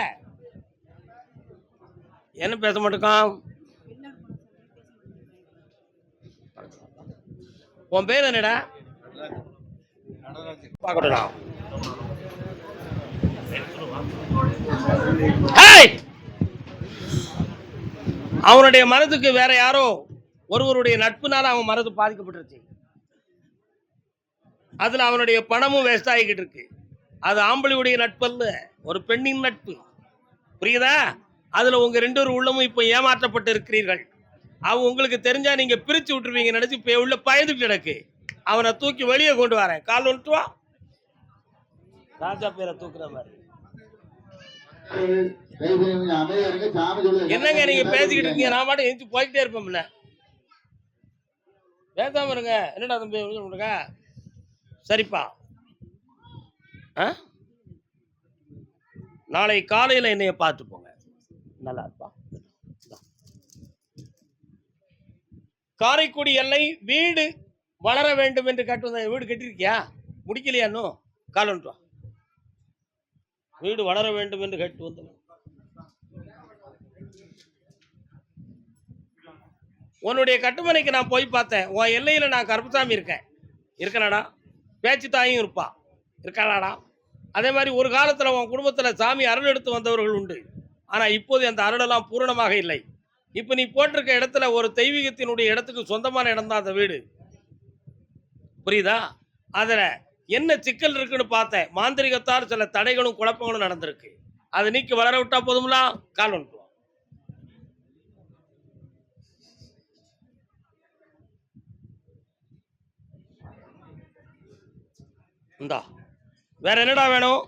என்ன பேச மாட்டேக்கான்? உன் பேர் என்னடா? பார்க்கணும். அவனுடைய மனதுக்கு வேற யாரோ ஒருவருடைய நட்புனால அவன் மனது பாதிக்கப்பட்டுருச்சு. அதுல அவனுடைய பணமும் வேஸ்ட் ஆகிக்கிட்டு இருக்கு. அது ஆம்பளையுடைய நட்பு அல்ல, ஒரு பெண்ணின் நட்பு. புரியுதா? அதுல உங்க 2 பேர் உள்ளமும் இப்ப ஏமாற்றப்பட்டு இருக்கிறீர்கள். அவன் உங்களுக்கு தெரிஞ்சா நீங்க பிரிச்சு விட்டுருவீங்க நினைச்சு இப்ப உள்ள பயந்துட்டு கிடக்கு. அவனை தூக்கி வெளியே கொண்டு வரேன். கால் வந்துட்டு வா. ராஜா பேரை தூக்குற மாதிரி. என்னங்க நீங்க பேசிக்கிட்டு இருக்கீங்க? நான் பாட்டு எந்திரிச்சு போய்கிட்டே இருப்பேன்ல. பேசாம இருங்க. என்னடா தம்பி? சரிப்பா. நாளை காலையில என்னைய பார்த்து போங்க. நல்லா இருப்பா. காரைக்குடி எல்லை வீடு வளர வேண்டும் என்று கட்டுவத வீடு கட்டிருக்கியா? முடிக்கலையா இன்னும்? கால் வந்துட்டு வா. வீடு வளர வேண்டும் என்று கேட்டு வந்து உன்னுடைய கட்டுமனைக்கு நான் போய் பார்த்தேன். உன் எல்லையில நான் கருப்பசாமி இருக்கேனாடா? பேச்சு தாயும் இருப்பா இருக்காளாடா? அதே மாதிரி ஒரு காலத்துல உன் குடும்பத்துல சாமி அருள் எடுத்து வந்தவர்கள் உண்டு. ஆனா இப்போது அந்த அருளெல்லாம் பூரணமாக இல்லை. இப்ப நீ போட்டிருக்க இடத்துல ஒரு தெய்வீகத்தினுடைய இடத்துக்கு சொந்தமான இடம் தான் அந்த வீடு. புரியுதா? அதுல என்ன சிக்கல் இருக்குன்னு பார்த்தேன். மாந்திரிகத்தால் சில தடைகளும் குழப்பங்களும் நடந்திருக்கு. அதை நீக்கி வளர விட்டா போதும்லா. கால் வந்துட்டு இந்தா. வேற என்னடா வேணும்?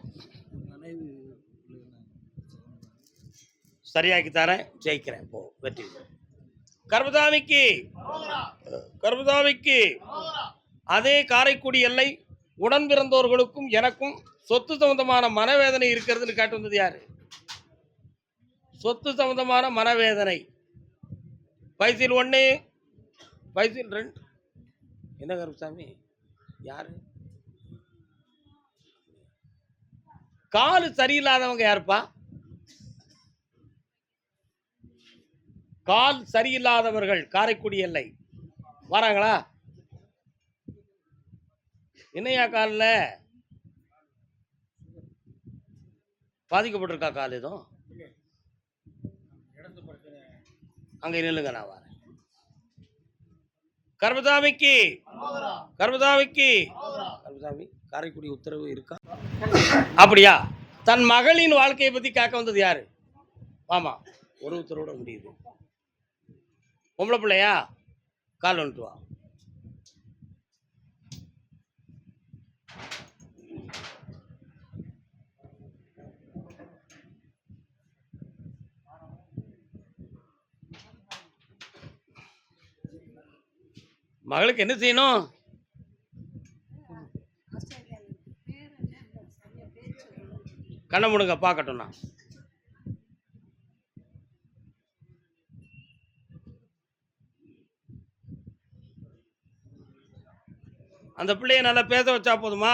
சரியாக்கி தரேன். ஜெயிக்கிறேன். போ, வெற்றி. கர்மசாமிக்கு அதே காரைக்குடி எல்லை உடன் பிறந்தவர்களுக்கும் எனக்கும் சொத்து சம்பந்தமான மனவேதனை இருக்கிறதுன்னு காட்டு வந்தது யாரு? சொத்து சம்பந்தமான மனவேதனை. பைசில் 1, பைசில் 2. என்ன கருப்பசாமி? யாரு? காலு சரியில்லாதவங்க யாருப்பா? கால் சரியில்லாதவர்கள் காரைக்குடி எல்லை வராங்களா? என்னையா காலில் பாதிக்கப்பட்டிருக்கா? கால் எதுவும் அங்க நில்லுங்க, நான் வரேன். கர்மசாமிக்கு காரைக்குடி உத்தரவு இருக்கா? அப்படியா? தன் மகளின் வாழ்க்கையை பத்தி கேட்க வந்தது யாரு? ஆமா, ஒரு உத்தரவோட முடியுது. பொம்பளை பிள்ளையா? கால் வந்துட்டு வா. மகளுக்கு என்ன செய்யணும்? கண்ணை முடுங்க பார்க்கட்டும்னா. அந்த பிள்ளைய நல்லா பேச வச்சா போதுமா?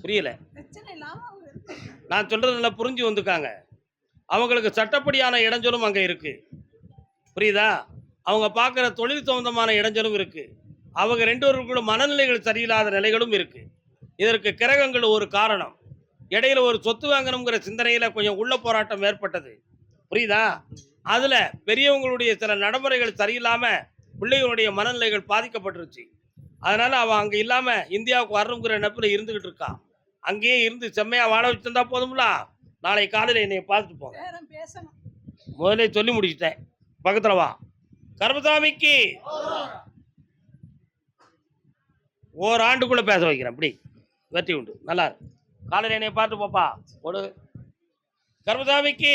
புரியல? நான் சொல்றது நல்லா புரிஞ்சு வந்துக்காங்க. அவங்களுக்கு சட்டப்படியான இடைஞ்சலும் அங்க இருக்கு. புரியுதா? அவங்க பார்க்குற தொழில் சம்பந்தமான இடைஞ்சலும் இருக்கு. அவங்க 2 பேருக்குள்ள மனநிலைகள் சரியில்லாத நிலைகளும் இருக்கு. இதற்கு கிரகங்கள் ஒரு காரணம். இடையில ஒரு சொத்து வாங்கணுங்கிற சிந்தனையில கொஞ்சம் உள்ள போராட்டம் ஏற்பட்டது. புரியுதா? அதுல பெரியவங்களுடைய சில நடைமுறைகள் சரியில்லாம பிள்ளைகளுடைய மனநிலைகள் பாதிக்கப்பட்டுருச்சு. அதனால அவன் அங்க இல்லாம இந்தியாவுக்கு வரணுங்கிற நினைப்புல இருந்துகிட்டு இருக்கான். அங்கேயே இருந்து செம்மையா வாழ வச்சிருந்தா போதும்ல. நாளை காலையில என்னை பார்த்துட்டு போங்க. முதல்ல சொல்லி முடிச்சிட்டேன். பக்கத்துல வா. கர்மசாமிக்கு ஓராண்டுக்குள்ள பேச வைக்கிறேன். அப்படி வெற்றி உண்டு. நல்லா இருக்கு. காலையில என்னை பார்த்து போப்பா. ஒரு கர்மசாமிக்கு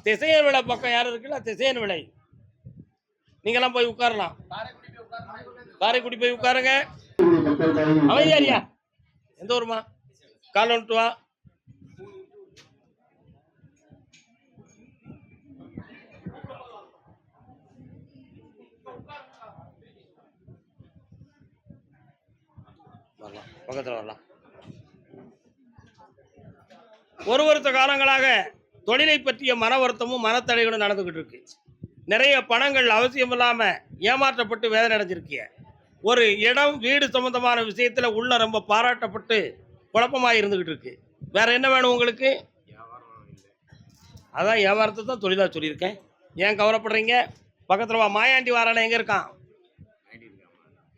திசையன் விளை பக்கம் யாரும் இருக்குல்ல? திசையன் விளை நீங்கெல்லாம் போய் உட்காரலாம். காரைக்குடி போய் உட்காருங்க. அமைதியாரியா? எந்த ஊருமா? கால் வந்துட்டு வா. வரலாம், பக்கத்தில் வரலாம். ஒரு வருஷ காலங்களாக தொழிலை பற்றிய மன வருத்தமும் மனத்தடைகளும் நடந்துகிட்டு இருக்கு. நிறைய பணங்கள் அவசியம் இல்லாம ஏமாற்றப்பட்டு வேதனை அடைஞ்சிருக்கிய. ஒரு இடம் வீடு சம்பந்தமான விஷயத்துல உள்ள ரொம்ப பாராட்டப்பட்டு குழப்பமாக இருந்துகிட்டு இருக்கு. வேற என்ன வேணும் உங்களுக்கு? அதான் வியாபாரத்தை தான் தொழிலாக சொல்லியிருக்கேன். ஏன் கவலைப்படுறீங்க? பக்கத்தில் வா. மாயாண்டி வாரான எங்க இருக்கான்?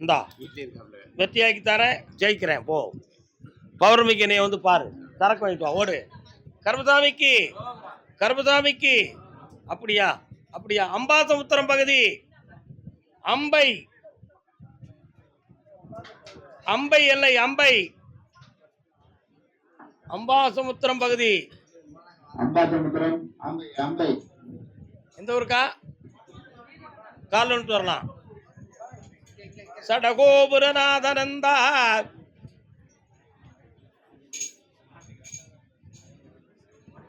இந்தா வீட்டிலே இருக்காப்ல. வெற்றியாக்கி தரேன், ஜெயிக்கிறேன் போ. பௌர்ணமிக்கு என்னைய வந்து பாரு, சரக்கு வாங்கிட்டு வா, ஓடு. கருப்பசாமிக்கு கருப்பசாமிக்கு. அப்படியா அப்படியா? அம்பாசமுத்திரம் பகுதி அம்பை, அம்பை எல்லை அம்பை, அம்பாசமுத்திரம் பகுதி. அம்பாசமுத்திரம் அம்பை எந்த ஊருக்கா? கால் வந்துட்டு வரலாம். சடகோபுரநாதனந்தார்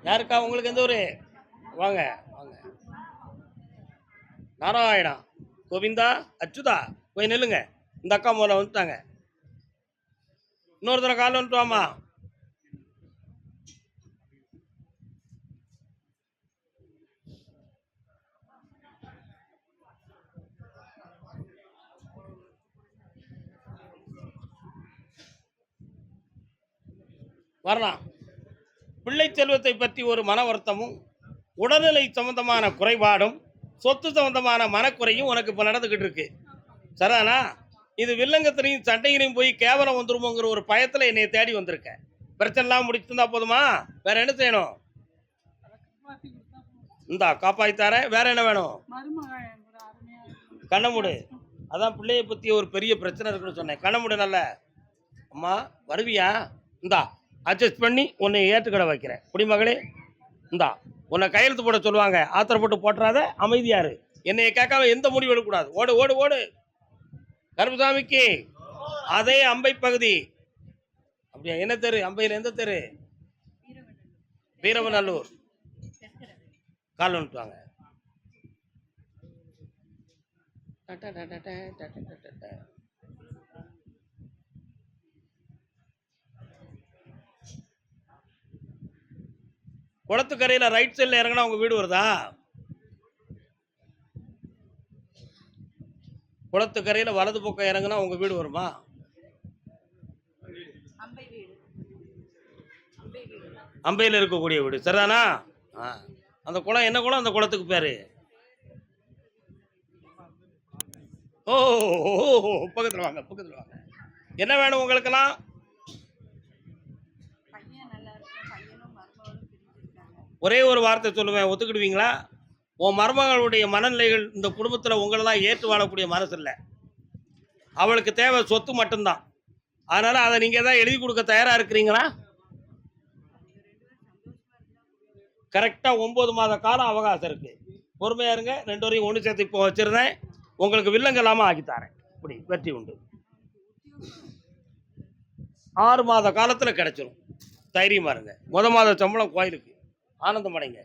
யாருக்கா? உங்களுக்கு எந்த ஊரு? வாங்க வாங்க. நாராயணா, கோவிந்தா, அச்சுதா, போய் நில்லுங்க. இந்த அக்கா மூலம் வந்துட்டாங்க. இன்னொருத்தர கால் வந்துட்டு வாமா. வரலாம். பிள்ளை செல்வத்தை பற்றி ஒரு மன வருத்தமும், உடல்நிலை சம்பந்தமான குறைபாடும், சொத்து சம்பந்தமான மனக்குறையும் உனக்கு இப்போ நடந்துக்கிட்டு இருக்கு. சரிதானா? இது வில்லங்கத்திலையும் சண்டையிலையும் போய் கேவலம் வந்துருமோங்கிற ஒரு பயத்தில் என்னை தேடி வந்திருக்க. பிரச்சனைலாம் முடிச்சுருந்தா போதுமா? வேற என்ன செய்யணும்? இந்தா காப்பாய்த்தார. வேற என்ன வேணும்? கண்ணமுடு. அதான் பிள்ளையை பற்றி ஒரு பெரிய பிரச்சனை இருக்குன்னு சொன்னேன். கண்ணமுடு. நல்ல அம்மா வருவியா? இந்தா அட்ஜஸ்ட் பண்ணி உன்னை ஏற்றுக்கடை வைக்கிறேன். குடிமகளே இந்தா, உன்னை கையெழுத்து போட சொல்லுவாங்க, ஆத்திரப்பட்டு போட்டுறாத, அமைதியாரு. என்னைய கேட்காம எந்த முடிவு எடுக்கக்கூடாது. ஓடு ஓடு ஓடு. கருப்பசாமிக்கு அதே அம்பை பகுதி. அப்படியா? என்ன தெரு? அம்பையில் எந்த தெரு? வீரவநல்லூர். கால் வந்துட்டுவாங்க. குளத்துக்கரையில் ரைட் சைடில் இறங்கினா உங்க வீடு வருதா? குளத்துக்கரையில் வலது பக்கம் இறங்கினா உங்க வீடு வருமா? அம்பையில் இருக்கக்கூடிய வீடு. சரிதானா? அந்த குளம் என்ன குளம்? அந்த குளத்துக்கு பேரு ஓ, பக்கத்தில் வாங்க, பக்கத்தில் வாங்க. என்ன வேணும் உங்களுக்கெல்லாம்? ஒரே ஒரு வார்த்தை சொல்லுவேன், ஒத்துக்கிடுவீங்களா? உன் மருமகளுடைய மனநிலைகள் இந்த குடும்பத்தில் உங்களெல்லாம் ஏற்று வாழக்கூடிய மனசு இல்லை. அவளுக்கு தேவை சொத்து மட்டும்தான். அதனால் அதை நீங்கள் தான் எழுதி கொடுக்க தயாராக இருக்கிறீங்களா? கரெக்டாக 9 மாத காலம் அவகாசம் இருக்குது. பொறுமையாக இருங்க. 2 வரையும் ஒன்று சேர்த்து இப்போ வச்சுருந்தேன். உங்களுக்கு வில்லங்க இல்லாமல் ஆக்கித்தாரேன். இப்படி வெற்றி உண்டு. 6 மாத காலத்தில் கிடைச்சிடும். தைரியமாக இருங்க. மாத சம்பளம் கோயிலுக்கு. ஆனந்தம் அடைங்க.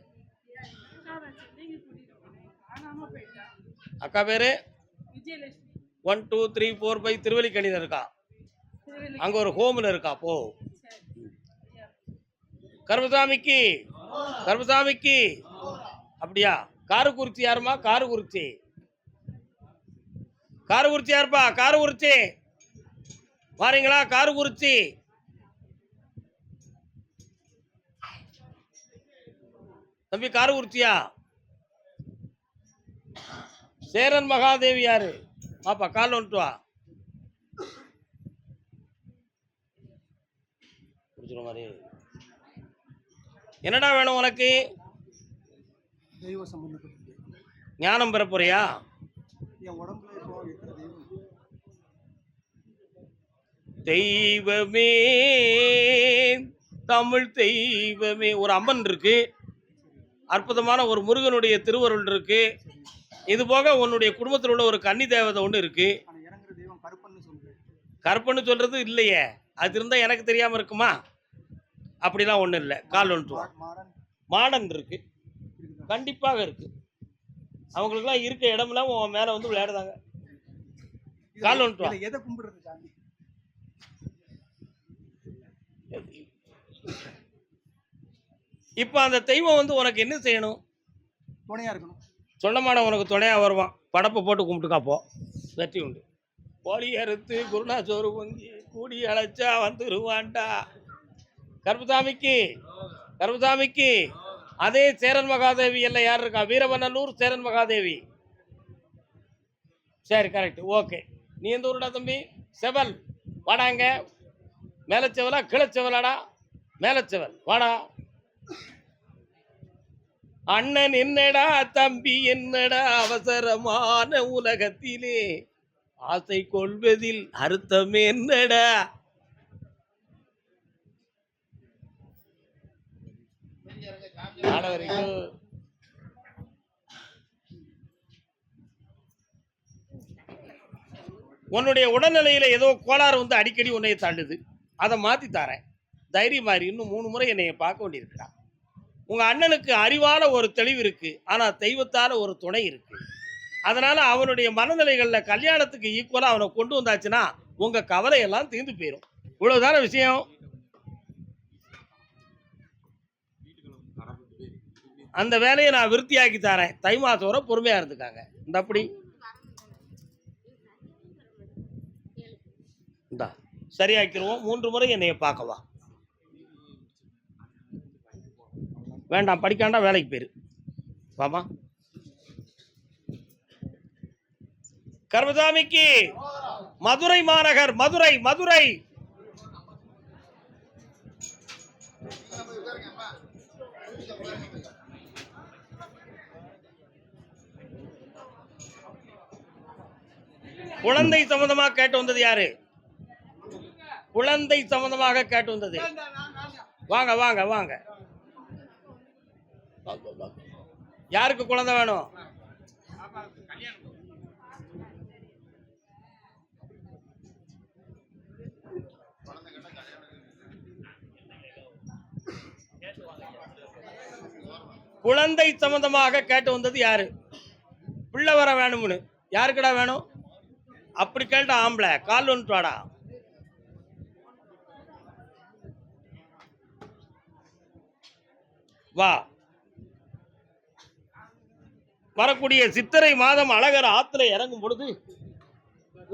அக்கா பேரு 1 2 3 4 5 திருவல்லிக்கணியில் இருக்கா. அங்க ஒரு ஹோம்ல இருக்கா. போ. கருப்பசாமிக்கு கருப்பசாமிக்கு. அப்படியா? காரக்குறிச்சி யாருமா? காரக்குறிச்சி. காரக்குறிச்சி யாருப்பா? காரக்குறிச்சி வாரீங்களா? காரக்குறிச்சி. தம்பி காரக்குறிச்சியா? சேரன் மகாதேவி யாரு? பாப்பா கால் வந்துட்டு வா. மாதிரி என்னடா வேணும் உனக்கு? தெய்வ சம்பந்தப்பட்டது. ஞானம் பெற போறியா? என் உடம்புல இப்போ இருக்கிற தெய்வம். தெய்வமே, தமிழ் தெய்வமே. ஒரு அம்மன் இருக்கு, அற்புதமான ஒரு முருகனுடைய திருவருள் இருக்கு. இது போக உன்னுடைய குடும்பத்தில் உள்ள ஒரு கன்னி தேவதை ஒன்று இருக்கு. கருப்பன்னு சொல்றது இல்லையே. அது இருந்தா எனக்கு தெரியாம இருக்குமா? அப்படிலாம் ஒன்றும் இல்லை. கால் ஒன்று மாடன் இருக்கு, கண்டிப்பாக இருக்கு. அவங்களுக்குலாம் இருக்க இடம்லாம் உன் மேல வந்து விளையாடுதாங்க. கால் ஒன்று எதை கும்பிடுறது சாமி? இப்போ அந்த தெய்வம் வந்து உனக்கு என்ன செய்யணும்? துணையா இருக்கணும். சொல்லமான உனக்கு துணையா வருவான். படப்பை போட்டு கும்பிட்டுக்கா போ, வெற்றி உண்டு. கோழி அறுத்து குருணா சோறு பொங்கி கூடி அழைச்சா வந்துருவான்டா. கருப்பசாமிக்கு கருப்பசாமிக்கு அதே சேரன் மகாதேவி எல்லாம் யார் இருக்கா? வீரவநல்லூர் சேரன் மகாதேவி. சரி, கரெக்ட், ஓகே. நீ எந்த ஊருடா தம்பி? செவல். வாடாங்க. மேலச்செவலா கீழச்செவலாடா? மேலச்செவல். வாடா. அண்ணன் என்னடா தம்பி என்னடா அவசரமான உலகத்திலே ஆசை கொள்வதில் அர்த்தம் என்னடா? வரைக்கும் உன்னுடைய உடல்நிலையில ஏதோ கோளாறு வந்து அடிக்கடி உன்னை தாண்டுது, அதை மாத்தி தரேன். தைரியமாரி இன்னும் 3 முறை என்னைய பார்க்க வேண்டியிருக்கிறா. உங்க அண்ணனுக்கு அறிவால ஒரு தெளிவு இருக்கு, ஆனா தெய்வத்தால ஒரு துணை இருக்கு. அதனால அவனுடைய மனநிலைகள்ல கல்யாணத்துக்கு ஈக்குவலா அவனை கொண்டு வந்தாச்சுன்னா உங்க கவலை எல்லாம் தீர்ந்து போயிடும். இவ்வளவுதான விஷயம். அந்த வேலையை நான் விருத்தியாக்கி தரேன். தை மாசம் வரை பொறுமையா இருந்துக்காங்க. இந்த அப்படி இந்தா சரியாக்கிடுவோம். 3 முறை என்னைய பார்க்கவா. வேண்டாம், படிக்காண்டா, வேலைக்கு போயிரு. வாமா. கர்மசாமிக்கு மதுரை மாநகர். மதுரை மதுரை குழந்தை சம்பந்தமாக கேட்டு வந்தது யாரு? குழந்தை சம்பந்தமாக கேட்டு வந்தது. வாங்க வாங்க வாங்க. யாருக்கு குழந்தை வேணும்? குழந்தை சம்பந்தமாக கேட்டு வந்தது யாரு? பிள்ளை வர வேணும்னு. யாருக்குடா வேணும்? அப்படி கேட்டா ஆம்பளை கால் வந்துட்டு வாடா. வா. வரக்கூடிய சித்திரை மாதம் அழகர் ஆத்துல இறங்கும் பொழுது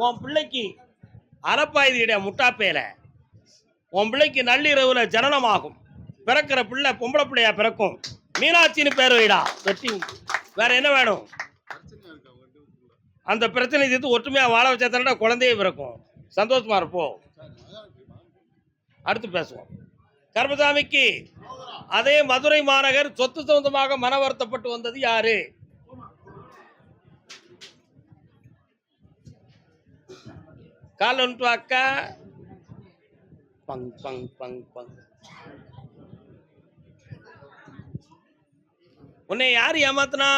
உன் பிள்ளைக்கு அறப்பாயுதிட முட்டாப்பேல உன் பிள்ளைக்கு நள்ளிரவுல ஜனனமாகும். பிறக்கிற பிள்ளை பொம்பளை பிள்ளையா பிறக்கும். மீனாட்சின்னு பேர் வைடா. வெற்றி. வேற என்ன வேணும்? அந்த பிரச்சனை தீர்த்து ஒற்றுமையா வாழ வச்சா தானடா குழந்தையே பிறக்கும். சந்தோஷமா இருப்போம். அடுத்து பேசுவோம். கர்மசாமிக்கு அதே மதுரை மாநகர் சொத்து சொந்தமாக மன வருத்தப்பட்டு வந்தது யாரு? கால் ஒன்று அக்கா. பங் பங் பங் பங். உன்னை யார் ஏமாத்தினா?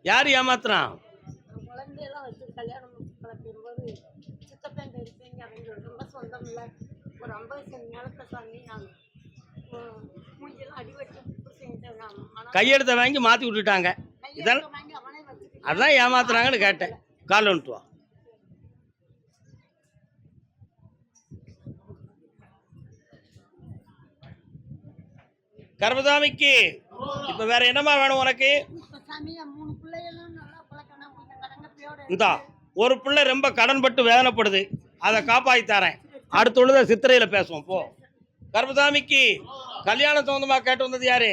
யார் ஏமாத்தினா? குழந்தையெல்லாம் வச்சு கல்யாணம் வளர்க்கும்போது சித்தப்பன் பெருசைங்க அவங்க ரொம்ப சொந்தம் இல்லை. ஒரு 50 சென்ட் நிலத்தை சாமி நாங்கள் மூஞ்செல்லாம் அடிவட்டு செஞ்சாங்க. கையெடுத்த வாங்கி மாற்றி விட்டுட்டாங்க. இதெல்லாம் வாங்கி அவனே வச்சு அதான் ஏமாத்துறாங்கன்னு கேட்டேன். கால் வந்துட்டு வா. கர்மசாமிக்கு இப்ப வேற என்னமா வேணும் உனக்கு? இந்தா ஒரு பிள்ளை ரொம்ப கடன்பட்டு வேதனைப்படுது, அதை காப்பாற்றி தரேன். அடுத்துள்ளத சித்திரையில பேசுவோம். போ. கர்மசாமிக்கு கல்யாணம் சம்பந்தமா கேட்டு வந்தது யாரு?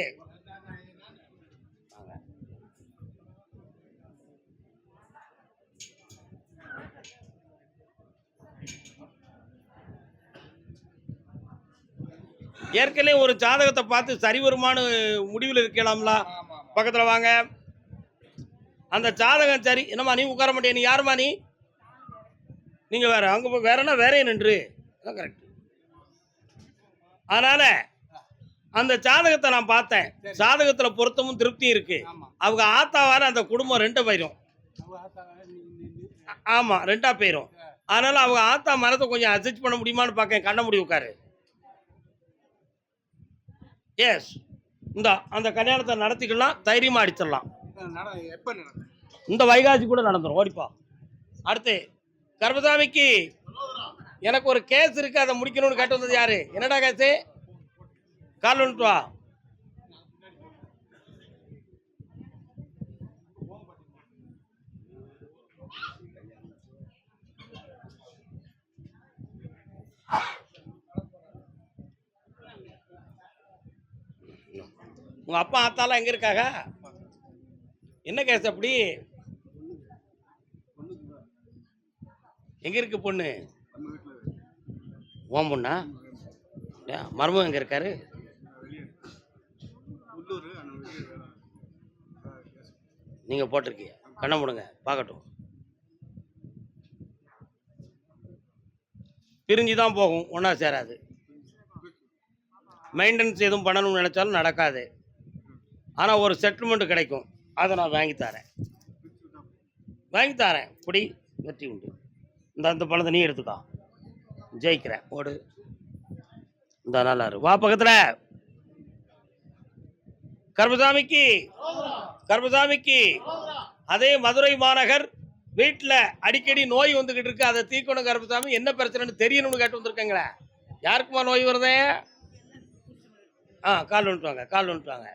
ஏற்கனவே ஒரு ஜாதகத்தை பார்த்து சரி வருமானு முடிவில் இருக்கலாம்ல. பக்கத்துல வாங்க. அந்த ஜாதகம் சரி. என்னம்மா நீ உட்கார மாட்டே? நீ யாருமா? நீங்க வேற அங்க வேறனா வேறே நின்று கரெக்ட். அதனால அந்த ஜாதகத்தை நான் பார்த்தேன். ஜாதகத்துல பொருத்தமும் திருப்தியும் இருக்கு. அவங்க ஆத்தாவார அந்த குடும்பம் 2 போயிடும். ஆமா 2ஆ போயிடும். அதனால அவங்க ஆத்தா மரத்தை கொஞ்சம் அட்ஜஸ்ட் பண்ண முடியுமான்னு பார்க்க. கண்ண முடி உட்காரு. எஸ். இந்த அந்த கல்யாணத்தை நடத்திக்கலாம். தைரியமா அடிச்சிடலாம். இந்த வைகாசி கூட நடந்துடும். ஓடிப்பா. அடுத்து கர்மசாமிக்கு எனக்கு ஒரு கேஸ் இருக்கு, அதை முடிக்கணும்னு கேட்டு வந்தது யாரு? என்னடா கேஸு? கால் வந்துட்டு வா. உங்க அப்பா ஆத்தாலாம் எங்க இருக்காங்க? என்ன கேஸ் அப்படி? எங்க இருக்கு பொண்ணு? ஓம் பொண்ணா? மருமகன் எங்க இருக்காரு? நீங்க போட்டிருக்கீங்க, கண்ணை மூடுங்க பார்க்கட்டும். பிரிஞ்சு தான் போகும், ஒன்றா சேராது. மெயின்டெனன்ஸ் எதுவும் பண்ணணும்னு நினச்சாலும் நடக்காது. ஆனால் ஒரு செட்டில்மெண்ட் கிடைக்கும், அதை நான் வாங்கித்தாரேன். இப்படி வெற்றி உண்டு. இந்த பணத்தை நீ எடுத்துக்கா, ஜெயிக்கிறேன், ஓடு. இந்த நல்லா இரு, வா பக்கத்தில். கருப்பசாமிக்கு அதே மதுரை மாநகர் வீட்டில் அடிக்கடி நோய் வந்துக்கிட்டு இருக்கு, அதை தீர்க்கணும். கருப்பசாமி என்ன பிரச்சனைன்னு தெரியணும்னு கேட்டு வந்திருக்கேங்களே. யாருக்குமா நோய் வருதே? கால் வந்துட்டுவாங்க.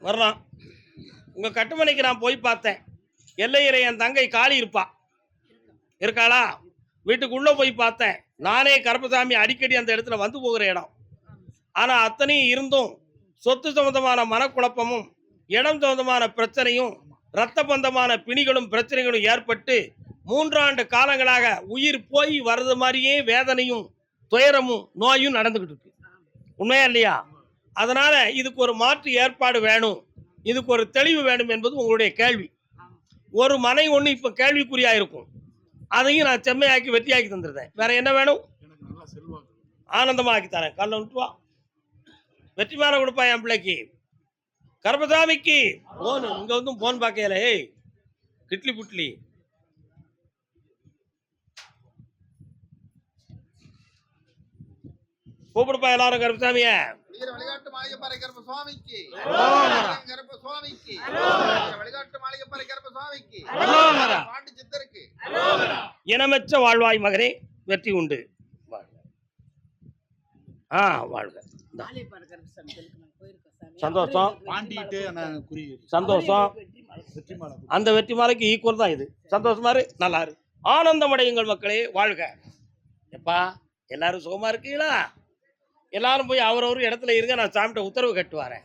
வரலாம். உங்க கட்டுமனைக்கு நான் போய் பார்த்தேன். எல்லையறை என் தங்கை காளி இருக்காளா? வீட்டுக்குள்ள போய் பார்த்தேன். நானே கருப்பசாமி அடிக்கடி அந்த இடத்துல வந்து போகிற இடம். ஆனா அத்தனையும் இருந்தும் சொத்து சம்பந்தமான மனக்குழப்பமும், இடம் சம்பந்தமான பிரச்சனையும், இரத்த பந்தமான பிணிகளும் பிரச்சனைகளும் ஏற்பட்டு 3 ஆண்டு காலங்களாக உயிர் போய் வர்றது மாதிரியே வேதனையும் துயரமும் நோயும் நடந்துகிட்டு இருக்கு. உண்மையா இல்லையா? அதனால இதுக்கு ஒரு மாற்று ஏற்பாடு வேணும், இதுக்கு ஒரு தெளிவு வேணும் என்பது உங்களுடைய கேள்வி. ஒரு மனை ஒன்று இப்போ கேள்விக்குறியா இருக்கும், அதையும் நான் செம்மையாக்கி வெற்றியாக்கி தந்துருந்தேன். வேற என்ன வேணும்? ஆனந்தமாக்கி தரேன். காலைல விட்டு வா, வெற்றி மேல கொடுப்பா என் பிள்ளைக்கு. கருப்பசாமிக்கு போன் இங்க வந்து போன் பார்க்கல. ஏய் கிட்லி புட்லி, கூப்பிடுப்பா எல்லாரும் கருப்பசாமிய. வழிகாட்டு மாளிகைப்பாறை கருப்பசாமிக்கு, வழிகாட்டு மாளிகைப்பாறை கருப்பசாமிக்கு, பாண்டி சித்தருக்கு. இனமெச்ச வாழ்வாய் மகனே, வெற்றி உண்டு. வாழ்க. சந்தோஷம், சந்தோஷம். அந்த வெற்றி மாலைக்கு ஈக்குவல் தான் இது. சந்தோஷமா இரு, நல்லா இரு, ஆனந்தம் அடையுங்கள் மக்களே, வாழ்க. எப்பா எல்லாரும் சுகமா இருக்கீங்களா? எல்லாரும் போய் அவரவர் இடத்துல இருங்க, நான் சாமிகிட்ட உத்தரவு கட்டு வரேன்.